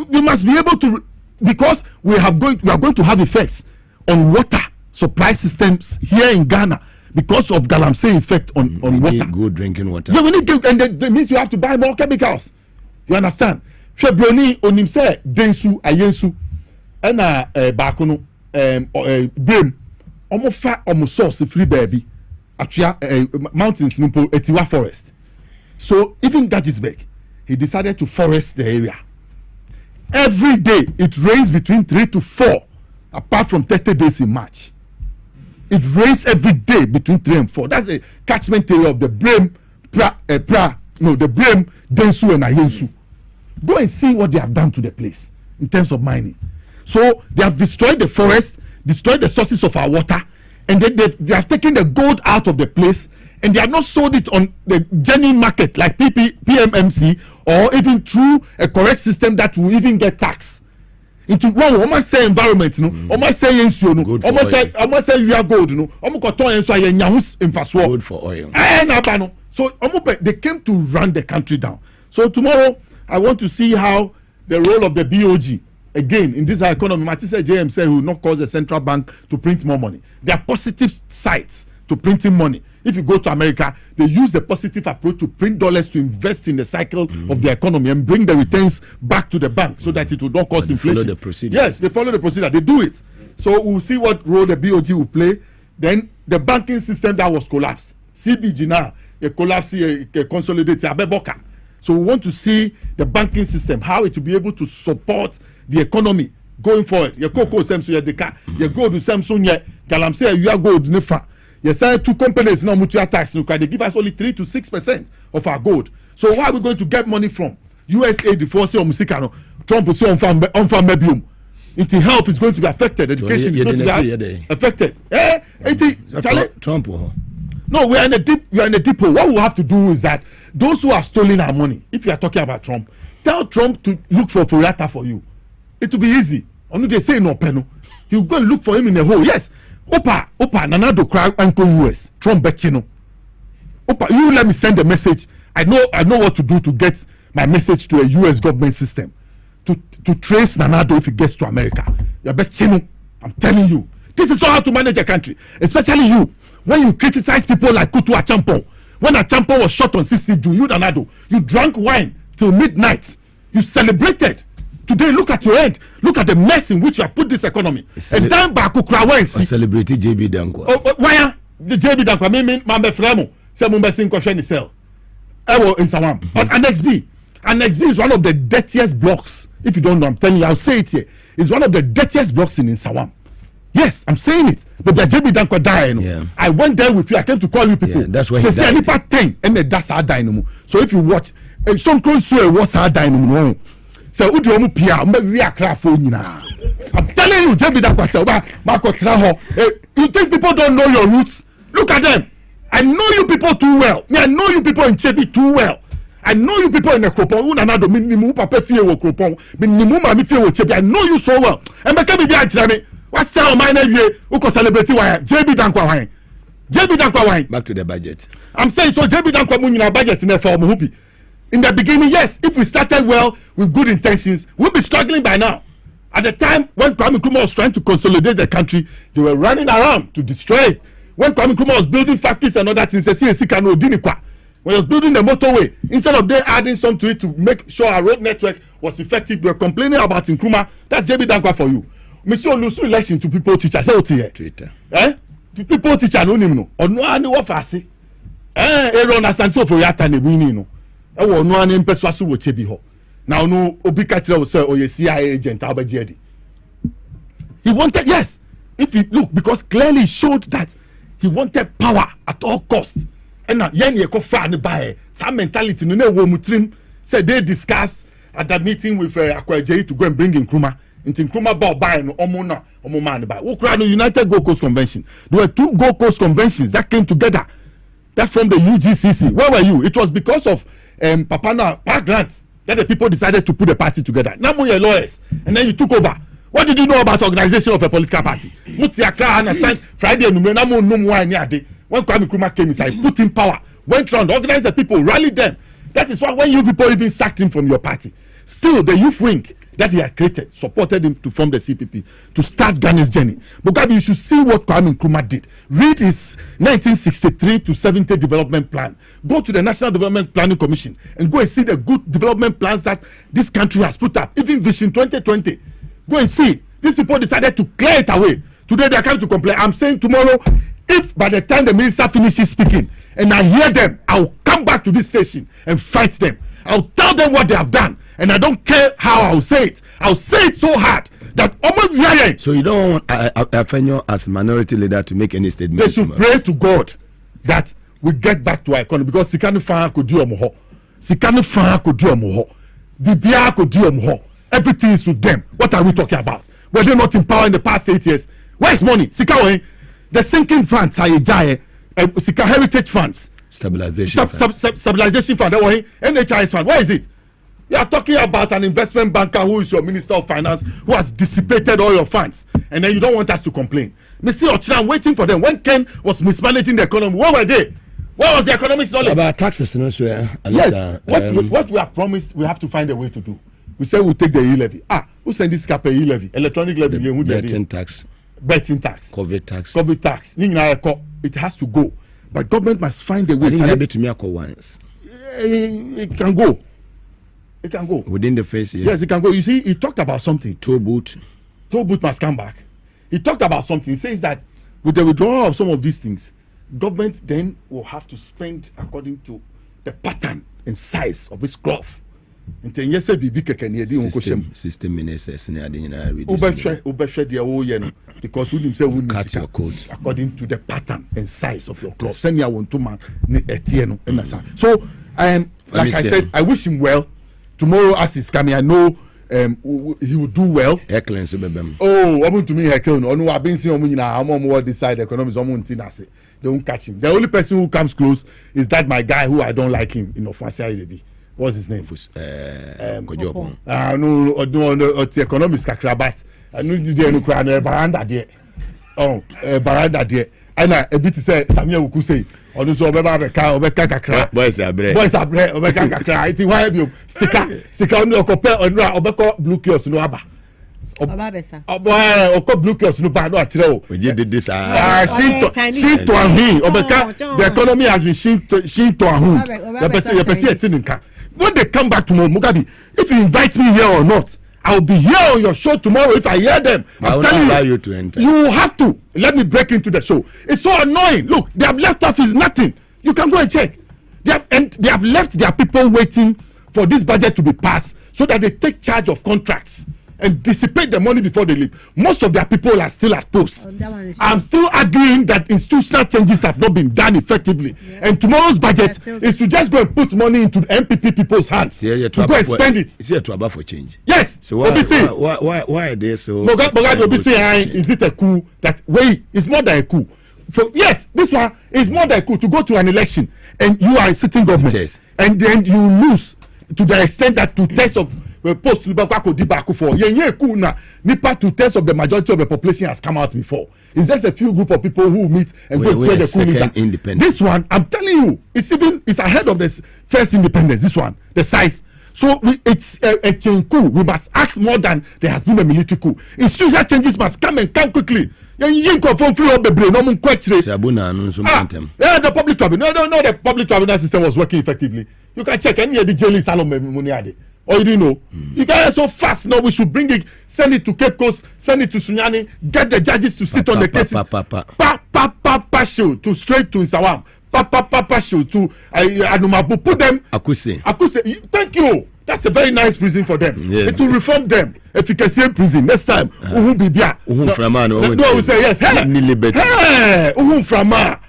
We must be able to, because we are going to have effects on water supply systems here in Ghana. Because of Galamsey effect on water. Need good drinking water. Yeah, we need good, and that means you have to buy more chemicals. You understand? Febroni onimse densu ayensu ena bakono brim omo fa omo source free baby atwa mountains numpo etiwa forest. So even Gatisburg he decided to forest the area. Every day it rains between 3 to 4, apart from 30 days in March. It rains every day between 3 and 4. That's a catchment area of the Brem, the Brem, Densu, and Ayensu. Go and see what they have done to the place in terms of mining. So they have destroyed the forest, destroyed the sources of our water, and then they have taken the gold out of the place, and they have not sold it on the genuine market like PMMC, or even through a correct system that will even get tax. Into one, almost say environment, almost say yensu, almost say you are gold, almost good for oil. So they came to run the country down. So tomorrow I want to see how the role of the BOG again in this economy. Martin said JM said will not cause the central bank to print more money. There are positive sides to printing money. If you go to America, they use the positive approach to print dollars to invest in the cycle of the economy and bring the returns back to the bank so that it will not cause inflation. Follow the procedure. Yes, they follow the procedure. They do it. So we'll see what role the BOG will play. Then the banking system that was collapsed. CBG now, a collapse, a consolidated, a beboka. So we want to see the banking system, how it will be able to support the economy going forward. Your cocoa Samsung, your deca, your gold to Samsung, your galamsey, you are gold, nefa. Yes, two companies now mutual tax. They give us only 3 to 6% of our gold. So where are we going to get money from? USA, the force of Musikano, Trump will say on farm medium. Into health is going to be affected. Education is going to be affected. Trump. No, we are in a deep hole. What we have to do is that those who have stolen our money, if you are talking about Trump, tell Trump to look for Furiata for you. It will be easy. Only they say no penno. He will go and look for him in a hole. Yes. Opa, Nanado cry Uncle US. Trump Betchino. Opa, you let me send a message. I know what to do to get my message to a US government system. To trace Nanado if it gets to America. You're Betchino. I'm telling you. This is not how to manage a country. Especially you. When you criticize people like Kutu Achampon. When Achampon was shot on 16th June, you Nanado, you drank wine till midnight. You celebrated. Today, look at your end. Look at the mess in which you have put this economy. And then back to celebrate JB Dankwa. Why the JB Dankwa? Me Mambe Fremo. Say Mumbe Sinko Sheni Cell. Ewo in Sawam. But Annex B is one of the dirtiest blocks. If you don't know, I'm telling you, I'll say it here. It's one of the dirtiest blocks in Sawam. Yes, I'm saying it. But the JB Dankwa died. Yeah. I went there with you. I came to call you people. Yeah, that's why he died. Say 10 and that's our dynamo. So if you watch, some close to what's our dynamo. So I'm telling you, JB you think people don't know your roots? Look at them. I know you people too well. I know you people in Chebi too well. I know you people in the Kropon. I know you so well. And what's our mind? Who can celebrate JB Dankwa? JB Dankwa. Back to the budget. I'm saying so. JB Dankwa Munina budget in the form of in the beginning, yes, if we started well with good intentions, we'll be struggling by now. At the time when Kwame Nkrumah was trying to consolidate the country, they were running around to destroy it. When Kwame Nkrumah was building factories and other things, when he was building the motorway, instead of they adding some to it to make sure our road network was effective, they were complaining about Nkrumah. That's JB Dankwa for you. Monsieur Lusu election to people teacher. Say what here? Twitter. To people teacher no name no. Or no any what fast. Aaron Asanto for yata ne wini no. Ewo no ani mpeswa so wo chebi ho. Now no obi ka kire wo say o ye CIA agent abajedi. He wanted, yes. If you look, because clearly he showed that he wanted power at all costs. And now yen ye ko fa ne bae. Some mentality no wo mutrim said they discussed at that meeting with Akwajeyi to go and bring in Nkrumah. Into Nkrumah ba bae no omo man bae. Wo kra no United Gold Coast Convention. There were 2 Gold Coast conventions that came together. That from the UGCC. Where were you? It was because of Papana Park Grant that the people decided to put a party together. Now you're lawyers, and then you took over. What did you know about organization of a political party? Mutiaka and assigned Friday and when Kwame Nkrumah came inside, put in power, went around, organized the people, rallied them. That is why when you people even sacked him from your party, still the youth wing that he had created supported him to form the CPP to start Ghana's journey. Mugabe, you should see what Kwame Nkrumah did. Read his 1963 to 70 development plan. Go to the National Development Planning Commission and go and see the good development plans that this country has put up. Even Vision 2020. Go and see. These people decided to clear it away. Today they are coming to complain. I'm saying tomorrow, if by the time the minister finishes speaking and I hear them, I will come back to this station and fight them. I'll tell them what they have done, and I don't care how I'll say it. I'll say it so hard that so you don't want Afenyo as minority leader to make any statement. They should pray to God that we get back to our economy, because Sikanu Fan could do omoho, Sikanu Fan could do omoho, BBR could do omoho. Everything is with them. What are we talking about? Were they not in power in the past 8 years? Where's money? Sikawe, the sinking funds are Sika heritage funds, stabilization stabilization fund, NHIS fund. Where is it? You are talking about an investment banker who is your minister of finance, who has dissipated all your funds, and then you don't want us to complain. Mr. Ochina, I'm waiting for them. When Ken was mismanaging the economy, where were they? Where was the economics knowledge? About taxes, no, sir. Yes. What we have promised, we have to find a way to do. We say we'll take the e-levy. Who send this cap e-levy? Electronic levy. Betting tax. Betting tax. COVID tax. COVID tax. It has to go. But government must find a way. It can go. It can go. Within the phase, yes, it can go. You see, he talked about something. Toll booth must come back. He talked about something. He says that with the withdrawal of some of these things, government then will have to spend according to the pattern and size of its cloth. System ministers because we himself cut your coat according to the pattern and size of your cloth. Send want to man. So like I said, I wish him well. Tomorrow as he's coming, I know he will do well. Oh, I'm to me heckle. No, I've been seeing I'm this side economics. They won't catch him. The only person who comes close is that my guy who I don't like him in Ofansia. What's his name? Kojopon. No, the economics kakrabat. I know you do no cry no baranda there. Oh, baranda there. And a bit say Samuel Ukuse. Onu so obeba kakra. Boys abre. Obeka kakra. Iti why be sticker on okope onra obeko blue kiosk no aba. Obabesa. Oko blue kiosk no ba no akire o. We did this shin to ahin obeka. The economy has been shin to ahin. The person when they come back tomorrow, Mugabe, if you invite me here or not, I'll be here on your show tomorrow if I hear them. I will not allow you to enter. You have to. Let me break into the show. It's so annoying. Look, they have left office nothing. You can go and check. They have left their people waiting for this budget to be passed so that they take charge of contracts and dissipate the money before they leave. Most of their people are still at post. I'm still arguing that institutional changes have not been done effectively. Yeah. And tomorrow's budget is to just go and put money into the MPP people's hands to go and spend it. Is it to about for change? Yes. So why are they so? Is it a coup that way? It's more than a coup. So yes, this one is more than a coup to go to an election and you are a sitting government, yes. And then you lose to the extent that 2/3 of post for nipa 2/3 of the majority of the population has come out before. It's just a few group of people who meet and go through the coup. This one, I'm telling you, it's ahead of the first independence. This one, the size. So it's a chain coup. We must act more than there has been a military coup. Institutional changes must come and come quickly. The public tribunal. No, the public tribunal system was working effectively. You can check any of the jail in Salome Muniade. Or you didn't know? You guys are so fast. No, we should bring it, send it to Cape Coast, send it to Sunyani, get the judges to sit on the cases. Show to straight to Nsawam. Show to Anumabu. Put them. Akuse. Thank you. That's a very nice prison for them. Yes. It will reform them. Efficacy prison. Next time, Uhu Bibia. No, we say yes. Hey, Uhu Frama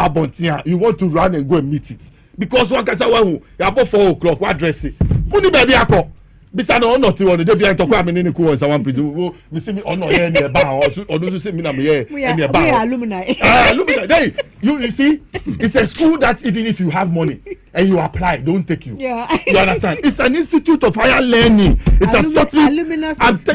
Abontia. You want to run and go and meet it. Because one can say, well, you about 4 o'clock, what dress it? Money baby, I call. Besides, no, not on the day behind talk. I'm in the cool and someone prison. We see me on no here near bar or don't see me na me here. We are alumni. Alumni. You see, it's a school that even if you have money and you apply, don't take you. Yeah. You understand? It's an institute of higher learning. It has taught me.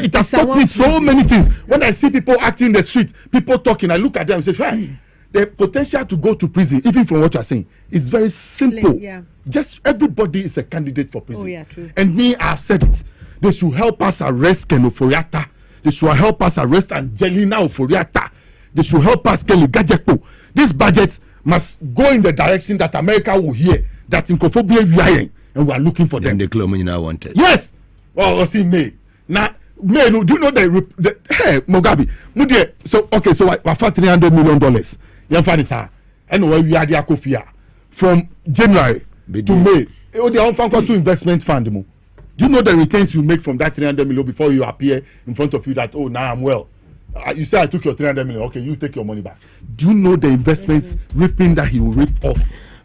It has taught me so many things. When I see people acting in the street, people talking, I look at them and say, hey. The potential to go to prison, even from what you are saying, is very simple. Yeah. Just everybody is a candidate for prison. Oh, yeah, true. And me, I have said it. They should help us arrest Ken Oforiatta. They should help us arrest Angelina Oforiatta. They should help us Kelly Gajepo. This budget must go in the direction that America will hear that Nkophobia is and we are looking for them. The claim you now wanted. Yes. Well, see me. Now, do you know the hey, Mugabe? So, okay, so I found $300 million. And we are from January to May Oh, they are on to investment fund. Mo. Do you know the returns you make from that 300 million before you appear in front of you that, oh, now I'm well? You say I took your 300 million. Okay, you take your money back. Do you know the investments ripping that he will rip off?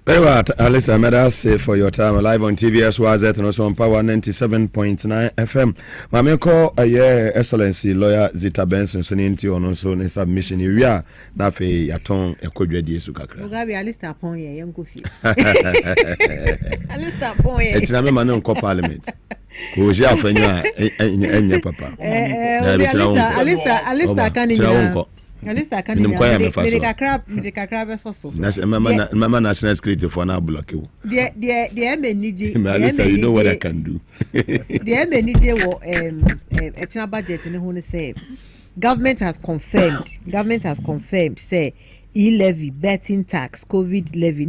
Very well, Alistair, may I say for your time live on TVS YZ and also on Power 97.9 FM. My call Excellency Lawyer Zita Benson, so on also in submission. You are Nafe Yaton, a code ready to Kakra. Mugabe, Alistair upon ye, young goofy. Alistair upon ye. It's not a man on Parliament. Who's your friend and your papa? Alistair can't. Alistair can't make a crab also. Mama National Security for now block you. Alistair, you know what I can do. The MND extra budget in the whole say. Government has confirmed, say, e-levy, betting tax, COVID levy,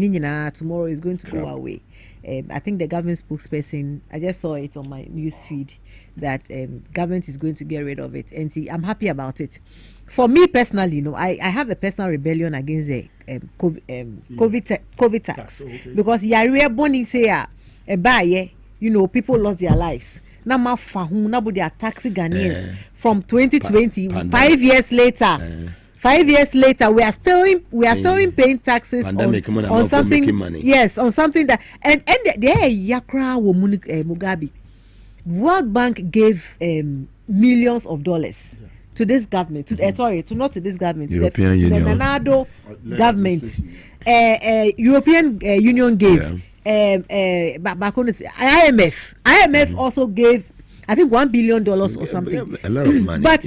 tomorrow is going to go away. I think the government spokesperson, I just saw it on my news feed, that government is going to get rid of it. And see, I'm happy about it. For me personally, I have a personal rebellion against the COVID tax. Because Yari Bonnie say, people lost their lives. Nobody are taxing Ghanaians from 2020, 5 years later. 5 years later, we are still paying taxes on something. Yes, on something that and there Yakra Mugabe. World Bank gave millions of dollars to this government. Not to this government. European to Union. The Nanado government. European Union gave. IMF also gave, I think, $1 billion or something. A lot of money. But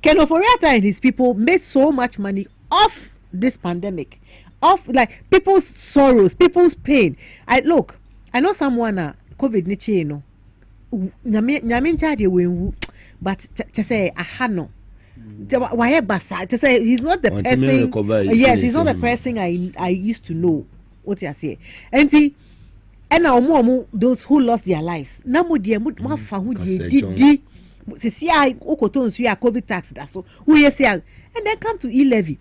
Ken Oforiatta and his people made so much money off this pandemic, off like people's sorrows, people's pain. I know someone COVID niche no. Nyamin chade wenwu, but to say ahano. Why basa? To say he's not the person. Yes, he's not the person I used to know. What you say? And see, and now those who lost their lives. Namu dia ma fa hu di. See, I COVID tax that so we say, and then come to e-levy,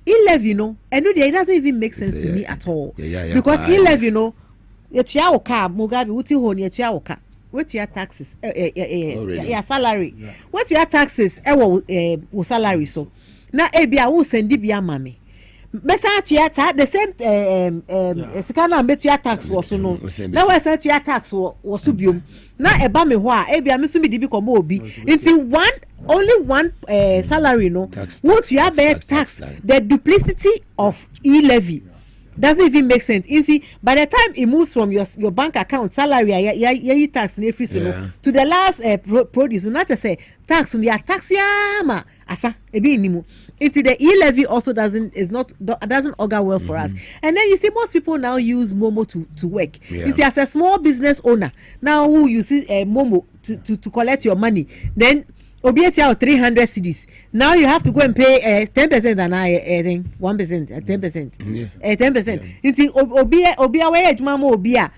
and it doesn't even make sense to me at all. Because e-levy, it's your car, Mugabe, what's your taxes? Salary. What's your taxes? Salary. So now, I will send you mommy. The same Sikana Metia tax was no. Now I said your tax was subium. Now a bame wa, Missimi become obi. Into only one salary, no. What you have tax, the duplicity of e-levy doesn't even make sense. You see, by the time it moves from your bank account, salary, tax to the last produce, not to say tax on your tax yama. Asa, into the e-levy also doesn't augur well for us. And then you see most people now use Momo to work. It's as a small business owner now who you see Momo to collect your money. Then Obiet out 300 cedis. Now you have to go and pay 10% and I think 1%, 10%. 10%. It's Obia wage mamo Obia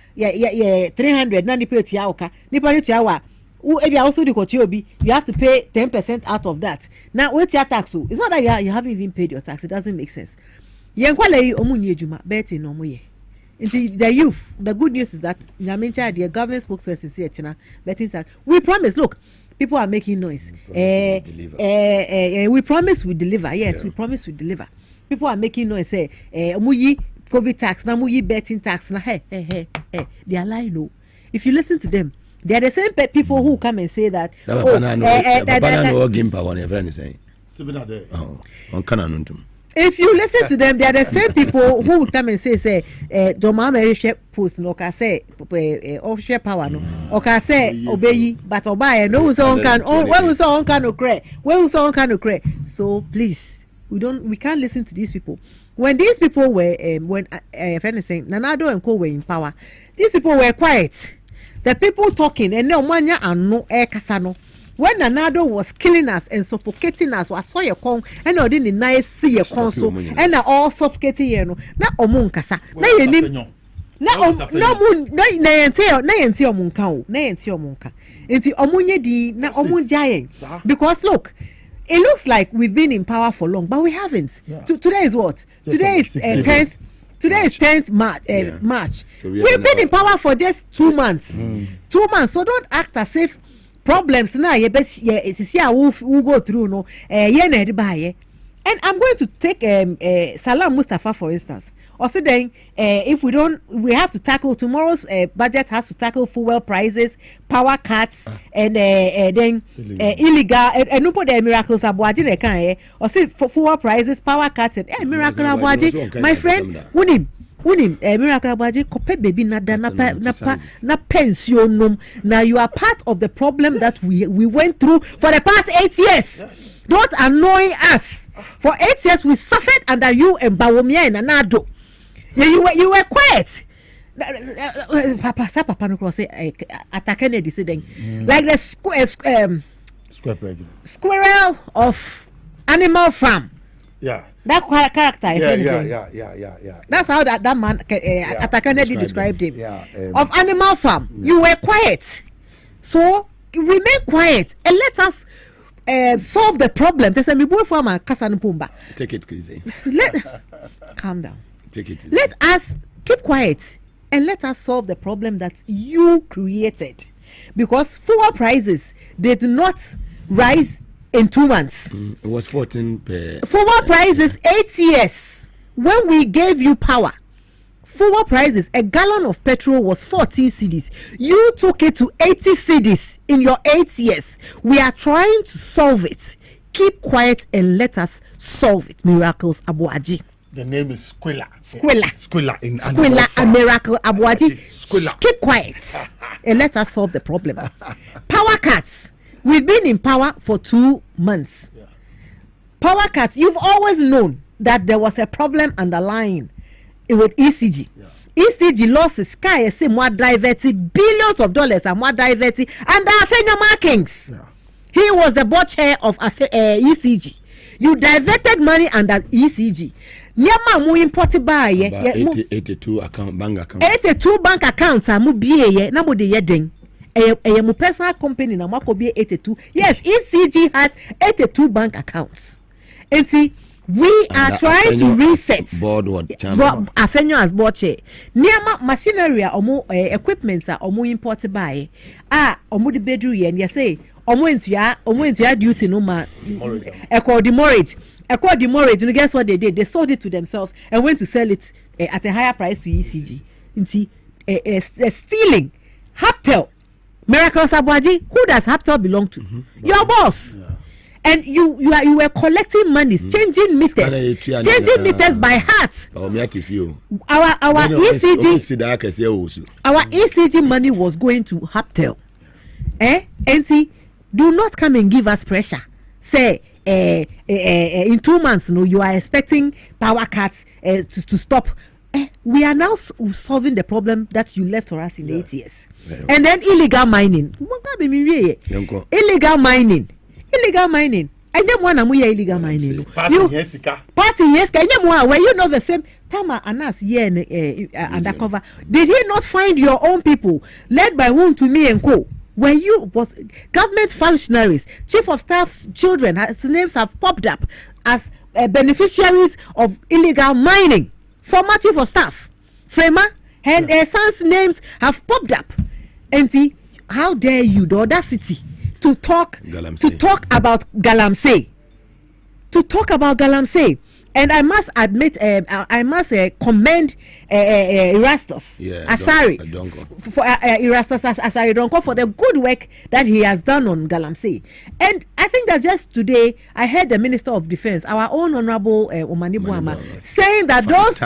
300 nani pay tiaoka. Nipani tiawa. Also you have to pay 10% out of that. Now what's your tax? It's not that you haven't even paid your tax. It doesn't make sense. The youth, the good news is that the government spokesperson said we promise, look, people are making noise. We promise we deliver. Yes, we promise we deliver. People are making noise. Say COVID tax, na muyi betting tax, na hey. They are lying. No, if you listen to them, they are the same people who come and say that. If you listen to them, they are the same people who come and say, Domama post no can say offshore power no, or can say obey, but obey no one can. When we saw on can cry, so please, we can't listen to these people. When these people were saying Nanado and Co were in power, these people were quiet. The people talking and no mania and no air casano. When Nanado was killing us and suffocating us, was saw your con and I didn't nice see your console and all suffocating you know. Not omunkasa. Na yenim. Na mun na yente omunka. Na yente omunka. Enti omunye di na omunjaye. Because look, it looks like we've been in power for long, but we haven't. Yeah. Today is what? Today is 10th. Today is 10th March. So we've been in power for just 2 months. 2 months. So don't act as if problems now we'll go through no. And I'm going to take Salam Mustafa for instance. Also then, if we have to tackle tomorrow's budget has to tackle fuel prices, power cuts, and then illegal and no put the miracles abuaji ne kan or say fuel prices, power cuts, and miracle abuaji. My friend, unim miracle abuaji kope baby na pensionum. Now you are part of the problem that we went through for the past 8 years. Yes. Don't annoy us. For 8 years we suffered under you and Bawumia and Anado. You were quiet. Papa no cross say attack deciding like the squirrel of Animal Farm. Yeah. That character. Yeah. That's how that man attack Kennedy described him. Of Animal Farm. You were quiet. So remain quiet and let us solve the problem. Take it easy. Calm down. Take it easy. Let us keep quiet and let us solve the problem that you created. Because fuel prices did not rise in 2 months. It was 14 per... Fuel prices 8 years. When we gave you power, fuel prices, a gallon of petrol was 14 cedis. You took it to 80 cedis in your 8 years. We are trying to solve it. Keep quiet and let us solve it. Miracles Abuaji. The name is Squilla in Squilla and Miracle Abuaji. Keep quiet and let us solve the problem. Power cuts. We've been in power for 2 months. Yeah. Power cuts. You've always known that there was a problem underlying with ECG. Yeah. ECG losses. Sky say more diverted billions of dollars and more diverted under Afenyo Markings. Yeah. He was the board chair of ECG. You diverted money under ECG. Nyama mu imported by 82 bank accounts. 82 bank accounts are mu biye na mo de yeden. Eye mu personal company na mo be 82. Yes, ECG has 82 bank accounts. And see, we are trying to reset Afenyo as board chair. Nyama machinery omo equipments are omo imported by omo de bedroom ye and you say omo into ya duty no ma demurrage. And guess what they did? They sold it to themselves and went to sell it at a higher price to ECG. Stealing. Haptel. Miracles Abuaji. Who does Haptel belong to? Your boss. Yeah. And you were collecting monies, changing meters by heart. Our ECG money was going to Haptel. And see, do not come and give us pressure. Say in 2 months, you are expecting power cuts to stop. We are now solving the problem that you left for us in 8 years. Yeah. And then illegal mining. Illegal mining. And then one amuya illegal mining. Party yes. And then one where you know the same Tama Anas undercover. Did he not find your own people led by whom to me and co? Where you was government functionaries, chief of staff's children, his names have popped up as beneficiaries of illegal mining. Former chief of staff, Frema, and their sons' names have popped up. And see, how dare you, the audacity to talk about Galamsey. And I must admit, I must commend Erastus Asari for Erastus Asari Donko for the good work that he has done on Galamsey. And I think that just today I heard the Minister of Defense, our own Honorable Omani Buama, saying that those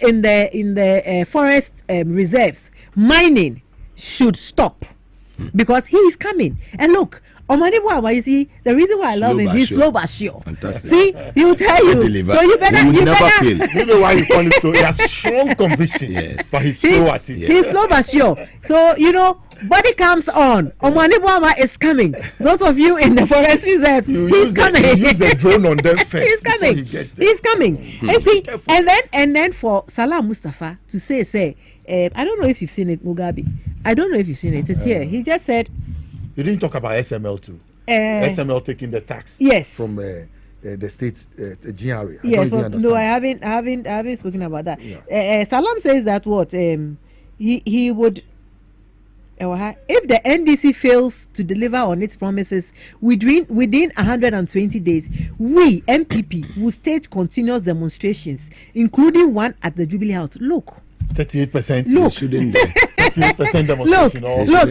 in the forest reserves mining should stop because he is coming. And look. Omanibuama, you see, the reason why I love him, he's slow but sure. Fantastic. See, he will tell you. So you better. Maybe why you call it so. He has strong conviction, but he's slow at it. He's slow but sure. So body comes on. Omanibuama is coming. Those of you in the forest reserves, he's coming. Use a drone on them first. He's coming. He's coming. And see, and then for Salam Mustafa to say, I don't know if you've seen it, Mugabe. I don't know if you've seen it. It's here. He just said. You didn't talk about SML too. SML taking the tax from the state GRA. Yes, no, I haven't spoken about that. Yeah. Salam says that what he would. If the NDC fails to deliver on its promises within 120 days, we MPP will stage continuous demonstrations, including one at the Jubilee House. Look, 38%. Look, 38% demonstration. Look,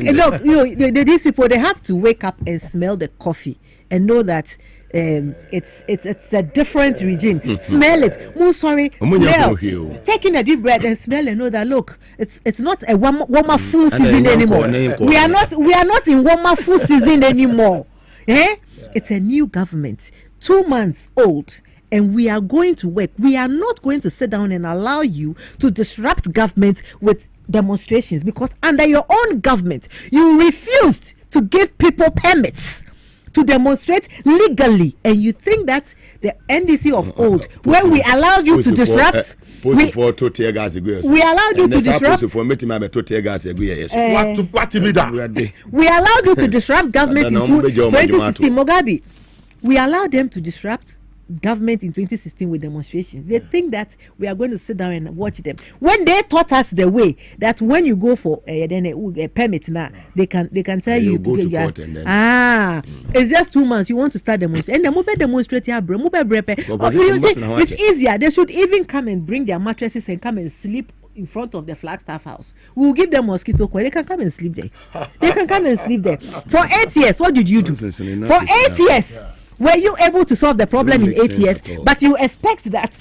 these people, they have to wake up and smell the coffee and know that it's a different regime. Smell it. Smell. Taking a deep breath and smell and know that look, it's not a warmer full season anymore. We are not in warmer full season anymore. It's a new government, 2 months old. And we are going to work. We are not going to sit down and allow you to disrupt government with demonstrations, because under your own government, you refused to give people permits to demonstrate legally, and you think that the NDC of old, where we allowed you to disrupt, we allowed you to disrupt. We allowed you to disrupt government in 2016. Mugabe, we allowed them to disrupt government in 2016 with demonstrations. They think that we are going to sit down and watch them. When they taught us the way that when you go for a permit now, they can tell you go to court and then it's just 2 months. You want to start demonstrating, and the mobile demonstrate it's easier. They should even come and bring their mattresses and come and sleep in front of the Flagstaff House. We will give them mosquito coil. They can come and sleep there. For 8 years, what did you do? For 8 years. Were you able to solve the problem in 8 years? But you expect that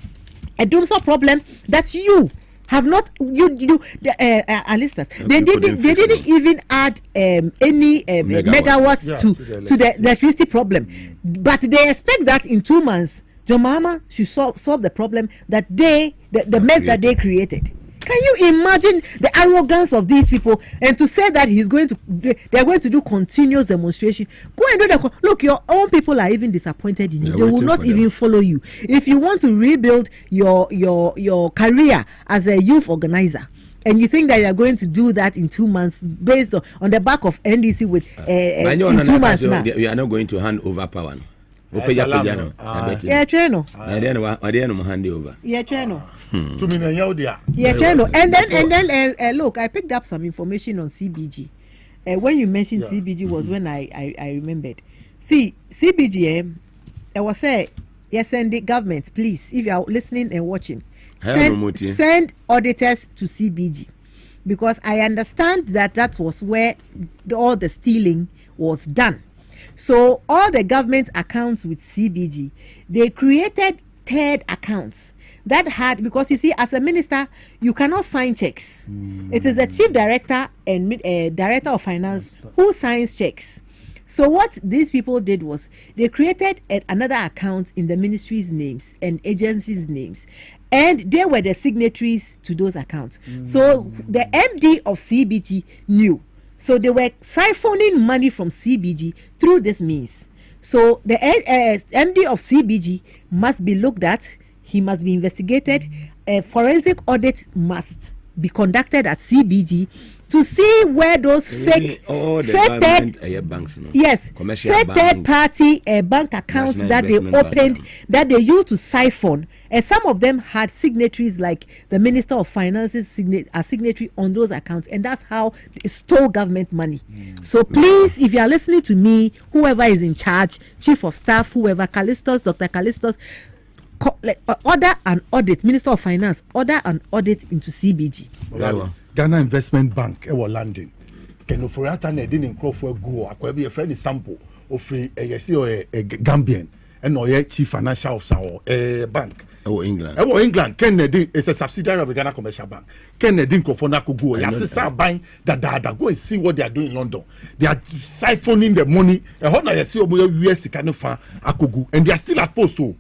a doomsday problem that you have not Alistas. They didn't even add any megawatts to the electricity problem. But they expect that in 2 months, John Mahama should solve the problem that the mess that they created. Can you imagine the arrogance of these people, and to say that they're going to do continuous demonstration? Go and do that. Look, your own people are even disappointed in you. They will not even follow you. If you want to rebuild your career as a youth organizer, and you think that you are going to do that in 2 months based on the back of NDC with in 2 months now, we are not going to hand over power. And then look, I picked up some information on CBG. When you mentioned CBG was when I remembered. See, CBG, I was say, yes, send the government, please, if you are listening and watching, send auditors to CBG, because I understand that was where all the stealing was done. So all the government accounts with CBG, they created third accounts that had, because you see, as a minister, you cannot sign checks. It is the chief director and director of finance who signs checks. So what these people did was they created another account in the ministry's names and agencies' names, and they were the signatories to those accounts. So the MD of CBG knew. So they were siphoning money from CBG through this means. So the MD of CBG must be looked at. He must be investigated. A forensic audit must be conducted at CBG to see where those fake third party bank accounts that they opened, that they used to siphon. And some of them had signatories, like the Minister of Finance's signatory on those accounts, and that's how they stole government money. So please, if you are listening to me, whoever is in charge, Chief of Staff, whoever, Dr. Callistus, order an audit. Minister of Finance, order an audit into CBG. Ghana Investment Bank, London. Can you for in Crawford go? I be a friend sample of free a Gambian and no chief financial officer or a bank. England. Kennedy is a subsidiary of the Ghana Commercial Bank. Kennedy Kofonako go. Yes, buying that go and see what they are doing in London. They are siphoning the money. US and they are still at post. The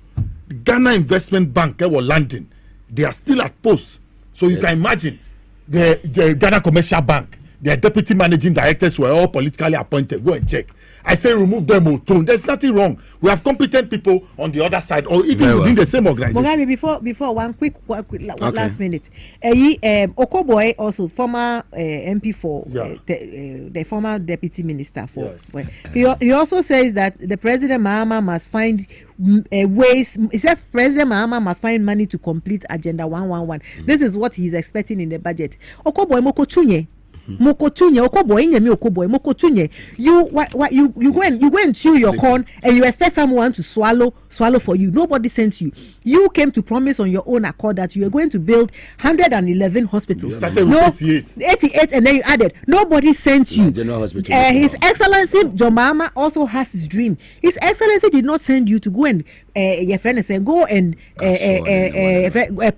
Ghana Investment Bank, London, they are still at post. So you can imagine the Ghana Commercial Bank. their deputy managing directors were all politically appointed. Go and check. I say remove them or tone. There's nothing wrong. We have competent people on the other side, or even within the same organization. Mugabe, before one quick last minute. Okoboy, also former MP for the former deputy minister for. He also says that the President Mahama must find ways. He says President Mahama must find money to complete Agenda 111. This is what he's expecting in the budget. Okoboy Mokochunye. Okoboy, you go and chew your corn and you expect someone to swallow for you. Nobody sent you. You came to promise on your own accord that you are going to build 111 hospitals. 88, and then you added. Nobody sent you. His Excellency John Mahama also has his dream. His Excellency did not send you to go and go and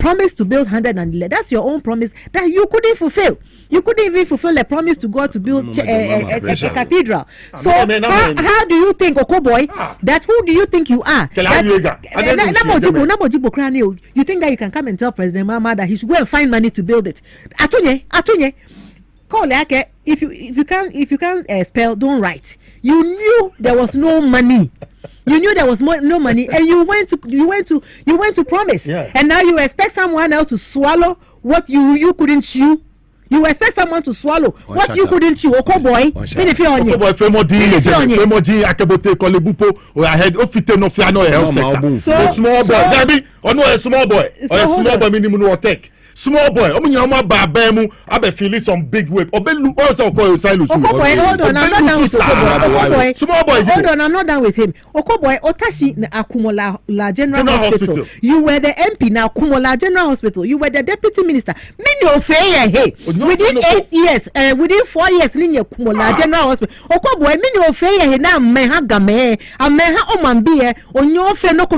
promise to build 111. That's your own promise that you couldn't fulfill. You couldn't even fulfill a promise to God to build a cathedral. So how do you think, Okoboy, that who do you think you are? You think that you can come and tell President Mahama that he should go and find money to build it? Atunye. If you can't spell, don't write. You knew there was no money. You knew there was no money, and you went to promise, and now you expect someone else to swallow what you couldn't chew. You expect someone to swallow what you couldn't chew. Okoboy, Okoboy, Femoji, Akebote, Kolebupo, or I had Ofite no Fiano health sector. So small boy, Gabi, or no a small boy, or a small boy minimum or tech. Small boy, Omunyama Babemu, Abe feeling some big whip. Obelu also call Silus. Okoboy, hold on, I'm not done with Okoboy. Small boy, hold on, I'm not done with him. Okoboy, Otashi Akumola La General Hospital. You were the MP now, Kumola General Hospital. You were the deputy minister. Mini ofeye hey. Within 8 years, within 4 years, Ninya Kumola General Hospital. Okoboy, mini ofeye hey na meha game, ameha omambie, onyo fe noko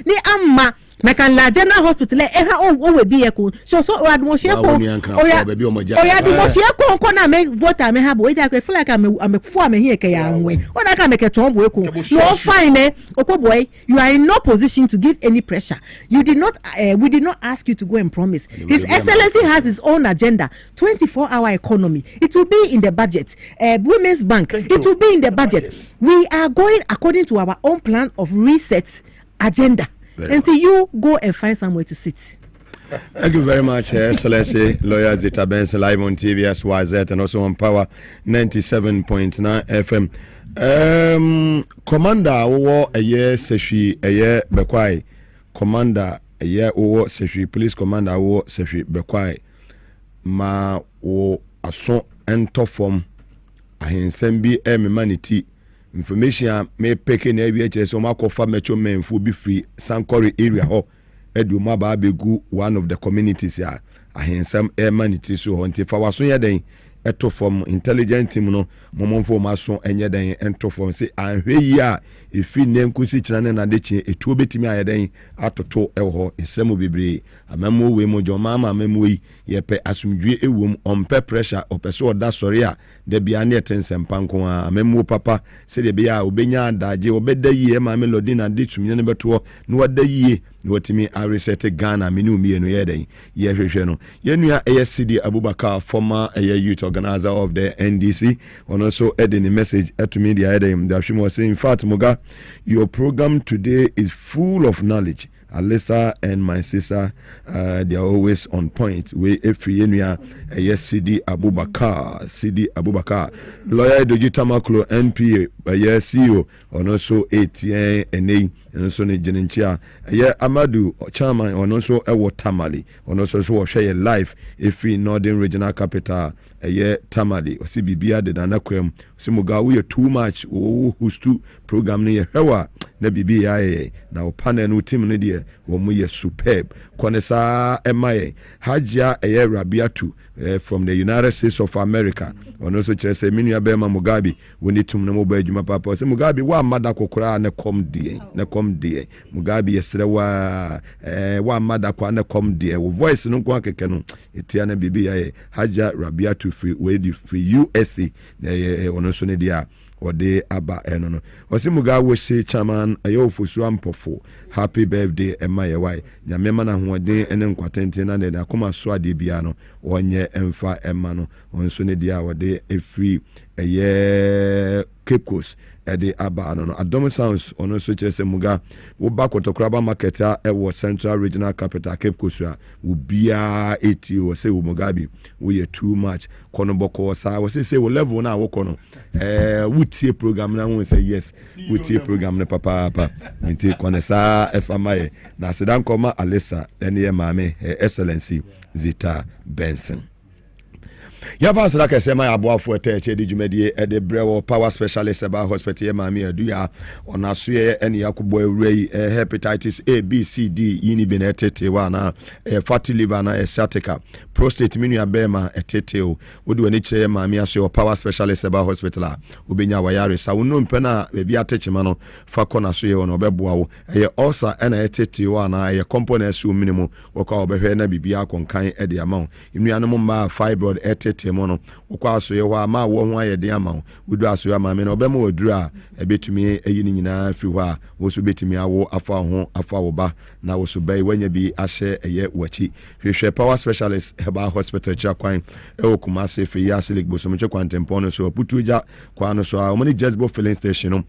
ni amma. Mekan la General Hospital o we bi eko so admosieko oya admosieko ko na me voter me habo e feel like I'm for am here ke ya nwe o na ka me ke chombo eko no fine Okoboy, you are in no position to give any pressure. You did not we did not ask you to go and promise. His Excellency has his own agenda, 24-hour economy. It will be in the budget. Women's Bank, it will be in the budget. We are going according to our own plan of reset agenda. Until you go and find somewhere to sit. Thank you very much, Excellency Lawyer Zita Benson, live on TV SYZ and also on Power 97.9 FM. Commander Owo Eye Seshi Eye Bekwai. Commander Eye Owo Seshi, Police Commander Owo Seshi Bekwai. Ma o aso ento form ahensembi humanity. Information may pick in every so makofa metro men for be free Sankori area ho edu maba begu one of the communities ya ahensam humanity so honte fa waso ye den eto from intelligent team no momomfo maso enye den ento from say anhwe yi a efi nenkusi kirane na de chi etu obetimi ayeden atoto ewo esemu bebre amamo we mo jomama amamo yi yepe asumdwe ewom ompe pressure opeso oda sori a de bia na etensem panko amamo papa se de bia obenya adaje obeda yi ma melody na de tumi ne beto no wada yi wotimi a reset Ghana menu mienu yeden ye hwehwe no yenua ASCD Abubakar former youth organizer of the NDC and also adding a message to me the yeden the was saying in fact Muga, your program today is full of knowledge. Alessa and my sister, they are always on point. We every year, yes, CD Abubakar, lawyer Doji Tamaklo, NPA, yes, CEO, and also ATN and also Jenenchia, yeah, Amadu Chairman, and also Ewo Tamale, and also share life if we Northern Regional Capital, yeah, Tamale, or CBBA, the Danakwem, Simuga, we are too much, who's to program near Hewa. Na BBI na upande no team no de wo mu ye superb konesa emaye Hajia Rabiatu from the United States of America ono so kire se minua bema Mugabe woni tum no moba adwuma papa se Mugabe wa mada kokora na kom die Mugabe yesre wa mada kwa na kom die wo voice no kwa keke no etia na BBI Hajia Rabiatu free USA na ono so ne dia wɔde aba ɛno no wɔsi muga wɔsi chairman ɛyɛ ofosu ampɔfo happy birthday ɛma yɛ wae nyame ma na hoɔden ɛne nkwatenten na ne akoma so ade bia no wɔnyɛ ɛmfa ɛma no wɔn so ne dia wɔde efiri ɛyɛ Cape Coast ɛde aba no Adom Sounds ɔno so kyerɛ sɛ muga wo ba Kotokoraba market a ɛwɔ Central Regional Capital Cape Coast a wo bia eti wo sɛ wo Mugabe wo yɛ too much kono bɔkɔ sa wo sɛ wo level na wo kono wo tie program na wo sɛ yes wo tie program na papa nti kono sa efamaye na sedan koma Alisa ɛne yɛ maame excellency Zita Benson. Yava Sadaka Sema Abuafo Teche di Jumedie Ede Brewo Power Specialist Eba Hospital Mami Aduya Onasuye Eni Yakubo Ray hepatitis A B C D Yini Benetete wana fatty liver na sciatica prostate minu abema eteteo wodu ani kire mami aso Power Specialist Eba Hospital obenya wayare sa wono mpena bebi atechima no fa kona so ye ono obeboa wo ulcer ena etete wana component su minimum wokwa obehwe na bibia konkan ede ama imnuanom ma fibroid temono okwa so ye wa ma wo ho ayede ama wodu aso ya ma me no obema woduru a ebetumi eyi ni nyina firi ho a wo so betumi awo afa ho afa wo ba na wo so bai wanya bi ahye eye wachi hwehwe Power Specialist Eba Hospital chakwan e Kumase fi ya silik bosomche kwantempono so putuja kwa no so a omani Jezbo filling station no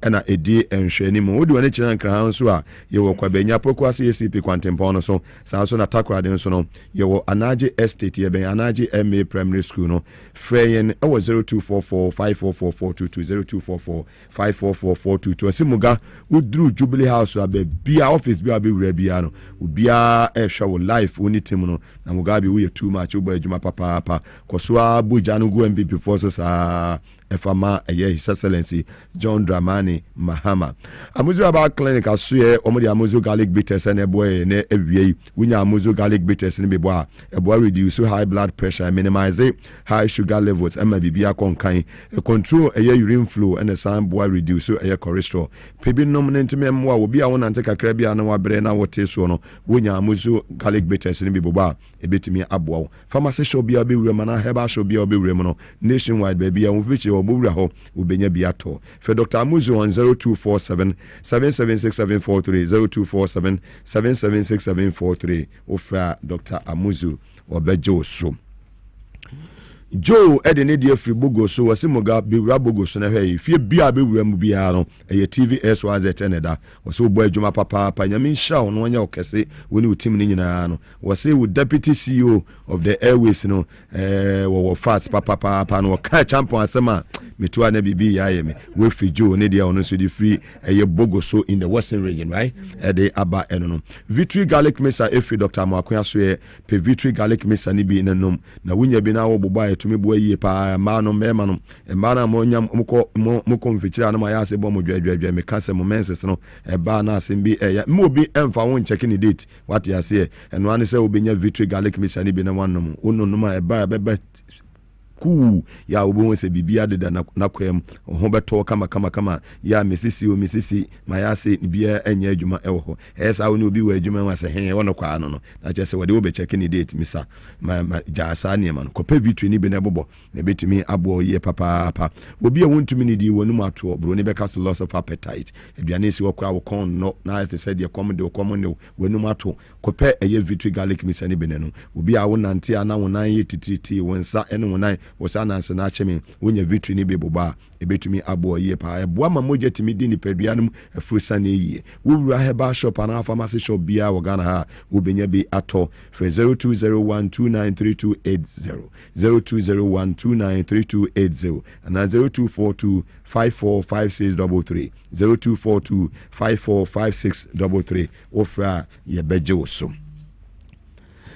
na edi enhwe ni mu wodu ani kira nkran so a ye wo kwa benya poko ase ACP kwantempono so sa so na takra den so no ye wo Anaje Estate ye ben Anaje MA Primary School no freyen e wo 0244544422 0244544422 asimuga udru Jubilee House abia office bi abewura bia no obia ehwe wo life oni team no na Mugabe we too much obo adwuma papa kosoa abuja no go MVP force sa efama His Excellency John Dramani Mahama amuzu aba clinic asoye omodi amuzu garlic bitters na boy na ewie wunya amuzu garlic bitters ni bebo a ebo reduce high blood pressure, minimize high sugar levels and bibia konkan control urine flow and some boy reduce cholesterol pebi nominate memwa obi a wona nte kakra bia na wabre na wote so no wunya amuzu garlic bitters ni bebo a ebetimi aboa pharmacy shop bia be wura na herbal shop bia be wura no nationwide baby a wo obura ho ubenya biato for Dr. Amuzu on 0247 776743 0247 776743 ofra Dr. Amuzu obejo so Joe edene die free bogo so wase Mugabe wura bogo so na hwe fie bia be wura mu bia no eye TV SYZ Canada wase obo adwuma papa nyame nhya no nya okese woni utim ni nyina no wase wo deputy CEO of the Airways no wo fast papa no ka champion asema metua na bibi ya ye me we free Joe ne dia ono so di free eye bogo so in the western region right ede aba eno no Victory Garlic Mesa free Dr. Amakwa so ye pe Victory Garlic Mesa ni bi nanom na wunya bi na wo boba tumi bo yie pa ma no mema no ma na mo nyam mko mfichira no ma ya se bo mo dwadwadwa me kase mo menses no ba na asem bi mo bi emfa won check ni date what ya say eno an say obenya Victory Garlic Mesa ni bi na wannom onno no ma ba ku ya obo se bibia de na kwem ho beto kama ya mesisi mayase bia enya adwuma ewo ho esa woni obi wa adwuma wa se he wono kwa no na che se wode wo be check ni date misa ma jasa ne ma no kope Victory ni be na bobo na betimi abo ye papa obi a wontumi ni di wonu mato bro ni be cast loss of appetite aduane si wo kwa wo kon no na as they said ye come no wonu mato kope eye Victory Garlic Mesa ni be no obi a wonante ana wonan ye tititi wonsa ene wonan wasana ansana chemi wonya Victory ni beboba ebetumi abo ye pa eboa mamoje timi di ni peduanum afurisa na yie wura heba shop ana pharmacy shop bia wogana ha wobenya bi ato for 0201293280 0201293280 and 0242545633 0242545633 ofra ye beje oso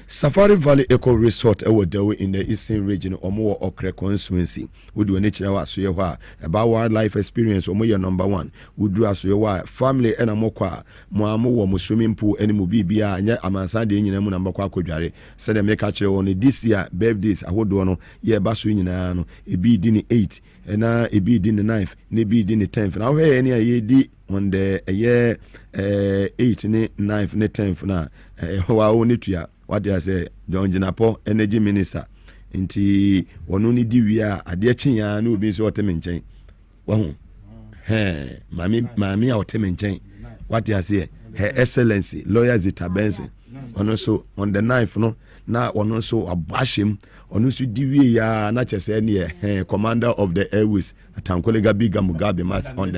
Safari Valley Eco Resort Ewodewo in the Eastern Region Omo Okre constituency would any chira asoye ho about wildlife experience omo ye number 1 would asoye wa family ena mokwa mo amo wo swimming pool eni mo bibia anya amansa de nyina mu na mbakwa akodware se dem make kire on this year birthdays ahodo no ye ba so nyina no ebi di ni 8 na ebi di ni 9 na ebi di ni 10 na hwe eni aye di on the year 8 ni 9 ni 10 na wa oni tua what I say John Jinapo Energy Minister nti wono ni di wi a ade chinya na obi so oteme nchen wahu mami a oteme nchen what you say her excellency lawyer Zita Benson ono so on the 9th no na ono so abashim ono so diwie ya na chese ne commander of the airways Atankolega Biga Mugabe Maase on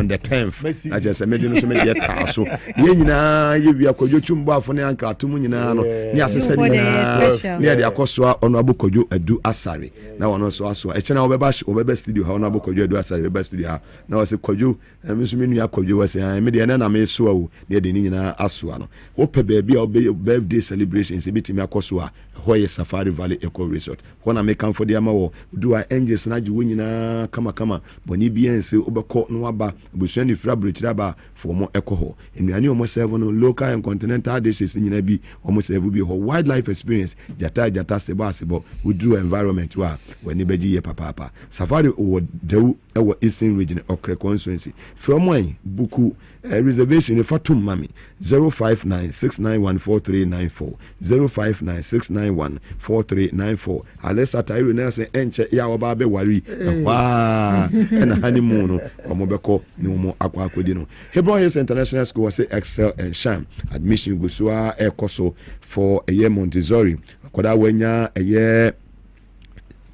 the 10th na chese me no so me dey ta so ye nyina ye wi akodwo chumbo afo ne anka atum nyina no ni asese nyina ne dey akoso ono abokodwo adu asare na ono so aso e chena obeba studio ha ono abokodwo adu asare obeba studio ha na wase kodwo me so me nua kodwo wase me dey na me so awo ne dey nyina aso ano wo pe baby a birthday celebrations ebitimi akoso a hoye Safari Valley Eco Resort hona me kan for the ama wo do a angels na ju nyina kama boni biense obekọ no aba obusuan ni fra bridge ba for mo eco ho enuane omo serve no local and continental dishes nyina bi omo serve bi ho wildlife experience jata sebo we do environment wa wani beji ye papa Safari wo dewu ewo Eastern Region Okre constituency from when buku reservation fatum mami 0596914394 0596914394 Alessa Tairu Nelson enche ya oba be wari wa na honeymoon no omobeko ni mo akwa akodi no Hebron Hills International School was excel and shine admission go so ekoso for a year Montessori akoda wanya a year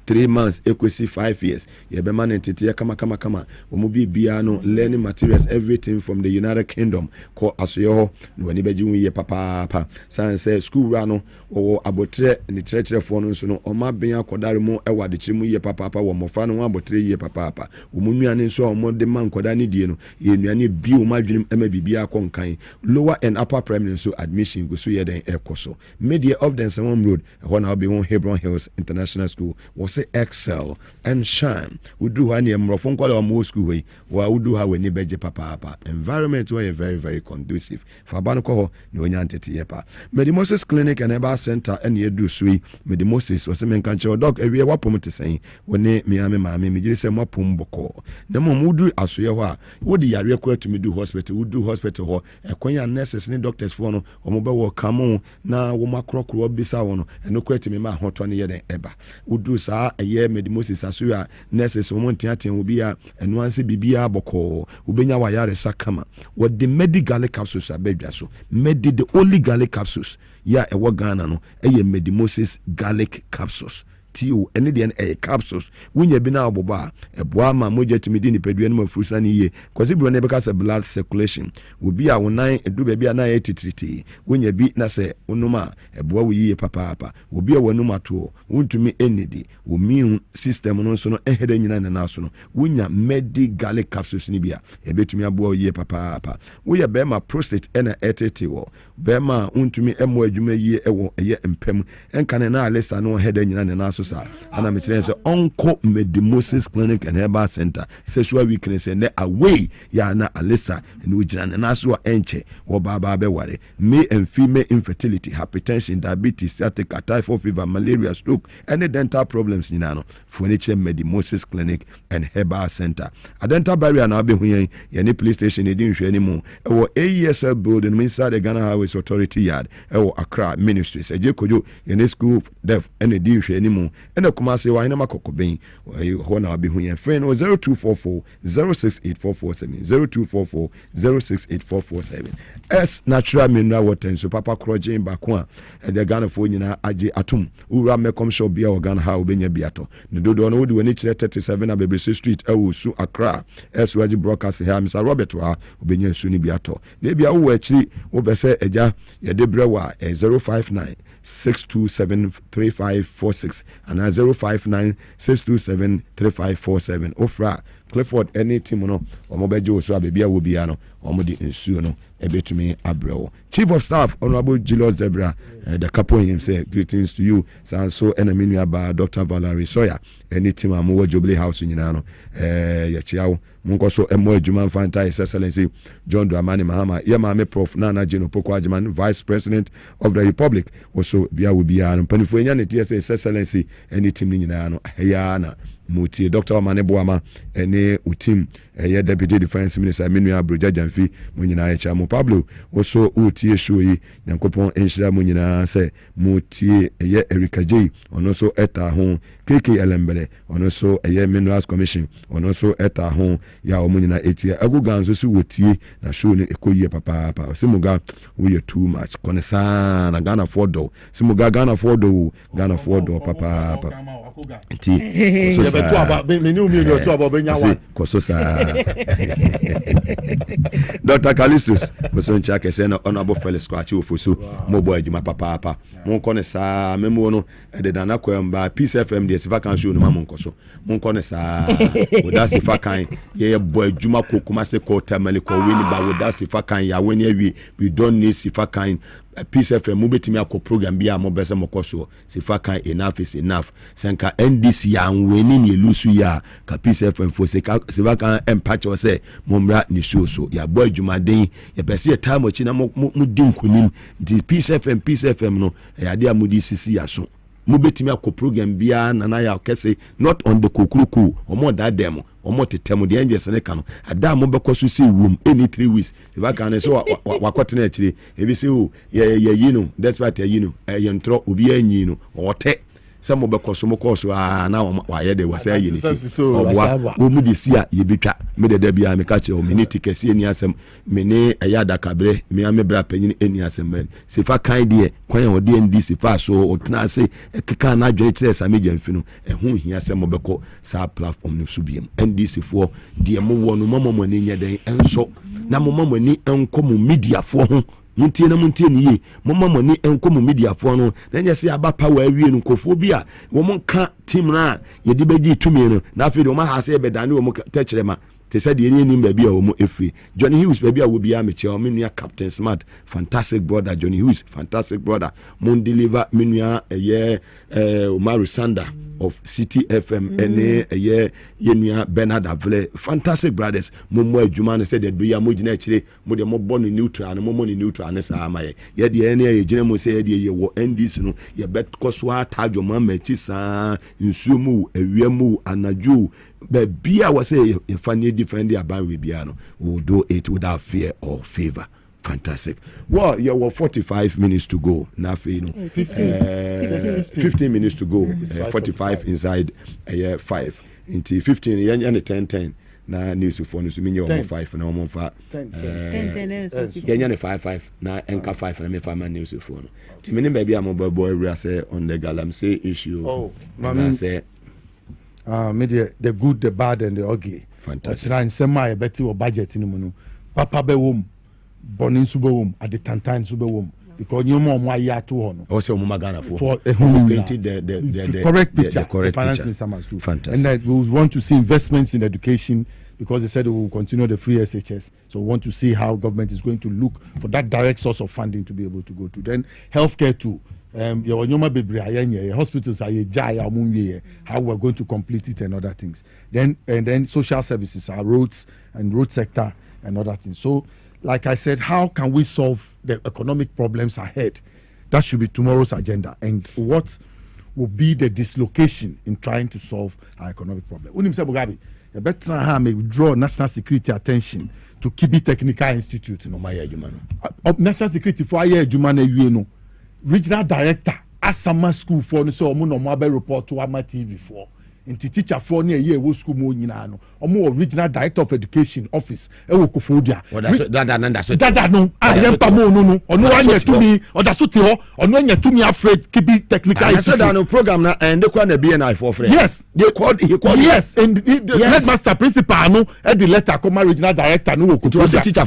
3 months equity 5 years ye be man entity kama omo bia no learning materials everything from the United Kingdom ko asoyo no wani beji wiye papa science school ra no o abotre ni tretre fo no so no o ma ben akodare mu e wade chiri mu ye papa wo mofa no abotre ye papa o mu nuane nso o mo de man koda ni die no ye nuane bi o ma dwunim ema bibia konkan lower and upper primary so admission go so ye den ekoso media of the Sewon Road ho na obi won Hebron Hills International School was excel and shine we do any mrofon kwale wa mo school we wa do ha we ni beje papa environment we very very conducive for ban ko ho ni onya ntete ye pa Medimosis Clinic and Herbal Center and ye do sui Medimosis was men kan che doc ewie wapom te sen woni miame maame me gire se mapom boko na mo mudu asoye ho a wo di yare kwa to me do hospital wo do hospital ho ekwanya nurses ni doctors for no omo be wo kamo na wo makrokro bisa wo no eno kwa to me ma hoto ne ye den eba wo do sa eye Medimosis asoya nurses wo montiaten wo bia eno anse bibia boko wo benya wa yare sakama wo the medical capsules abedwa so the only garlic capsules ya ewo Ghana no eye Medimosis garlic capsules tio ene de en capsules wunya bi na oboba eboa ma moja timidi ni pedua no mafurusa ni ye kwase bro ne beka se blood circulation obi a wonan edu ba bi na ye titriti wunya bi na se onuma eboa wo yiye papa obi a wanuma to wontumi enedi wo immune system no so no ehede nyina na so no wunya garlic capsules ni bia ebetumi aboa yiye papa wo ye be ma prostate ena etete wo be ma wontumi emo adwuma yiye ewo eye empem enkane na alesa no hede nyina na so sa ana me kire se onko Medimosis Clinic and Herbal Center sexual weakness and away ya na alesa ni ugina na so enche wo baba be ware male and female infertility, hypertension, diabetes, sciatica, typhoid fever, malaria, stroke and dental problems ni no furniture Medimosis Clinic and Herbal Center a dental barrier na be huyen ye ni police station e din hwe ni mu e wo AESL building inside the Ghana Highways Authority yard e wo Accra Ministries e je kojo ye ni school deaf and e din hwe ni mu ene kuma se wa ina makokoben ho na be huyen friend 0244 068447 0244 068447 s natural mineral water so papa krojen bakwa e de Ghana fo nyina age atum ura mekom shop bia organ ha obenya biato ne dodo no wodi wani kire 37 Abebese Street Awusu Accra SWG broadcast here Mr. Robert wa obenya su ni biato na bia wo akiri wo bese eja ye de brewa 059 6273546 and 059-627-3547 ofra Clifford any team no omobejo so abebia wo bia no omodi ensuo no ebetumi abreo Chief of Staff Honorable Julius Debra the couple him say greetings to you sanso enemy aba Dr. Valerie Soya any team amowo Jubilee House nyina no ya chiawo munko so emo adwuma mfanta His Excellency John Dramani Mahama ye ma me Prof Nana Jeno Poko Ajiman Vice President of the Republic also bia wo bia no panifo nya ne TSA His Excellency any team nyina no ya na muti Dr. Omane Boama ene utim ye Deputy Defense Minister Menua Broja Jamfi munyina echa mo Pablo also utie show yi nyankopon enhira munyina se muti ye Erika J ono so eta ho KK Elembele ono so eye Minerals Commission ono so eta ho ya omo nyina etia aguga nso so wotie na show ne ekoyie papa simuga we too much konesa na Ghana for do simuga Ghana for do papa ti so sa koso sa Dr. Callistus so ncha kese na honorable Felix Kwachi ofoso mobo adwuma papa mon konesa memo no de dana kwamba Peace FM de sifa kan show no ma mon koso mon konesa woda sifa kan ye boy adwuma kokuma se ko tamale ko wini ba woda sifa kan ya weni awi we don't need sifa kan Peace FM mo betimi akọ program bia mo bese mo koso sifa kan enough is enough senka NDC ya weni ni lusu ya ka Peace FM fo se ka sifa kan empacho se mo mra ni show so ya boy adwuma den ya pese time ochi na mo din kunim di Peace FM no ya dia mo di sisi ya so mo betimi akọ program bia na ya kese not on the kokuruku omo da demo omo tetemu de angels ne kanu ada mo bekoso si wom any 3 weeks e ba kan so wakotena akire e bi se o ye yino despite yino ye ntro obi anyi no ote se mo bekoso mo koso na wa ye de wasa ye ni ti obwa o mu de si a ye betwa me de da bia me ka kire o minute kese ni asem me ne ayada kabre me amebra panyin eni asem se fa kan de kwan o de ndi se fa so o tena se keka na adwe kire sa me jamfinu ho hia se mo beko sa platform no so biem NDC for de mo wo no mama ni nya den enso na mo mama ni enko mo media for ho muntie ni ye mo mama ni enko mo media for no na nya se aba power awie no kofo bi a wo mo ka team na ye de beji tumi no na afi de mo ha se be dane wo mo techrema te said the name baby a wo efri Johnny Hughes baby a wo bia me che o me nua Captain Smart fantastic brother Johnny Hughes fantastic brother mon deliver me nua Omar Sanda of City FM ene ye nua Bernard Avle fantastic brothers mo adwuma ne said do ya mo gina akire mo de mo bo no neutral ne mo ni neutral ne sa amaye ye de ene ye gina mo say ye de ye wo NDC no ye bet koso atajo ma machi sa nsumu awiamu anaju bia was say you funny defend the ban we biano will do it without fear or favor. Fantastic. Well, you were 45 minutes to go. Now, 15 minutes to go. 45 inside 5. Into 15, and 10. Na news before news mean you 5 and I'm 5. 10. Yeah, 5. Na anchor 5 and me 5 man news before. Timini baby I'm a boy we say on the galam say issue. Oh, I say media the good, the bad, and the ugly. Fantastic. And semi better or budget in the Papa be womb, born in Subawum at the Tantan Subawum. Because you more my ya to honor. Also, Mumagana for a home painted the correct picture. The correct finance picture. Minister must do. Fantastic. And that we want to see investments in education because they said we will continue the free SHS. So we want to see how government is going to look for that direct source of funding to be able to go to. Then healthcare too. Your nyoma bebre ayenye hospitals are jaya munye how we're going to complete it and other things. Then social services, our roads and road sector and other things. So like I said, how can we solve the economic problems ahead? That should be tomorrow's agenda. And what will be the dislocation in trying to solve our economic problem? Unim se Mugabe, you better have me draw national security attention to Kibi Technical Institute. No, national security for aye jumane no. Regional director Asama school for no so omo no mo report to Ama TV for nti teacher for na ye wo school mo nyina no omo regional director of education office e wo Kofodia dada no ayempa mo no ono anya tumi odaso te ho ono anya tumi afraid Kibi Technical Institute no program na and they call the BNI for friend yes he called yes and the headmaster principal no e the letter come regional director no wo Kofodia teacher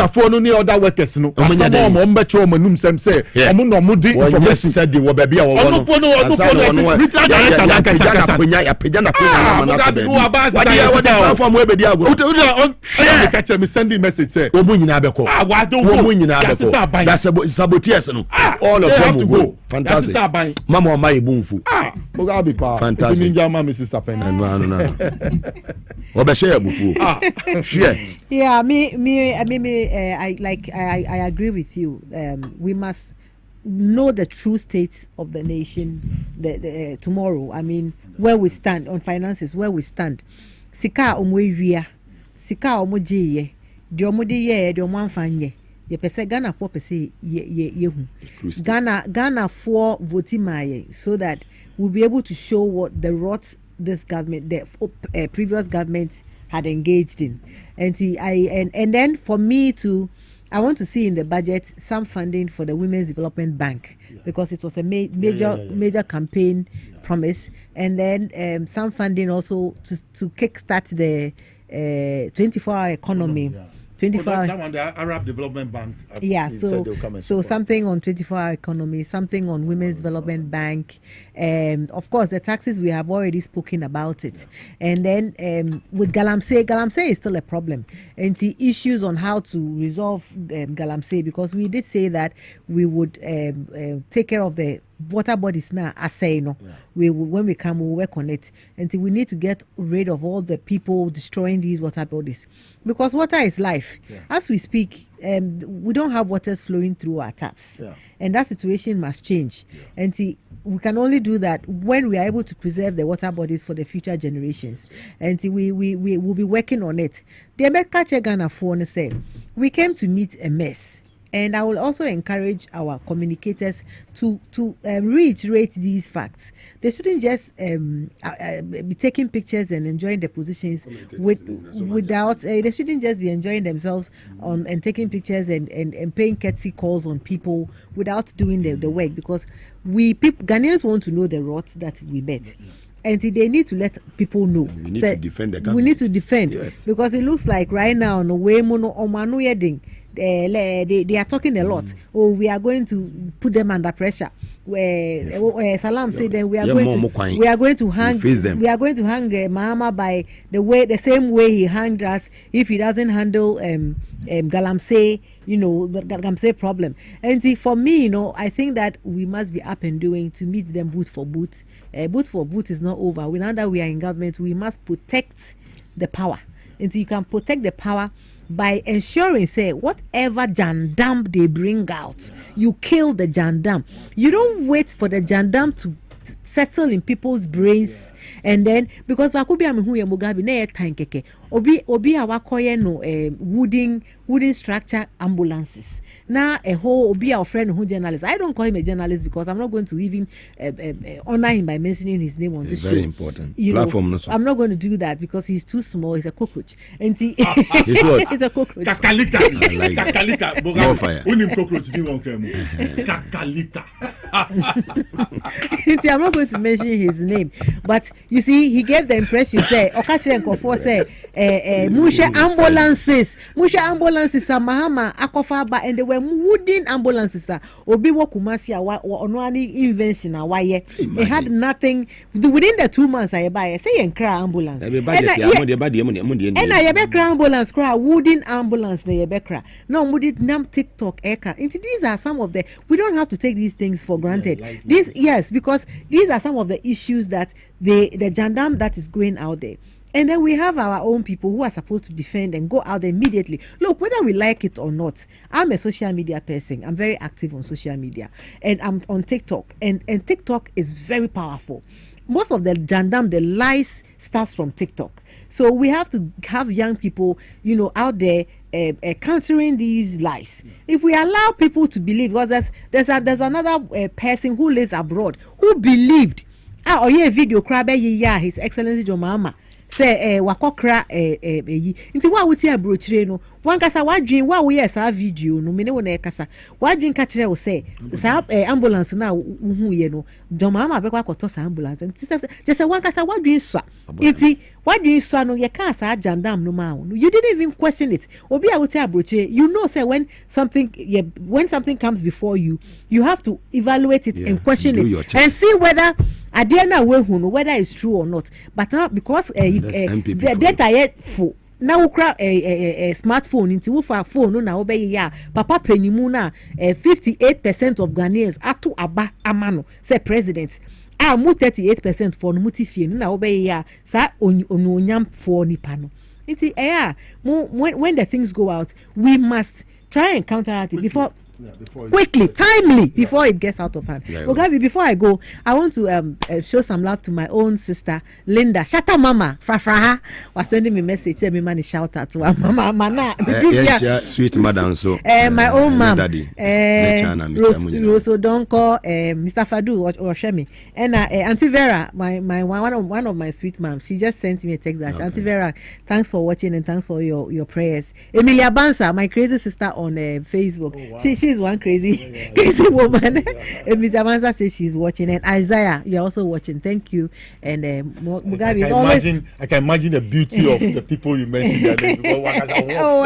for no ni other workers no asama mo mbetro mo num sem say omo no mo di information said the wo ba bia wo no ono regional director na kasa pejana kwena na platform we be dia go share catch me sending message say omo nyina abeko omo nyina abeko that's sabotiers no all of them to go fantastic mama o mai bunfu Mugabe pa fantastic ninja mama sister pen no obe share bufu share yeah I agree with you. We must know the true state of the nation tomorrow. I mean, where we stand on finances, where we stand. Sika omwewia, sika omojeye, di omode ye, di omwanfanye. Ye pese Ghana 4% ye hu. Ghana 4 voting maye so that we'll be able to show what the rot this government, the previous government had engaged in. And then for me to, I want to see in the budget some funding for the Women's Development Bank, because it was a major campaign promise, and then some funding also to kickstart the 24-hour economy. 24 that one, the Arab Development Bank. So something on 24-hour economy, something on Women's Development Bank. Of course, the taxes, we have already spoken about it. And then with Galamsey is still a problem. And the issues on how to resolve Galamsey, because we did say that we would take care of the water bodies now. I say when we come, we'll work on it. And we need to get rid of all the people destroying these water bodies, because water is life. As we speak, we don't have waters flowing through our taps, and that situation must change. And we can only do that when we are able to preserve the water bodies for the future generations. And we will be working on it. The America Ghana phone say we came to meet a mess. And I will also encourage our communicators to reiterate these facts. They shouldn't just be taking pictures and enjoying the positions without. They shouldn't just be enjoying themselves and taking pictures and paying courtesy calls on people without doing the work. Because Ghanaians want to know the rot that we met. And they need to let people know. We need to defend the government. We need to defend, because it looks like right now no way mono omanu yeding. They are talking a lot. We are going to put them under pressure. Salam said that we are going to hang Mahama by the same way he hanged us if he doesn't handle Galamsey, the Galamsey problem. And see, for me, I think that we must be up and doing to meet them boot for boot. Boot for boot is not over. Now that we are in government, we must protect the power. And so you can protect the power by ensuring, say, whatever jandam they bring out, you kill the jandam. You don't wait for the jandam to settle in people's brains, and then because Wakubi Amihuye Mugabe na time keke obi awakoye no wooden structure ambulances. Now a whole obi our friend who journalist. I don't call him a journalist because I'm not going to even honor him by mentioning his name on this show. Very important platform. I'm not going to do that because he's too small. He's a cockroach, and he's what? He's a cockroach. Kakalika. More fire. Unim cockroach ni won kremu. Kakalika. I'm not going to mention his name, but you see, he gave the impression, say, Okachire Nkofo say, Musha ambulances are Mahama Akofaba, and they were wooden ambulances. Obi Wakumasi Onwani invention awaye. They had nothing within the 2 months. I buy say and cry ambulance. And I cry ambulance, cry wooden ambulance. No, mudit nam TikTok eka. These are some of the. We don't have to take these things for granted. Because these are some of the issues that the jandam that is going out there. And then we have our own people who are supposed to defend and go out there immediately. Look, whether we like it or not, I'm a social media person. I'm very active on social media. And I'm on TikTok. And TikTok is very powerful. Most of the jandam, the lies starts from TikTok. So we have to have young people, out there countering these lies. If we allow people to believe, because there's another person who lives abroad who believed, video His Excellency John Mahama say wakokra nti wa wuti abrochire no wankasa wadwen wa wo yes a video no mene wo na ekasa wadwen ka kire wo say sa ambulance na hu ye no John Mahama be kwa koto sa ambulance nti say wankasa wadwen swa nti wadwen swa no ye ka sa jandam no ma no you didn't even question it obi a wuti abrochire say when something comes before you have to evaluate it and question it and see whether whether it's true or not. But now because the data yet full now a smartphone into ufa phone no na obey ya papa penimu na 58% of Ghanaians atu aba amano say president mu 38% for no mutifie no na obey ya sa ononyam for nipa no nti when the things go out we must try and counteract it before quickly, timely, before it gets out of hand. Mugabe, before I go, I want to show some love to my own sister, Linda. Shata Mama, Frafraha, was sending me a message, tell me man shout out to her mama, mana. Yes, sweet madam, so. My own mom, Daddy. Roso Donko, Mr. Fadu or Shemi, and Auntie Vera, my one of my sweet moms. She just sent me a text that Auntie Vera, thanks for watching and thanks for your prayers. Emilia Bansa, my crazy sister on Facebook. Oh, wow. She's one crazy woman. And Mr. Bansa says she's watching, and Isaiah, you're also watching. Thank you. And Mugabe is always. I can imagine the beauty of the people you mentioned. Oh,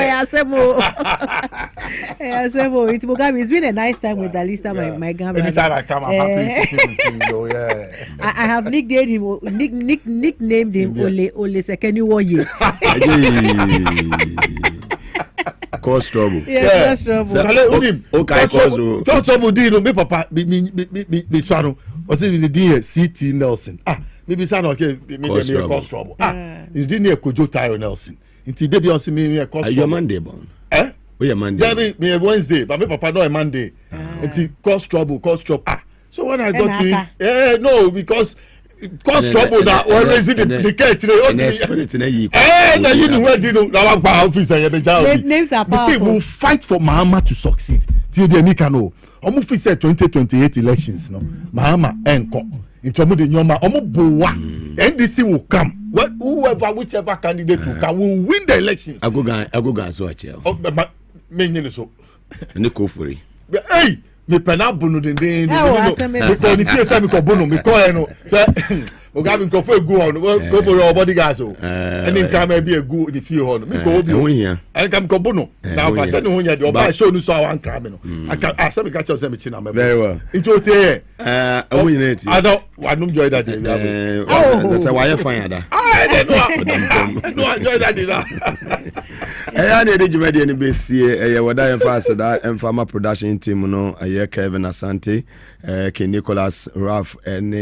it's Mugabe. It's been a nice time with Dalista, my grandmother. Anytime I come, I'm happy sitting with you. Yeah. I have nicknamed him Ole Sekeni Woye. Cause trouble. Yes, cause trouble. Cause trouble. Do you know me, Papa? Me swano. Was it the dear C.T. Nelson? Maybe son okay. Me cause trouble. You didn't hear Kojo Tyro Nelson. Until they be on me cause trouble. Are you Monday born? We are Monday. Me Wednesday, but me Papa no Monday. Until cause trouble. So when I got to him, no, because. Cause trouble that always the case now you know where you know our officer names are powerful. We say we'll fight for Mahama to succeed till the Mikano omu fi say 2028 elections no Mahama enko into omu de nyoma omu bowa NDC will come whichever candidate will come will win the elections. Agogan so achel me nyine so ne kofori hey me pena bunu den because if you say me ko bunu me ko no Mugabe go for go on go for your bodyguards so and in come be a go the few on me go obi and come ko bunu now pass no hunya de oba show no so I wan crime no I can ask me catch us me china me very well it o tie omunyineti I don't enjoy that day that's why you fine ada no enjoy that day na I need you ready any be see wada emphasize that Emfama production team no Kevin Asante Ken Nicholas Ralph and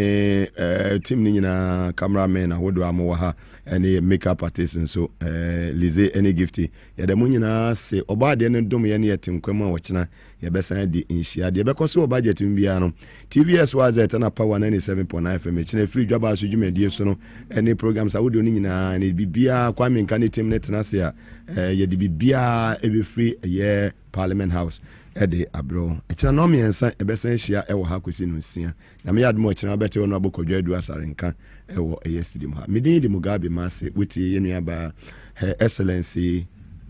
team ni nyina cameraman ahodo amowa ha any makeup artist so Lizzie any gifty ya de munyina se obade ne dom ye ne yetim kwama wochina ye besan di inhia de bekoso budget mbia no TVS was at na power 97.9 FM chine free dwaba so dwumedie so no any programs ahodo ni nyina ne bibia kwame nka ne team net na se a ye de bibia e be free ye Parliament House ede abro echina no miensa ebesan hia ewo ha kwesi no sia na me yadmo echina bete wono abokodwa adu asarenka ewo stadium ha medin di Mugabe Maase witi yenua ba Her Excellency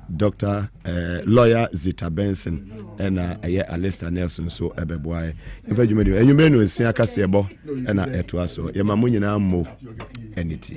Dr. Lawyer Zita Benson ena Alistair Nelson so ebeboae emfa dwumedi enwumere no sia kase ebo ena eto aso ye mamunyina ammo eniti